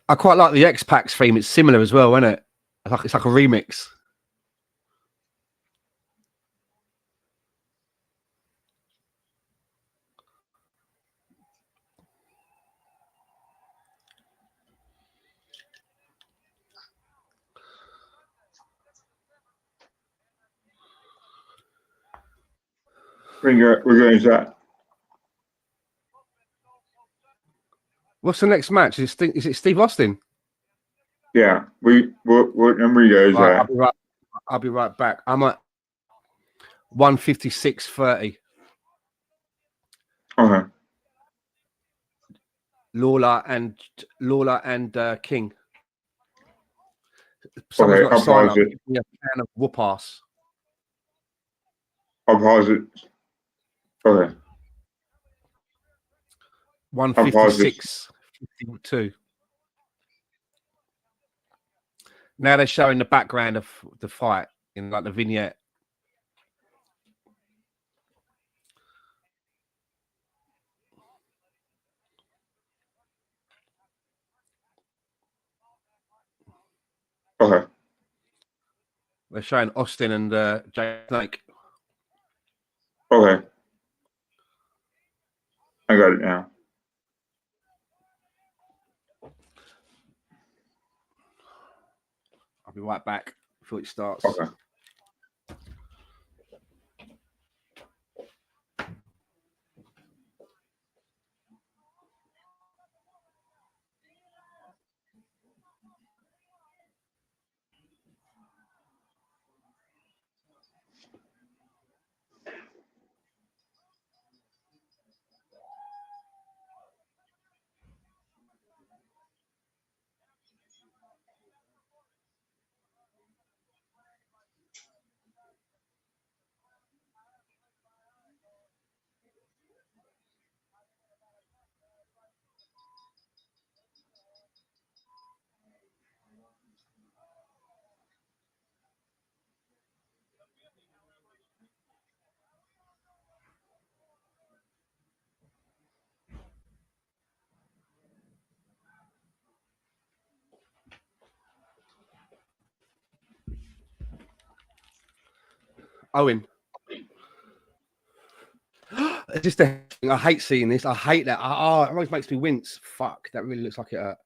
I quite like the X-Pax theme. It's similar as well, isn't it? It's like a remix. We're going to that. What's the next match? Is it Steve Austin? Yeah. What number you guys Right, at? I'll be right back. I'm at 156.30. Okay. Lawler and King. Someone's Okay, got a I'll sign pause up. it. Give me a can of whoop ass. I'll pause it. Okay. 156.52. Now they're showing the background of the fight in like the vignette. Okay. They're showing Austin and Jay Snake. Okay. I got it now. I'll be right back before it starts. Okay. Owen. It's just I hate seeing this. I hate that. It always makes me wince. Fuck, that really looks like it hurt.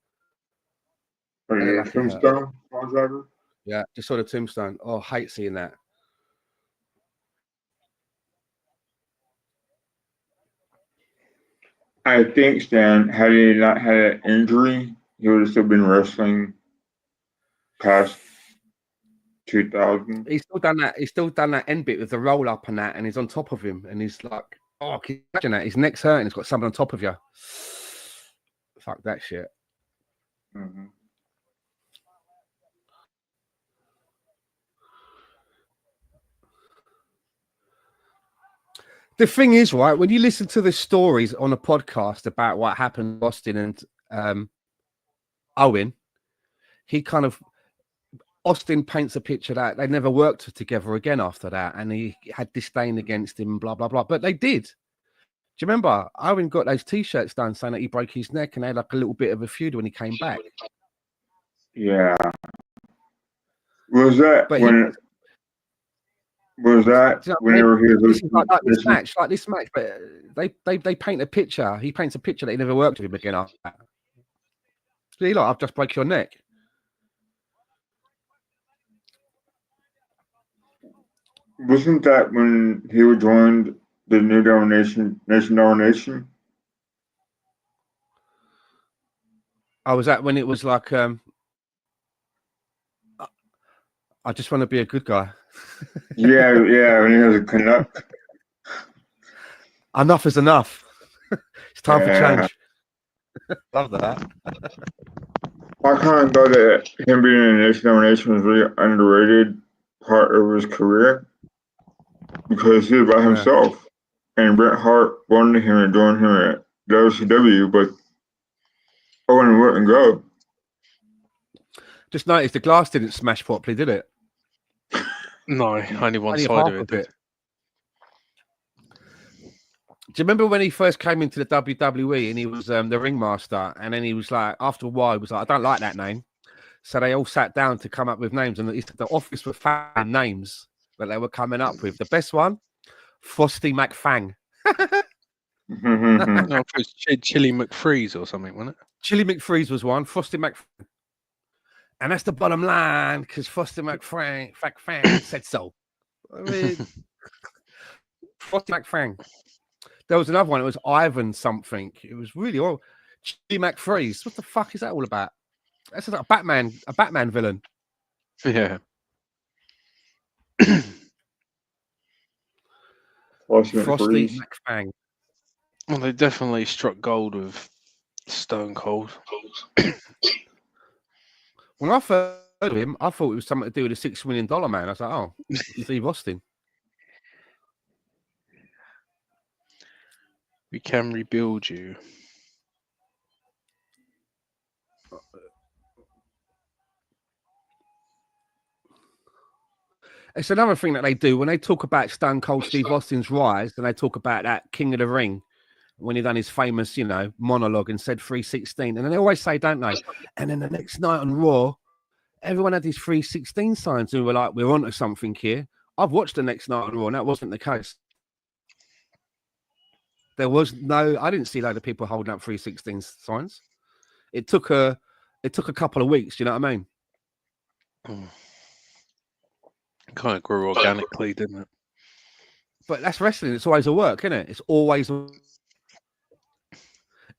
Are you Like it tombstone? Driver? Yeah, just saw the tombstone. Oh, I hate seeing that. I think Stan, had he not had an injury, he would have still been wrestling past 2000. He's still done that. He's still done that end bit with the roll up and that, and he's on top of him, and he's like, "Oh, can you imagine that? His neck's hurting. He's got someone on top of you." Fuck that shit. Mm-hmm. The thing is, right, when you listen to the stories on a podcast about what happened to Austin and Owen, Austin paints a picture that they never worked together again after that, and he had disdain against him, blah, blah, blah. But they did. Do you remember? Owen got those T-shirts done saying that he broke his neck, and they had like a little bit of a feud when he came back. Yeah. Was that But when? Was that you know, whenever he was like this match, but they paint a picture. He paints a picture that he never worked with him again after that. See, like, I've just broke your neck. Wasn't that when he joined the New Domination Nation Domination? Oh, was that when it was like I just want to be a good guy. Yeah, when he was a Canuck. Enough is enough. It's time for Yeah. change. Love that. I kind of thought that him being in the Nation Domination was really underrated part of his career because he was by himself, and Bret Hart wanted him to join him at WCW, but Owen wouldn't go. Just noticed the glass didn't smash properly, did it? No, only one Only side half of it did. Do you remember when he first came into the WWE and he was the ringmaster, and then he was like, after a while, he was like, I don't like that name. So they all sat down to come up with names, and the office were found names that they were coming up with. The best one, Frosty McFang. No, it was Chili McFreeze or something, wasn't it? Chili McFreeze was one, Frosty McFang. And that's the bottom line, because Frosty McFang said so. I mean, Frosty McFang. There was another one. It was Ivan something. It was really old. G McFreeze. What the fuck is that all about? That's like a Batman villain. Yeah. Frosty McFang. Well, they definitely struck gold with Stone Cold. When I first heard of him, I thought it was something to do with the $6 Million Man. I was like, oh, Steve Austin. We can rebuild you. It's another thing that they do when they talk about Stone Cold Steve Austin's rise, and they talk about that King of the Ring when he done his famous, monologue and said 316. And then they always say, don't they? And then the next night on Raw, everyone had these 316 signs and we were like, we're onto something here. I've watched the next night on Raw, and that wasn't the case. There was I didn't see a load of people holding up 316 signs. It took a couple of weeks. Do you know what I mean? Kind of grew organically, didn't it? But that's wrestling. It's always a work, isn't it? It's always.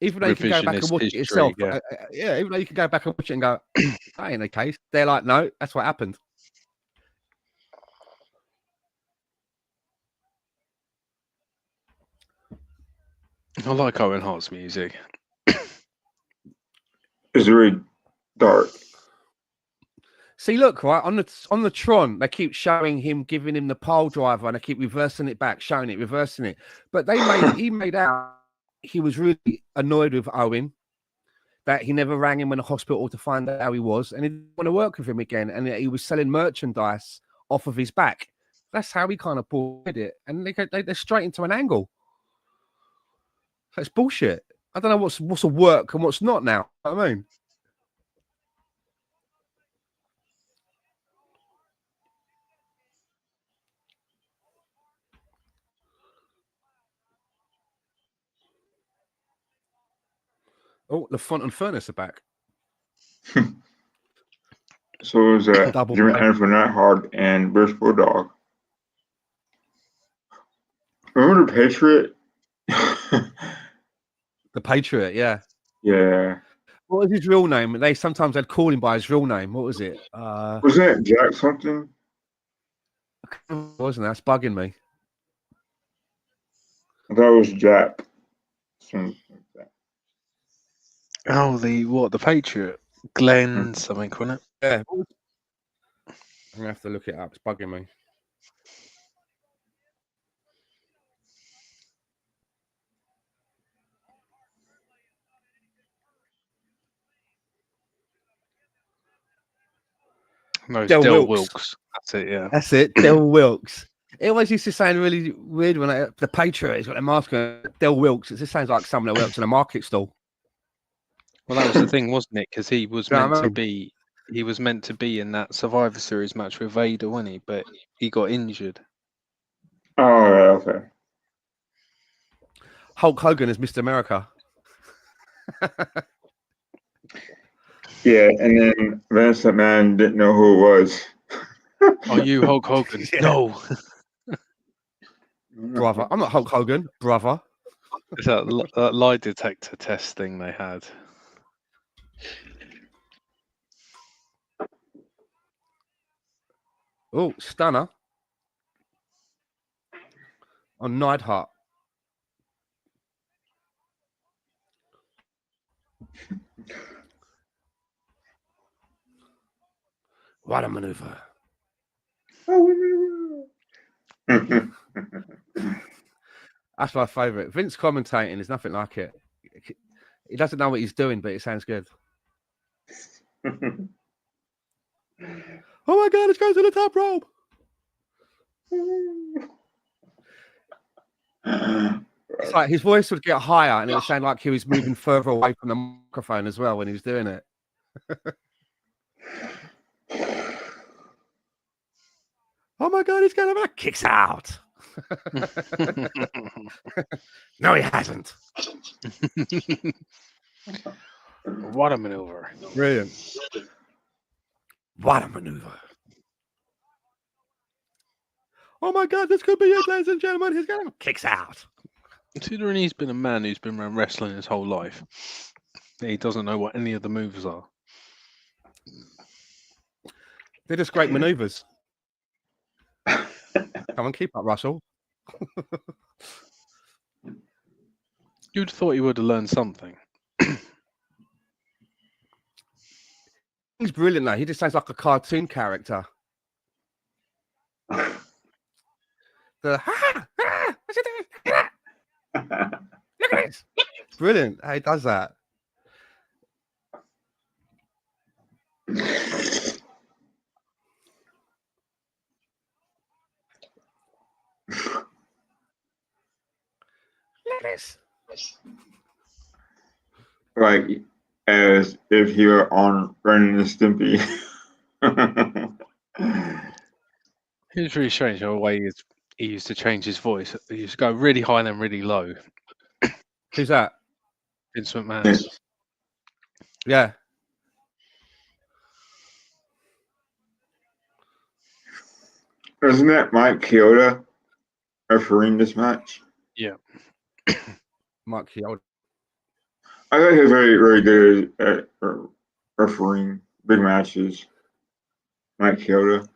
Even though you can go back and watch it yourself. Yeah, even though you can go back and watch it and go, that ain't the case. They're like, no, that's what happened. I like Owen Hart's music. It's very dark. See, look, right on the Tron, they keep showing him giving him the pole driver, and they keep reversing it back, showing it, reversing it. But he made out he was really annoyed with Owen, that he never rang him in the hospital to find out how he was, and he didn't want to work with him again, and he was selling merchandise off of his back. That's how he kind of pulled it, and they're straight into an angle. That's bullshit. I don't know what's a work and what's not now. You know what I mean. Oh, the Font and Furnace are back. So is that Jimmy Anderson, Matt Hart, and British Bulldog. Remember the Patriot? The Patriot, yeah. Yeah. What was his real name? They sometimes they'd call him by his real name. What was it? Wasn't it Jack something? Wasn't that? That's bugging me. I thought it was Jack. Something like that. Oh, the Patriot? Glenn something, wasn't it? Yeah. I'm gonna have to look it up. It's bugging me. No, it's Del Wilkes. That's it, yeah. That's it, Del Wilkes. It always used to sound really weird when the Patriot has got a mask on. Del Wilkes. It just sounds like someone that works in a market stall. Well, that was the thing, wasn't it? Because he was meant to be. He was meant to be in that Survivor Series match with Vader, wasn't he? But he got injured. Oh, okay. Hulk Hogan is Mr. America. Yeah, and then Vince McMahon didn't know who it was. Are you Hulk Hogan? Yeah. No. Brother. I'm not Hulk Hogan, brother. It's that lie detector test thing they had. Oh, stunner. On Neidhart. What a maneuver. That's my favourite. Vince commentating is nothing like it. He doesn't know what he's doing, but it sounds good. Oh my God, it's going to the top rope. It's like his voice would get higher and it would sound like he was moving further away from the microphone as well when he was doing it. Oh my God, he's going to kicks out. No, he hasn't. What a maneuver. Brilliant. What a maneuver. Oh my God, this could be it, ladies and gentlemen. He's going kicks out. Considering he's been a man who's been around wrestling his whole life, he doesn't know what any of the moves are. They're just great maneuvers. Come on, keep up, Russell. You'd have thought he would have learned something. He's brilliant, though. He just sounds like a cartoon character. What's he doing? Look at this. Brilliant how he does that. Look at this. Like as if he were on Ren and Stimpy. It was really strange how he used to change his voice. He used to go really high and then really low. Who's that? Vince McMahon. Yeah. Isn't that Mike Chioda refereeing this match? Yeah. Mike Chioda. I think he's very, very good at refereeing big matches. Mike Chioda.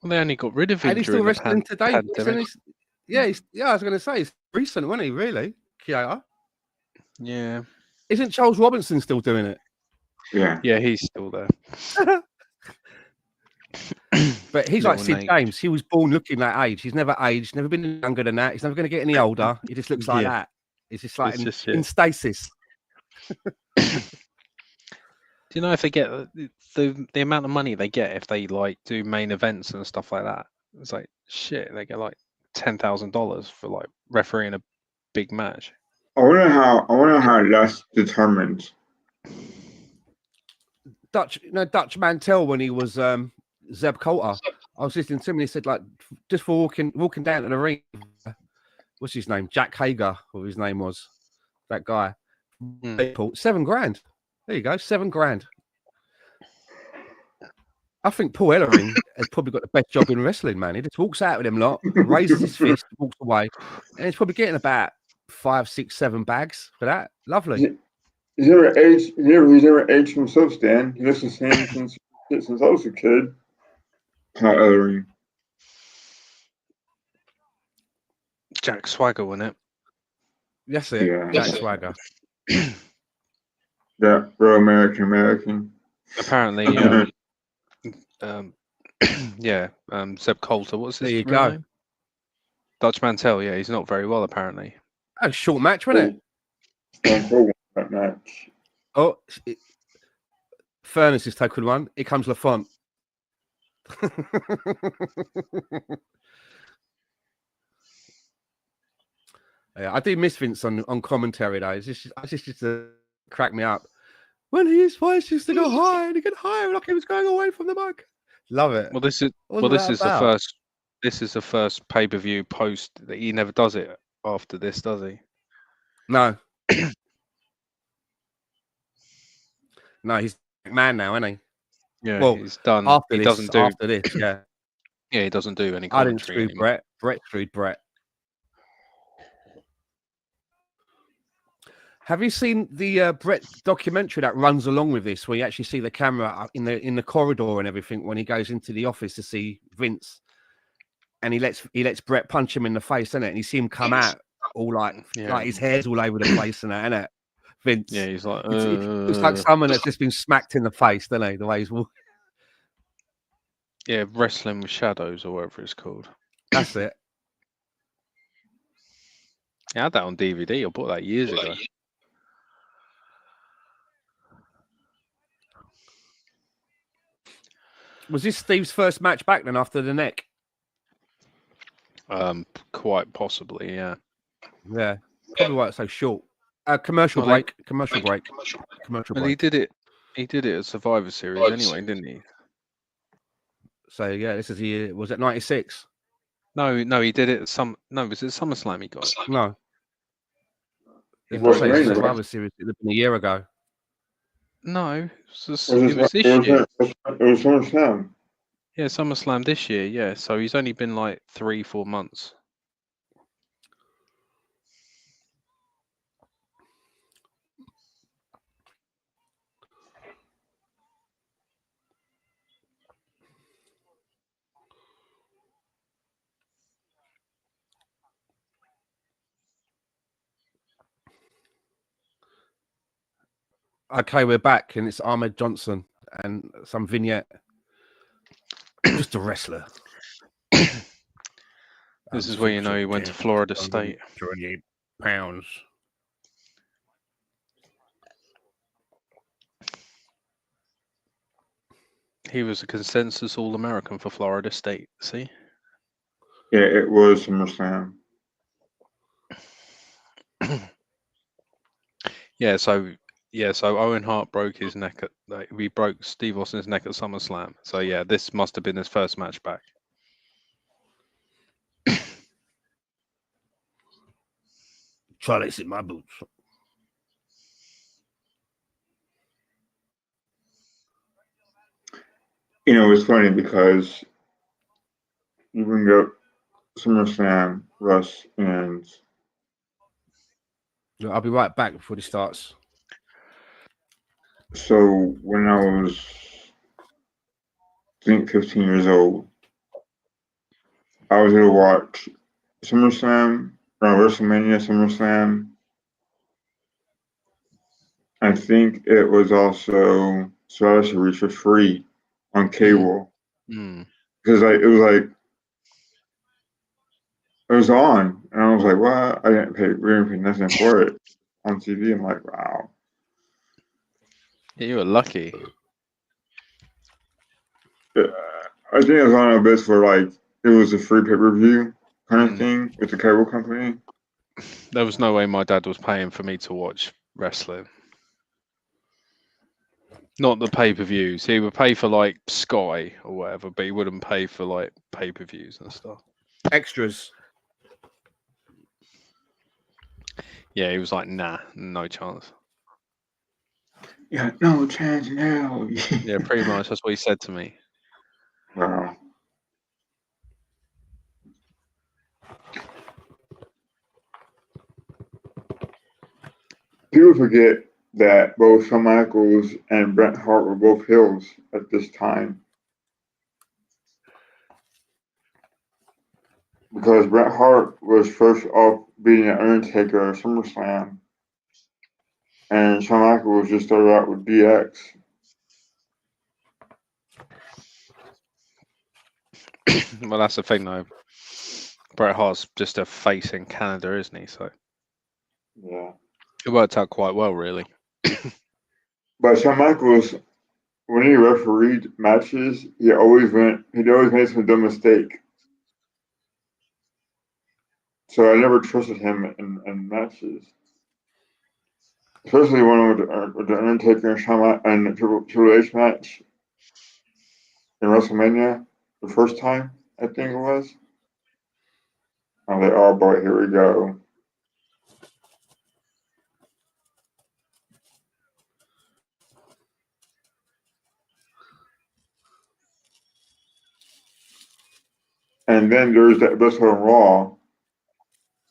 Well, they only got rid of him And he's still during the wrestling today. pandemic. Yeah, I was going to say, he's recent, wasn't he, really? Chioda. Yeah. Isn't Charles Robinson still doing it? Yeah. Yeah, he's still there. But he's like Little Sid Nate. James. He was born looking that age. He's never aged, never been younger than that. He's never going to get any older. He just looks like Yeah. that. He's just like It's just in it. stasis. Do you know if they get the amount of money they get if they like do main events and stuff like that? It's like shit. They get like $10,000 for like refereeing a big match. I wonder how that's determined. Dutch Mantel when he was Zeb Coulter. I was listening to him and he said like just for walking down to the ring. What's his name? Jack Hager, or his name was that guy. People, $7,000. There you go, $7,000. I think Paul Ellering has probably got the best job in wrestling, man. He just walks out with them lot, raises his fist, walks away, and he's probably getting about 5, 6, 7 bags for that. Lovely. He's never aged himself, Stan. He looks the same since I was a kid. Ellering. Jack Swagger, wasn't it? That's it. Yeah. Jack Swagger. Yeah, real American. Apparently, Zeb Coulter. What's his There you real go. name? Dutch Mantel. Yeah, he's not very well apparently. Oh, short match, wasn't it? That match. Oh, Furnace is taken one. Here comes Lafont. Yeah, I do miss Vince on commentary though. It's just used to crack me up. When his voice used to go high and he get higher like he was going away from the mic. Love it. Well, this is the first pay-per-view post that he never does it after this, does he? No. No, he's man now, isn't he? Yeah, Well, he's done. After He this, doesn't do. after this, yeah. Yeah, he doesn't do any I didn't commentary screw anymore. Brett. Brett screwed Brett. Have you seen the Brett documentary that runs along with this, where you actually see the camera in the corridor and everything when he goes into the office to see Vince, and he lets Brett punch him in the face, isn't it? And you see him come out all like his hair's all over the place, and that, isn't it? Vince. Yeah, he's like. It's like someone that's just been smacked in the face, doesn't he? The way he's walking. Yeah, Wrestling with Shadows or whatever it's called. That's it. I had that on DVD. I bought that years ago. Was this Steve's first match back then after the neck? Quite possibly, yeah. Yeah, probably why it's so short. Commercial Well, break. Commercial break. Well, he did it. He did it at Survivor Series anyway, didn't he? So yeah, this is the year. Was it 96? No, he did it at No, was it SummerSlam he got? No. It It was wasn't Survivor Series. It had been a year ago. No, it It was this year. It was SummerSlam. Yeah, SummerSlam this year. Yeah, so he's only been like 3-4 months. Okay, we're back, and it's Ahmed Johnson and some vignette. Just a wrestler. This is where you know he went to Florida State. 28 pounds. He was a consensus All-American for Florida State. See? Yeah, it was SummerSlam. So Owen Hart broke his neck he broke Steve Austin's neck at SummerSlam. So yeah, this must have been his first match back. Try this in my boots. You know, it's funny because you bring up SummerSlam, Russ, and I'll be right back before this starts. so when I was, I think, 15 years old, I was able to watch SummerSlam, WrestleMania, SummerSlam. I think it was also Slasher Reach for free on cable because it was on, and I was like, "What? We didn't pay nothing for it on TV." I'm like, "Wow." Yeah, you were lucky. I think it was on a bit for like it was a free pay-per-view kind of thing with the cable company. There was no way my dad was paying for me to watch wrestling. Not the pay-per-views. He would pay for like Sky or whatever, but he wouldn't pay for like pay-per-views and stuff. Extras. Yeah, he was like, nah, no chance. Yeah, no chance in hell. Yeah, pretty much. That's what he said to me. Wow. People forget that both Shawn Michaels and Bret Hart were both heels at this time. Because Bret Hart was first off beating the Undertaker at SummerSlam, and Shawn Michaels just started out with DX. Well, that's the thing, though. Bret Hart's just a face in Canada, isn't he? So Yeah. it worked out quite well, really. But Shawn Michaels, when he refereed matches, he'd always made some dumb mistake. So I never trusted him in matches. Especially one with the Undertaker and Shawn and the Triple H match in WrestleMania, the first time, I think it was. I was like, oh boy, here we go. And then there's that episode on Raw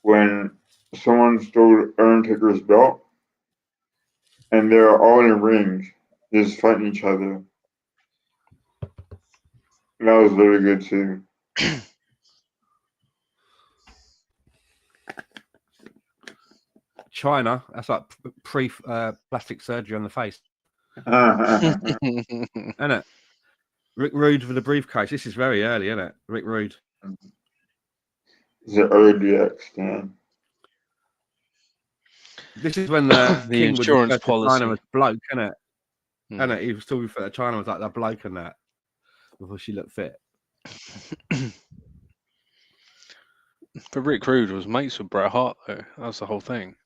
when someone stole Undertaker's belt and they're all in a ring just fighting each other. And that was very good too. China, that's like pre-plastic surgery on the face. Isn't it? Rick Rude for the briefcase. This is very early, isn't it? Rick Rude. It's an early DX, Dan. This is when the King would insurance refer to policy. China as bloke, isn't it? And he was still referred to China as like the bloke and that before she looked fit. But Rick Rude was mates with Bret Hart, though. That's the whole thing.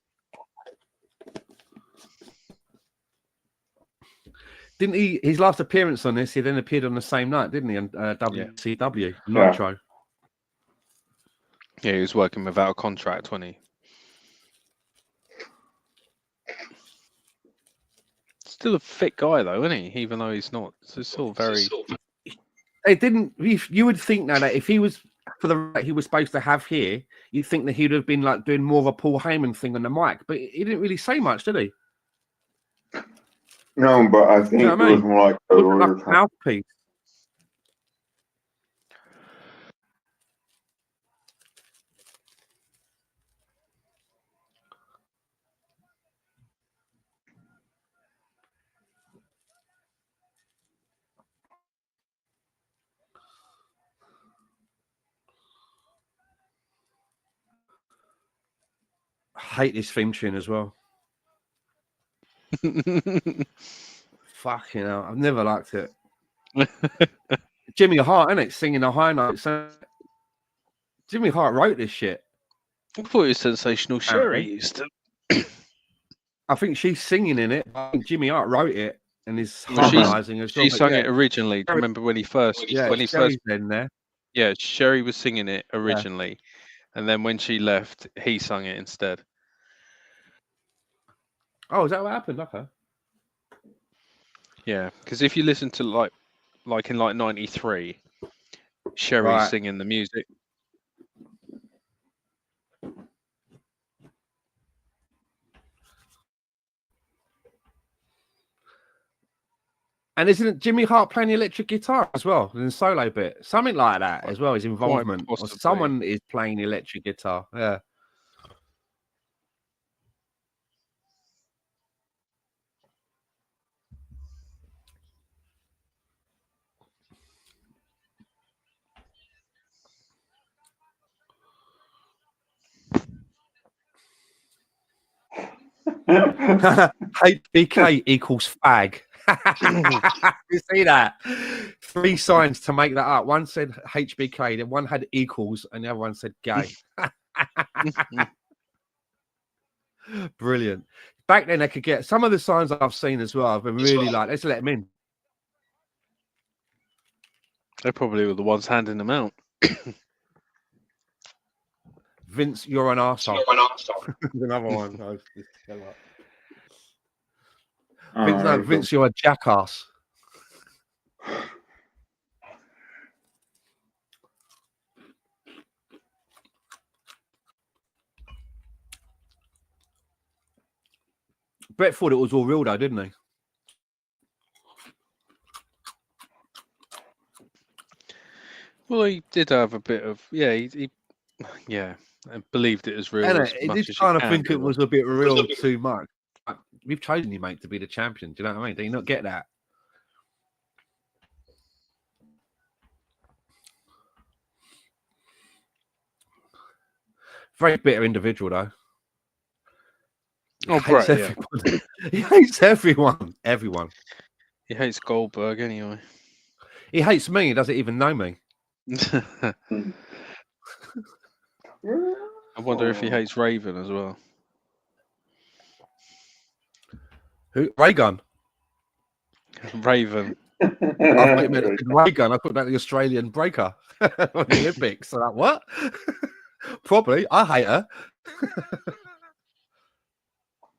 Didn't he? His last appearance on this, he then appeared on the same night, didn't he? On WCW Nitro. Yeah, he was working without a contract, wasn't he? still a fit guy though, isn't he? Even though he's not. So it's still very. It didn't. You would think now that if he was for the he was supposed to have here, you'd think that he'd have been like doing more of a Paul Heyman thing on the mic, but he didn't really say much, did he? No, but I think You know it what I was mean? more like It a wasn't like a lawyer. mouthpiece. I hate this theme tune as well. Fucking hell, I've never liked it. Jimmy Hart, isn't it? Singing the high notes. Jimmy Hart wrote this shit. I thought it was Sensational Sherry Apparently. used to. I think she's singing in it. I think Jimmy Hart wrote it and is Well, harmonising as well. she but sung yeah, it originally. Do you remember when he first? yeah, when he Sherry's first. in there. Yeah, Sherry was singing it originally, and then when she left, he sung it instead. Oh, is that what happened? Okay. Yeah, because if you listen to like in like '93, Sherry's Right. singing the music. And isn't Jimmy Hart playing the electric guitar as well in the solo bit? Something like that as well, his involvement. Or possibly. someone is playing the electric guitar. Yeah. HBK equals fag. You see that? 3 signs to make that up. One said HBK, then one had equals, and the other one said gay. Brilliant. Back then, they could get some of the signs I've seen as well. I've been really like, let's let them in. They probably were the ones handing them out. Vince, you're an arsehole. Another one. Vince, you're a jackass. Brett thought it was all real, though, didn't he? Well, he did have a bit of he and believed it was real. As He much did as kind you of can, think it really. was a bit real too much. We've chosen you, mate, to be the champion. Do you know what I mean? Do you not get that? Very bitter individual, though. Oh, Brett, yeah. He hates everyone. Everyone. He hates Goldberg anyway. He hates me. He doesn't even know me. I wonder if he hates Raven as well. Who? Raygun. Raven. I thought you meant Raygun. I thought that the Australian breaker on the Olympics. So like, what? Probably. I hate her.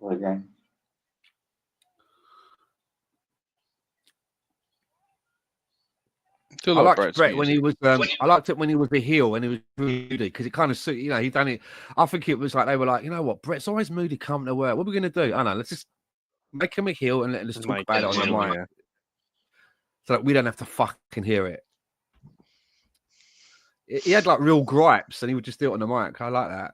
Again. I liked Brett when he was. I liked it when he was the heel and he was moody because it kind of suited. You know, he done it. I think it was like they were like, you know what, Brett's always moody coming to work. What are we going to do? I don't know. Let's just make him a heel and let's talk about it on the mic. Yeah. So that we don't have to fucking hear it. He had like real gripes and he would just do it on the mic. I like that.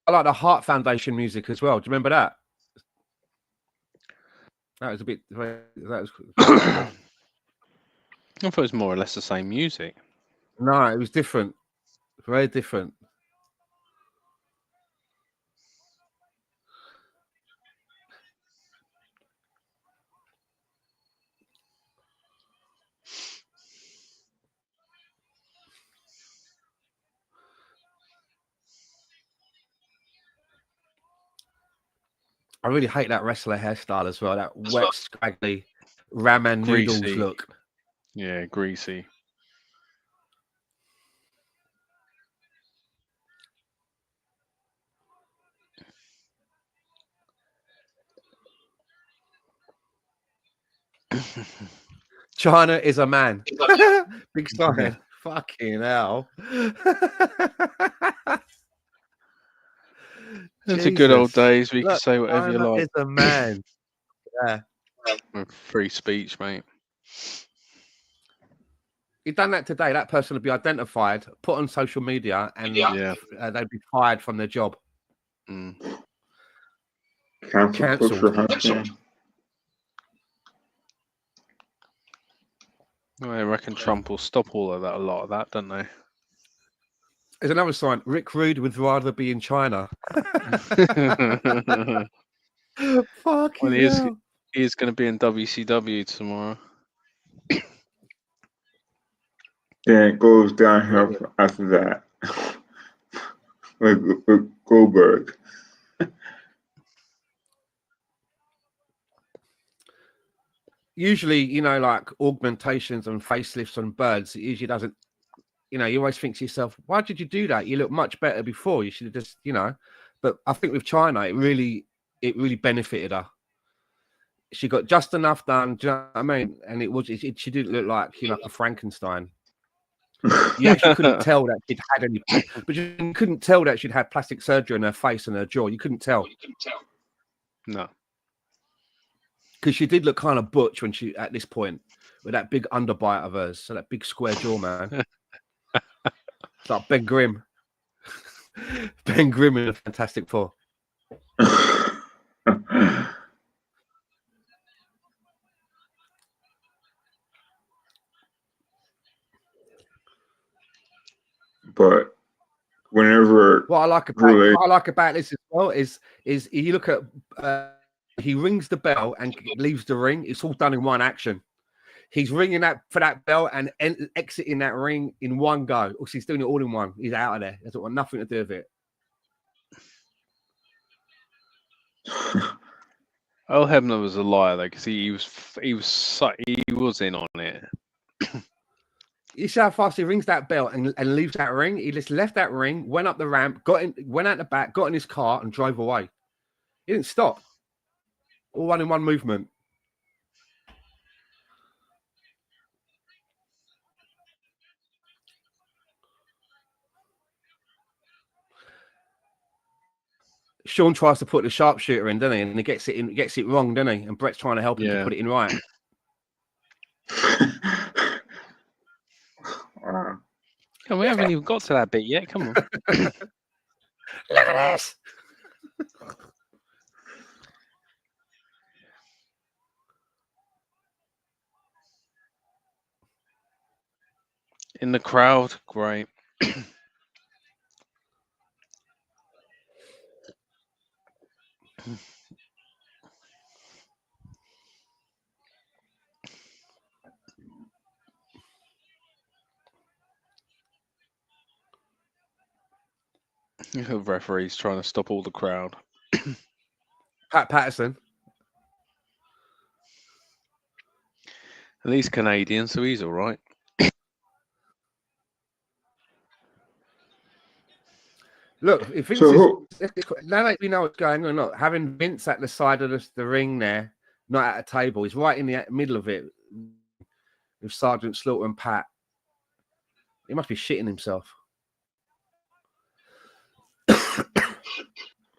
I like the Heart Foundation music as well. Do you remember that? That was a bit. That was. I thought it was more or less the same music. No, it was different. Very different. I really hate that wrestler hairstyle as well. That wet, scraggly ramen noodles Greasy. look. Yeah, greasy. China is a man. Big sign. Fucking hell. It's a good old Jesus. days where you can Look, say whatever you China like. is a man. Yeah. With free speech, mate. You've done that today, that person would be identified, put on social media, and Yeah. they'd be fired from their job. Mm. Cancel culture Cancelled. has been. I reckon Trump will stop all of that, a lot of that, don't they? There's another sign. Rick Rude would rather be in China. Fucking Well, hell. he is going to be in WCW tomorrow. Then it goes downhill after that. with Goldberg. Usually, you know, like augmentations and facelifts on birds, it usually doesn't, you know, you always think to yourself, why did you do that? You look much better before. You should have just, you know. But I think with China, it really benefited her. She got just enough done. Do you know what I mean? And she didn't look like, you know, like a Frankenstein. You actually couldn't tell that she'd had any, but you couldn't tell that she'd had plastic surgery on her face and her jaw. You couldn't tell. No. Because she did look kind of butch when she, at this point, with that big underbite of hers. So that big square jaw, man. It's like Ben Grimm. Ben Grimm in a Fantastic Four. But whenever What I like about this as well is you look at he rings the bell and leaves the ring. It's all done in one action. He's ringing for that bell and exiting that ring in one go. Or he's doing it all in one. He's out of there. That's got nothing to do with it. Earl Hebner was a liar though, because he was in on it. You see how fast he rings that bell and leaves that ring? He just left that ring, went up the ramp, went out the back, got in his car and drove away. He didn't stop. All one in one movement. Sean tries to put the sharpshooter in, doesn't he? And he gets it wrong, doesn't he? And Brett's trying to help him to put it in right. Wow. Yeah, we haven't even got to that bit yet. Come on. Look at this. In the crowd, great. The referee's trying to stop all the crowd. Pat Patterson. At least Canadian, so he's all right. Look, if Vince now that we know what's going on, look, having Vince at the side of the ring there, not at a table, he's right in the middle of it with Sergeant Slaughter and Pat. He must be shitting himself.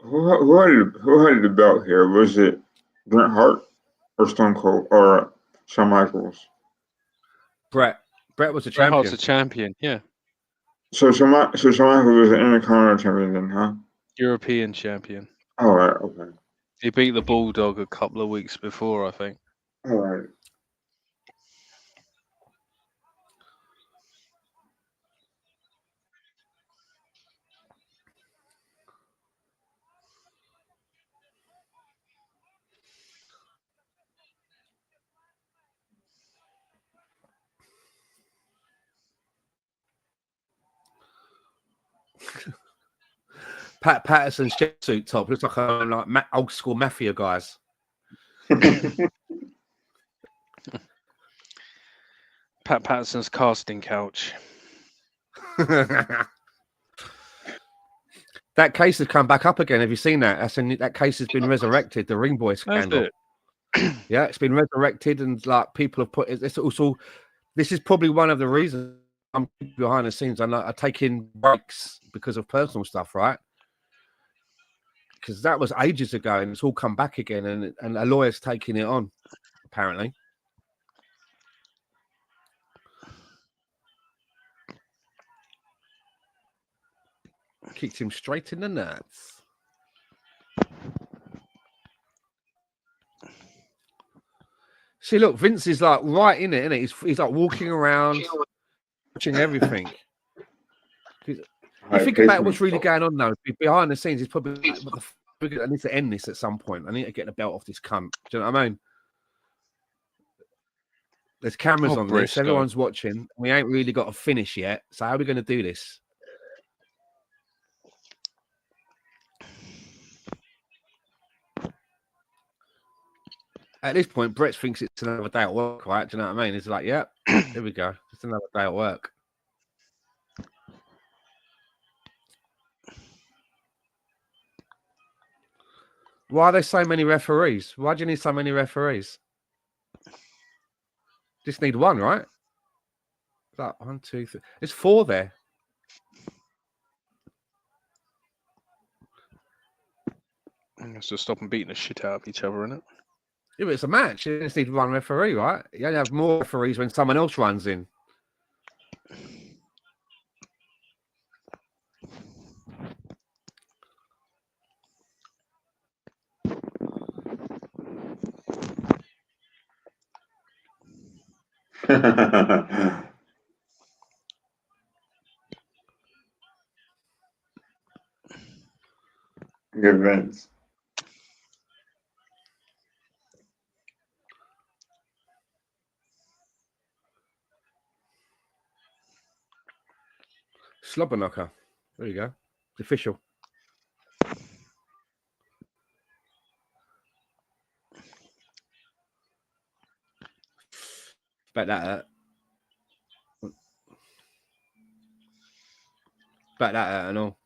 Who had the belt here? Was it Bret Hart or Stone Cold or Shawn Michaels? Brett was a Bret champion. Hart's a champion, yeah. So Shawn Michaels was an Intercontinental champion then, huh? European champion. All right, okay. He beat the Bulldog a couple of weeks before, I think. All right. Pat Patterson's chef suit top looks like a old school mafia guys. Pat Patterson's casting couch. That case has come back up again. Have you seen that? That case has been resurrected. The Ring Boy scandal. Yeah, it's been resurrected, and like people have put. It's also. This is probably one of the reasons I'm behind the scenes. I'm taking breaks because of personal stuff, right? Because that was ages ago, and it's all come back again, and a lawyer's taking it on, apparently. Kicked him straight in the nuts. See, look, Vince is like right in it, isn't it? He's like walking around, watching everything. You think about what's really going on now. Behind the scenes, he's probably like, I need to end this at some point. I need to get the belt off this cunt. Do you know what I mean? There's cameras on this. Everyone's watching. We ain't really got a finish yet. So how are we going to do this? At this point, Brett thinks it's another day at work, right? Do you know what I mean? It's like, yeah, here we go. It's another day at work. Why are there so many referees? Why do you need so many referees? Just need one, right? Like 1, 2, 3. There's 4 there. Let's just stop them beating the shit out of each other, innit? Yeah, but it's a match. You just need one referee, right? You only have more referees when someone else runs in. Good Vince. Slobber knocker. There you go. It's official. Bet that. Bet that and all.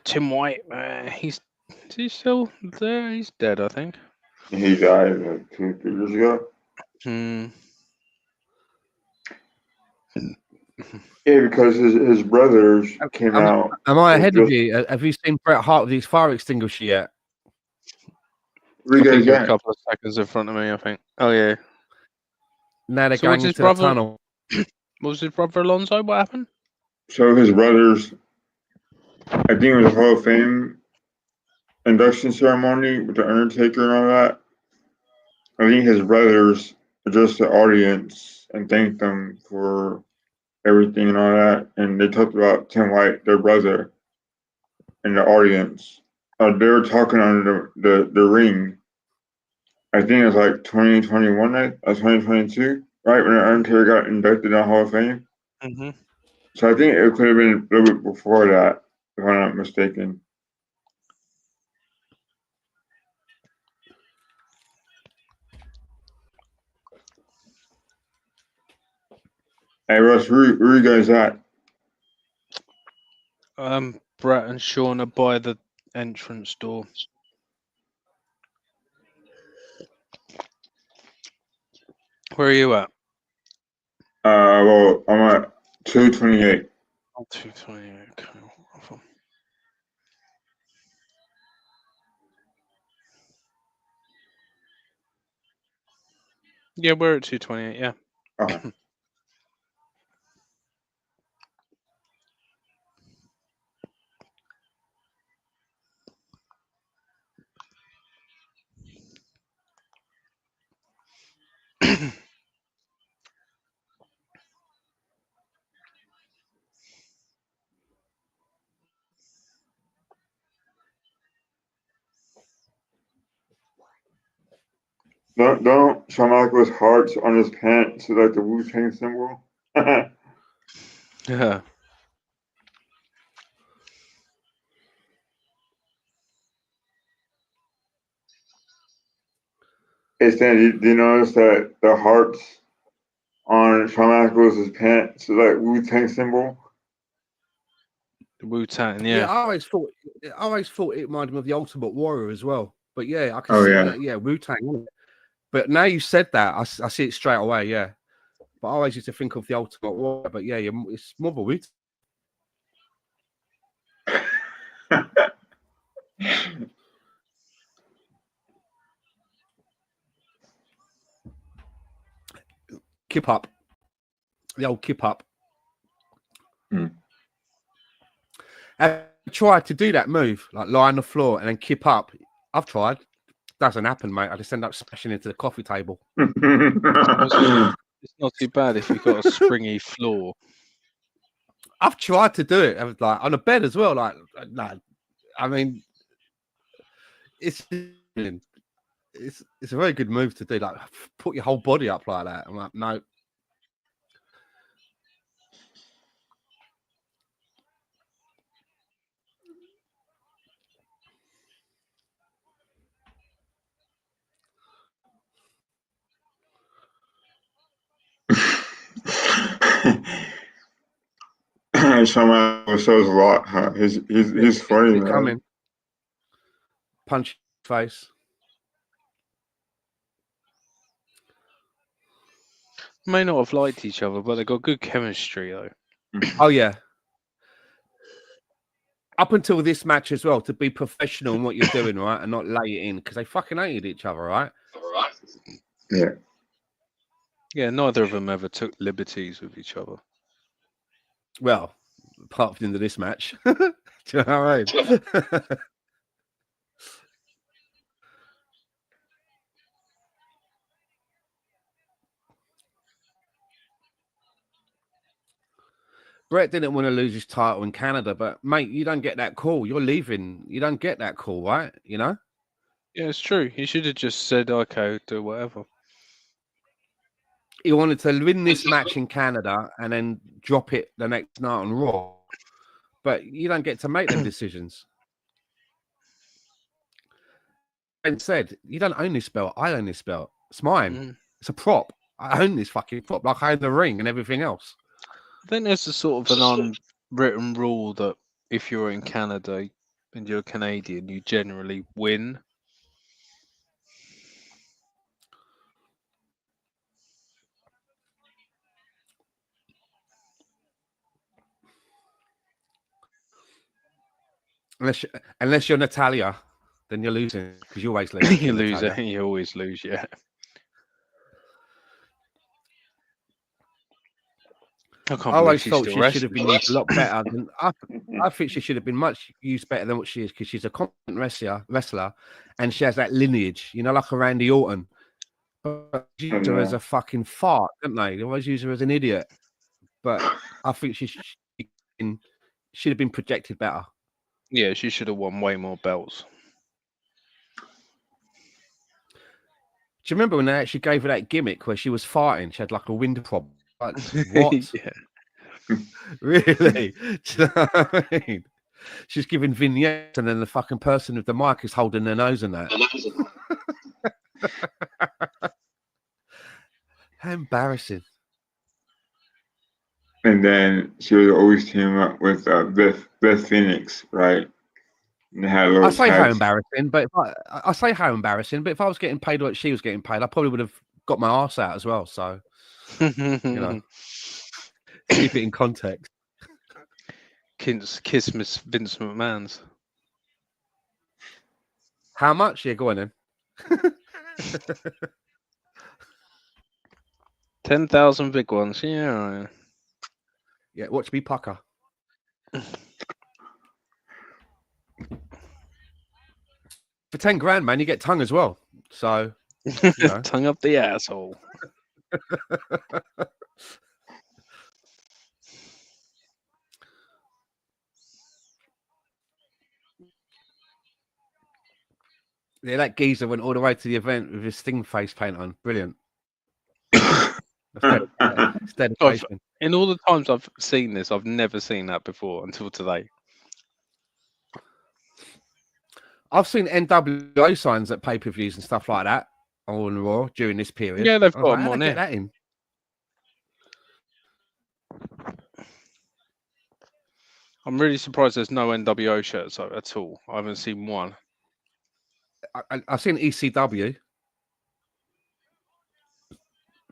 Tim White, is he still there? He's dead, I think. He died like 2 or 3 years ago. Yeah, because his brothers came out. Am I ahead of you? Have you seen Bret Hart with his fire extinguisher yet? Where you guys a at? couple of seconds in front of me, I think. Oh, yeah. Now they're going into the tunnel. What was his brother Alonzo? What happened? So his brothers, I think it was a Hall of Fame induction ceremony with the Undertaker and all that. I think his brothers addressed the audience and thanked them for everything and all that. And they talked about Tim White, their brother, in the audience. They were talking on the ring. I think it was like 2021, or 2022, right? When the Undertaker got inducted in the Hall of Fame. Mm-hmm. So I think it could have been a little bit before that, if I'm not mistaken. Hey Russ, where you guys at? Brett and Sean are by the entrance door. Where are you at? Well, I'm at 228. Oh, 228. Okay. Yeah, we're at 228. Yeah. Oh. Don't Shawn Michaels' hearts on his pants like the Wu-Tang symbol? Yeah. Do you notice that the hearts on Shawn Michaels' pants are like Wu-Tang symbol? The Wu-Tang, Yeah, yeah. I always thought it reminded me of the Ultimate Warrior as well. But yeah, I can Oh, see yeah. that. Yeah, Wu-Tang. But now you said that, I see it straight away. Yeah, but I always used to think of the Ultimate Warrior. But yeah, it's more of a Wu-Tang. Kip up, the old kip up. I've tried to do that move, like lie on the floor and then kip up. I've tried. Doesn't happen, mate. I just end up smashing into the coffee table. It's not too bad if you've got a springy floor. I've tried to do it. I was like on a bed as well. Like, no, I mean, it's a very good move to do. Like, put your whole body up like that. I'm like, no. Shawn Michaels shows a lot, huh? He's funny, man. Coming. Punch face. May not have liked each other, but they got good chemistry though. Oh yeah. Up until this match as well, to be professional in what you're doing, right, and not lay it in, because they fucking hated each other, right? Yeah. Yeah, neither of them ever took liberties with each other. Well, apart from into this match. Do you know what I mean? Brett didn't want to lose his title in Canada, but mate, you don't get that call. You're leaving. You don't get that call, right? You know? Yeah, it's true. He should have just said, "Okay, do whatever." He wanted to win this match in Canada and then drop it the next night on Raw, but you don't get to make them decisions. And said, "You don't own this belt. I own this belt. It's mine. It's a prop. I own this fucking prop, like I own the ring and everything else." I think there's a sort of an unwritten rule that if you're in Canada and you're Canadian, you generally win. Unless you're Natalia, then you're losing because you always lose. You lose it. You always lose. Yeah. I always thought she should have been used a lot better than I think she should have been much used better than what she is, because she's a competent wrestler and she has that lineage, you know, like a Randy Orton. But they use her as a fucking fart, don't they? They always use her as an idiot. But I think she should have been projected better. Yeah, she should have won way more belts. Do you remember when they actually gave her that gimmick where she was farting? She had like a wind problem. Like, what? Yeah. Really? Do you know what I mean? She's giving vignettes and then the fucking person with the mic is holding their nose and that. How embarrassing. And then she would always team up with Beth Phoenix, right? And they had a little I say how tag. embarrassing, but I say how embarrassing, but if I was getting paid what she was getting paid, I probably would have got my arse out as well. So, you know, keep it in context. Kiss Miss Vince McMahon's. How much? Yeah, go on then. 10,000 big ones. Yeah. Yeah, watch me pucker. For 10 grand, man, you get tongue as well. So, you know. Tongue up the asshole. Yeah, that geezer went all the way to the event with his Sting face paint on. Brilliant. It's dedication. In all the times I've seen this, I've never seen that before until today. I've seen NWO signs at pay-per-views and stuff like that. on Raw during this period. Yeah, they've I was got like, them how'd on they get there. that in? I'm really surprised there's no NWO shirts at all. I haven't seen one. I've seen ECW.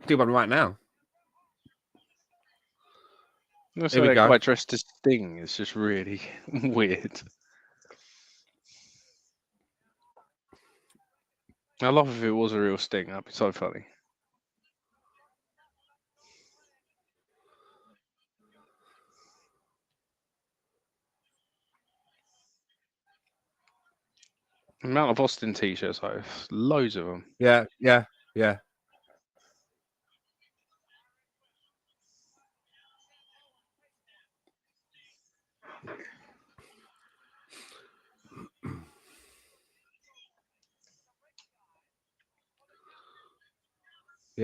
Do one right now. That's Here how we they're go. quite dressed as Sting. It's just really weird. I love if it was a real Sting. That'd be so funny. The amount of Austin t-shirts, I have loads of them. Yeah. Yeah,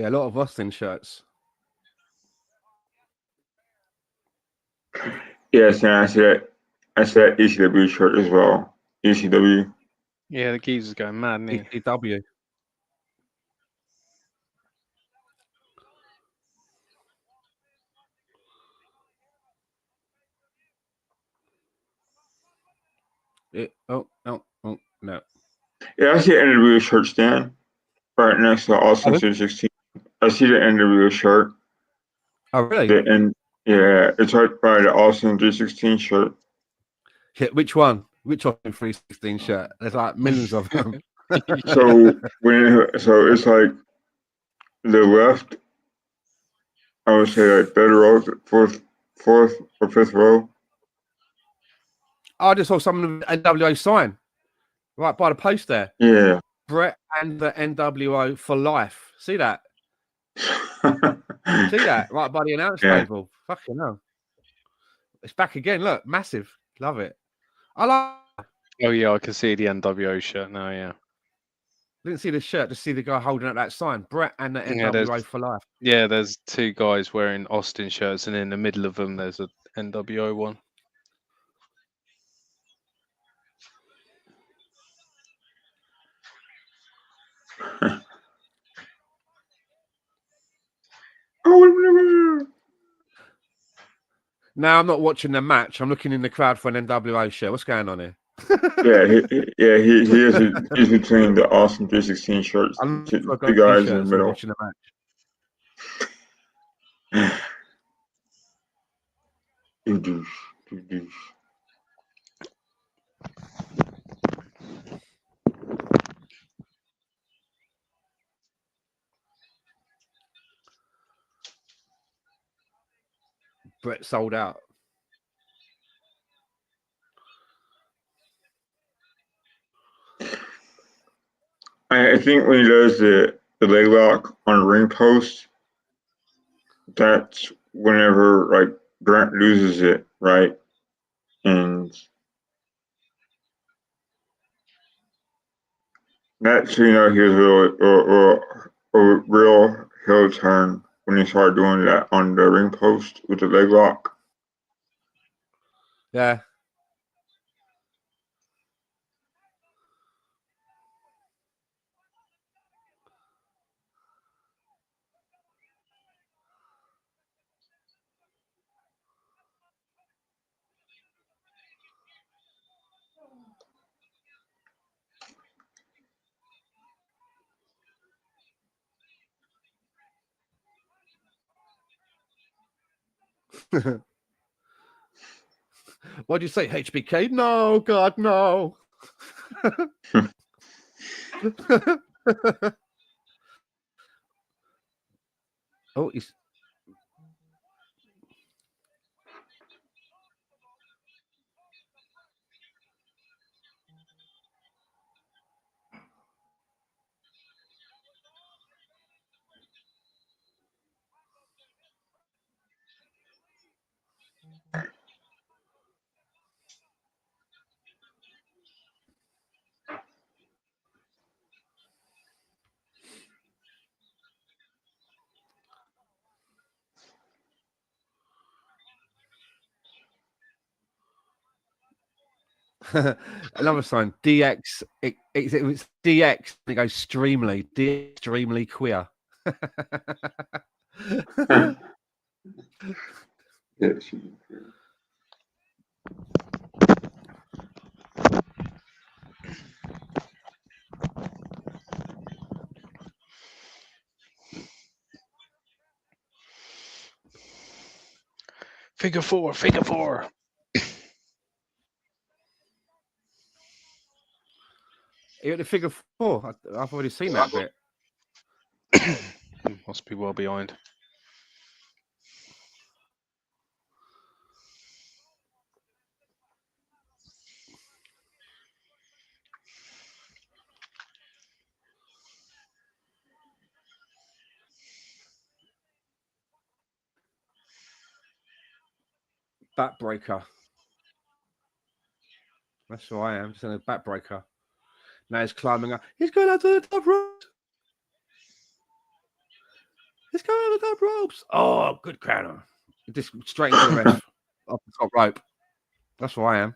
a lot of Austin shirts. Yes, and I see that ECW shirt as well. ECW. Yeah, the geezer's going mad, isn't he? ECW. Oh, no. Yeah, I see an NWO shirt stand right next to Austin Pardon? 316. I see the NWO shirt. Oh, really? Yeah, it's right by the Austin 316 shirt. Yeah, which one? Which Austin 316 shirt? There's like millions of them. So so it's like the left, I would say like third row, fourth or fifth row. I just saw some of the NWO sign right by the post there. Yeah. Brett and the NWO for life. See that? Yeah. See that? Right by the announce table. Fucking hell. It's back again. Look, massive. Love it. I like. Oh yeah, I can see the NWO shirt now. Yeah. Didn't see the shirt, just see the guy holding up that sign. Brett and the Yeah, NWO for life. Yeah, there's two guys wearing Austin shirts, and in the middle of them, there's a NWO one. Now I'm not watching the match. I'm looking in the crowd for an NWO shirt. What's going on here? He's between the Austin 316 shirts. I'm Two got guys in the t-shirts middle. watching the match. You douche. You douche. Brett sold out. I think when he does the leg lock on a ring post, that's whenever like Grant loses it, right? And that's he was a real heel turn when he started doing that on the ring post with the leg lock. Yeah. What'd you say, HBK? No, God, no. Oh, he's. Another sign, DX. It's DX. It goes extremely, extremely queer. Yes. Figure four, figure four. You're at the figure 4. I've already seen that bit. Must be well behind. Backbreaker. That's who I am. Just a backbreaker. Now he's climbing up. He's going out to the top ropes. He's going out to the top ropes. Oh, good counter. Just straight into the ref. Off the top rope. That's who I am.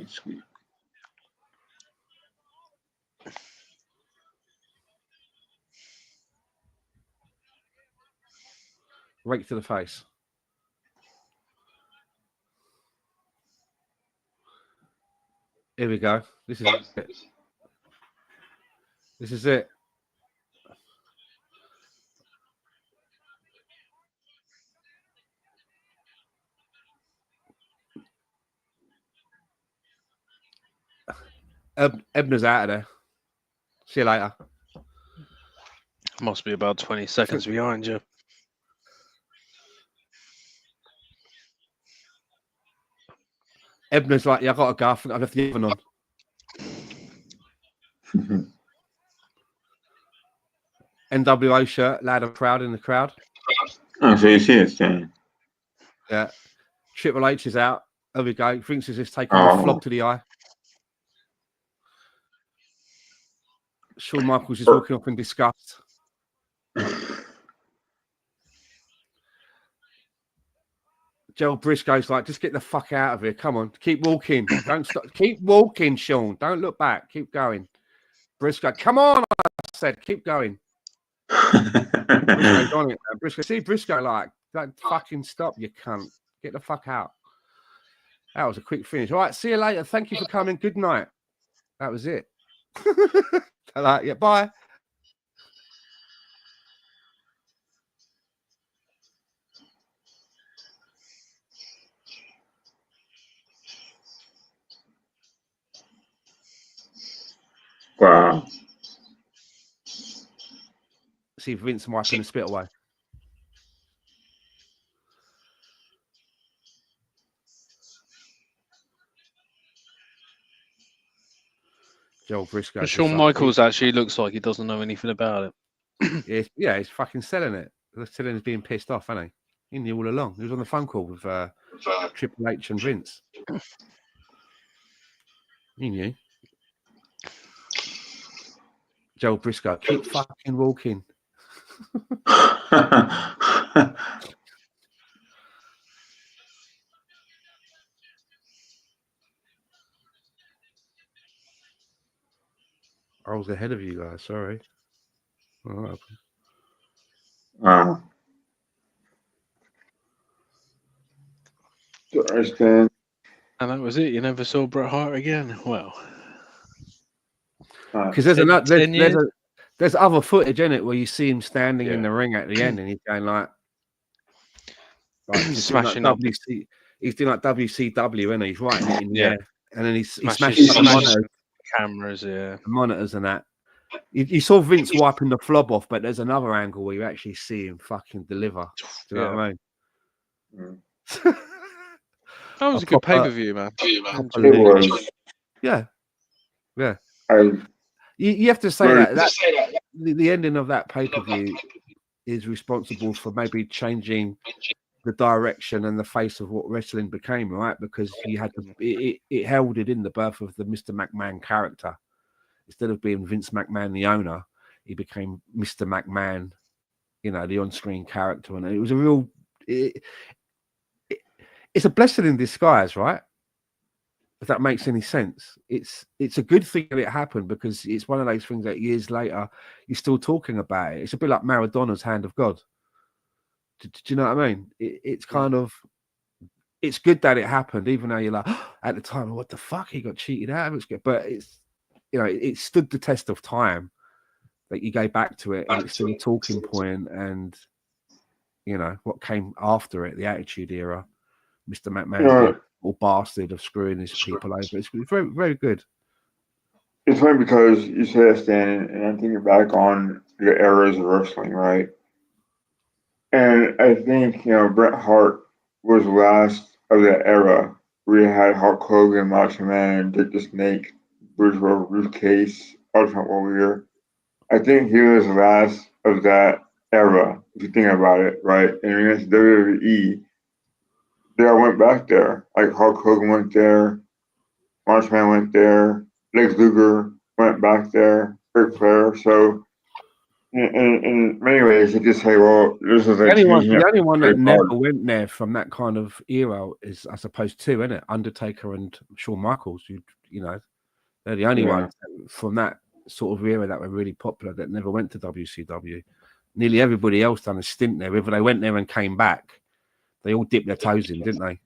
Sweet. Right to the face. Here we go. This is it. This is it. Ebner's out of there. See you later. Must be about 20 seconds behind you. Ebner's like, yeah, I got to go. I think I left the oven on. NWO shirt, loud and proud in the crowd. Oh, so you see it then. Yeah. Triple H is out. There we go. Thinks he's just taking the flog to the eye. Shawn Michaels is walking off in disgust. Joel Briscoe's like, just get the fuck out of here. Come on. Keep walking. Don't stop. Keep walking, Shawn. Don't look back. Keep going. Briscoe, come on. I said, keep going. Briscoe's on it. Briscoe, see Briscoe like, don't fucking stop, you cunt. Get the fuck out. That was a quick finish. All right, see you later. Thank you for coming. Good night. That was it. Like, yeah, bye. Wow. See Vince wiping the spit away. Joel Briscoe. But Shawn Michaels actually looks like he doesn't know anything about it. Yeah, he's fucking selling it. Selling is being pissed off, isn't he? He knew all along. He was on the phone call with Triple H and Vince. He knew. Joel Briscoe, keep fucking walking. I was ahead of you guys. Sorry. All right. Wow. And that was it. You never saw Bret Hart again. Well, because there's other footage in it where you see him standing in the ring at the end, and he's going like smashing up. He's doing like WCW, and he's writing it in the air, and then he's smashing cameras, the monitors, and that. You saw Vince wiping the flob off, but there's another angle where you actually see him fucking deliver. Do you know what I mean? That was a good pay-per-view, man. It was. Yeah. You have to say that the ending of that pay-per-view is responsible for maybe changing the direction and the face of what wrestling became, right? Because you had it heralded in the birth of the Mr. McMahon character. Instead of being Vince McMahon, the owner, he became Mr. McMahon, you know, the on-screen character, and it was a real. It's a blessing in disguise, right? If that makes any sense. It's a good thing that it happened, because it's one of those things that years later you're still talking about it. It's a bit like Maradona's hand of God. Do you know what I mean? It's kind of, it's good that it happened, even though you're like, at the time, what the fuck, he got cheated out of it. It's good, but it's, you know, it stood the test of time. That you go back to it, and it's still a talking point. And you know what came after it, the Attitude Era, Mr. McMahon being a bastard of screwing his people over. It's very, very good. It's funny because you say that, Stan, and I'm thinking back on the eras of wrestling, right? And I think, Bret Hart was the last of that era. We had Hulk Hogan, Macho Man, Dick the Snake, Bruce Briefcase, Ultimate Warrior. I think he was the last of that era, if you think about it, right? And against WWE, they all went back there. Like Hulk Hogan went there, Macho Man went there, Lex Luger went back there, Ric Flair. So in many ways, you could say, well, this is like the only one that never went there from that kind of era is, I suppose, two, isn't it? Undertaker and Shawn Michaels. You know, they're the only ones from that sort of era that were really popular that never went to WCW. Nearly everybody else done a stint there. Whether they went there and came back, they all dipped their toes in, didn't they?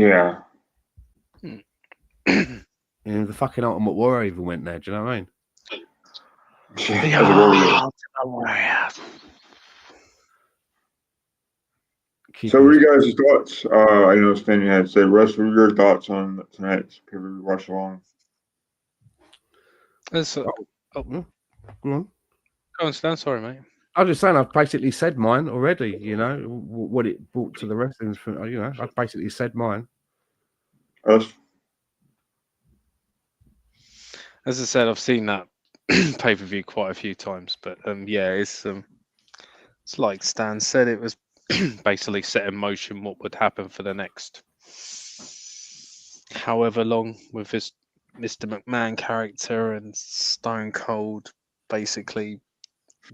Yeah. The fucking Ultimate Warrior even went there. Do you know what I mean? So, what are you guys' thoughts? I know Stan had to say, Russ, what are your thoughts on tonight's pay-per-view watch along? Go on, Stan. Sorry, mate. I was just saying, I've basically said mine already. You know what it brought to the wrestling. You know, I've basically said mine. Us. As I said, I've seen that pay-per-view quite a few times, but yeah, it's like Stan said, it was basically set in motion what would happen for the next however long with this Mr. McMahon character and Stone Cold. Basically,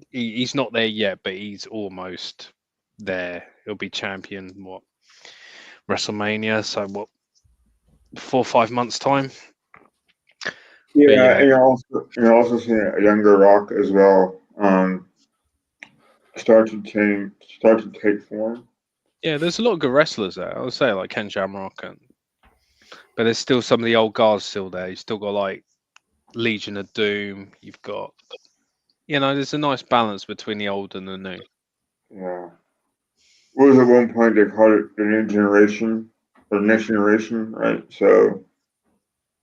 he's not there yet, but he's almost there. He'll be champion WrestleMania, so 4 or 5 months time. Yeah, and you're also seeing a younger Rock as well. Start to take form. Yeah, there's a lot of good wrestlers there. I would say like Ken Shamrock, but there's still some of the old guards still there. You've still got like Legion of Doom. You've got, there's a nice balance between the old and the new. Yeah. What was at one point they called it the new generation or next generation, right? So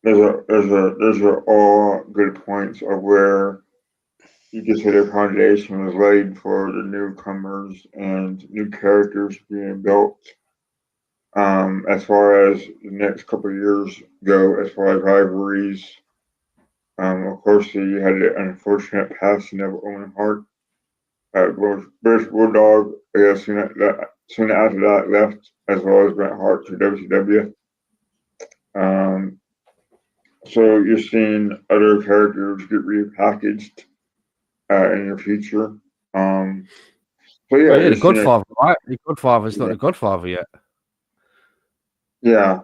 those are all good points of where you could say the foundation was laid for the newcomers and new characters being built. As far as the next couple of years go, as far as rivalries, of course you had the unfortunate passing of Owen Hart. British Bulldog, I guess, soon after that left, as well as Bret Hart to WCW. So you're seeing other characters get repackaged in the future. So yeah, the Godfather, right? The Godfather's not the Godfather yet. Yeah,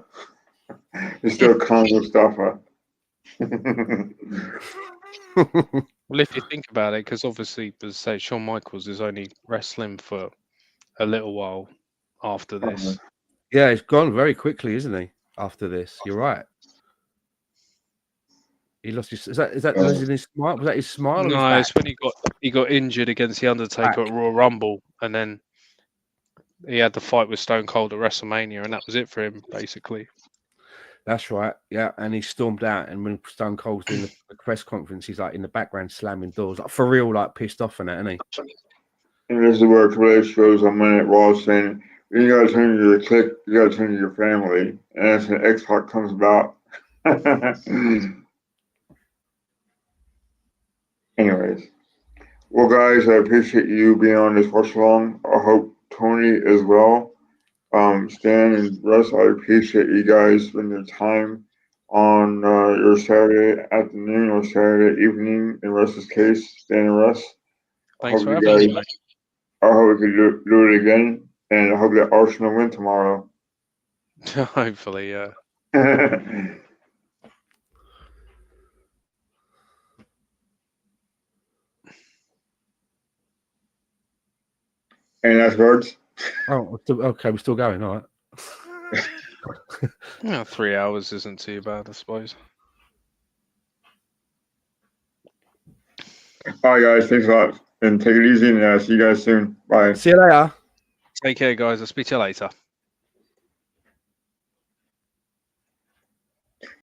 it's still Kong Mustafa. Well, if you think about it, because obviously, as I say, Shawn Michaels is only wrestling for a little while after this. Yeah, he's gone very quickly, isn't he? After this, you're right. He lost his. Is that losing his smile? Was that his smile? No, it's when he got injured against the Undertaker at Royal Rumble, and then he had the fight with Stone Cold at WrestleMania, and that was it for him, basically. That's right. Yeah, and he stormed out, and when Stone Cold's doing the press conference, he's like in the background slamming doors, like for real, like pissed off and that, isn't he? And this is where Triple H goes on Monday Night Raw saying, "You gotta turn to your clique, you gotta turn to your family," and that's when X-Pac comes about. Anyways, well, guys, I appreciate you being on this watch along. I hope Tony as well. Stan and Russ, I appreciate you guys spending your time on your Saturday afternoon or Saturday evening. In Russ's case, Stan and Russ. Thanks for having me, mate. I hope we can do it again, and I hope that Arsenal win tomorrow. Hopefully, yeah. Any last words? Oh, okay, we're still going. All right. Yeah, 3 hours isn't too bad, I suppose. All right, guys. Thanks a lot, and take it easy, and see you guys soon. Bye. See you later. Take care, guys. I'll speak to you later.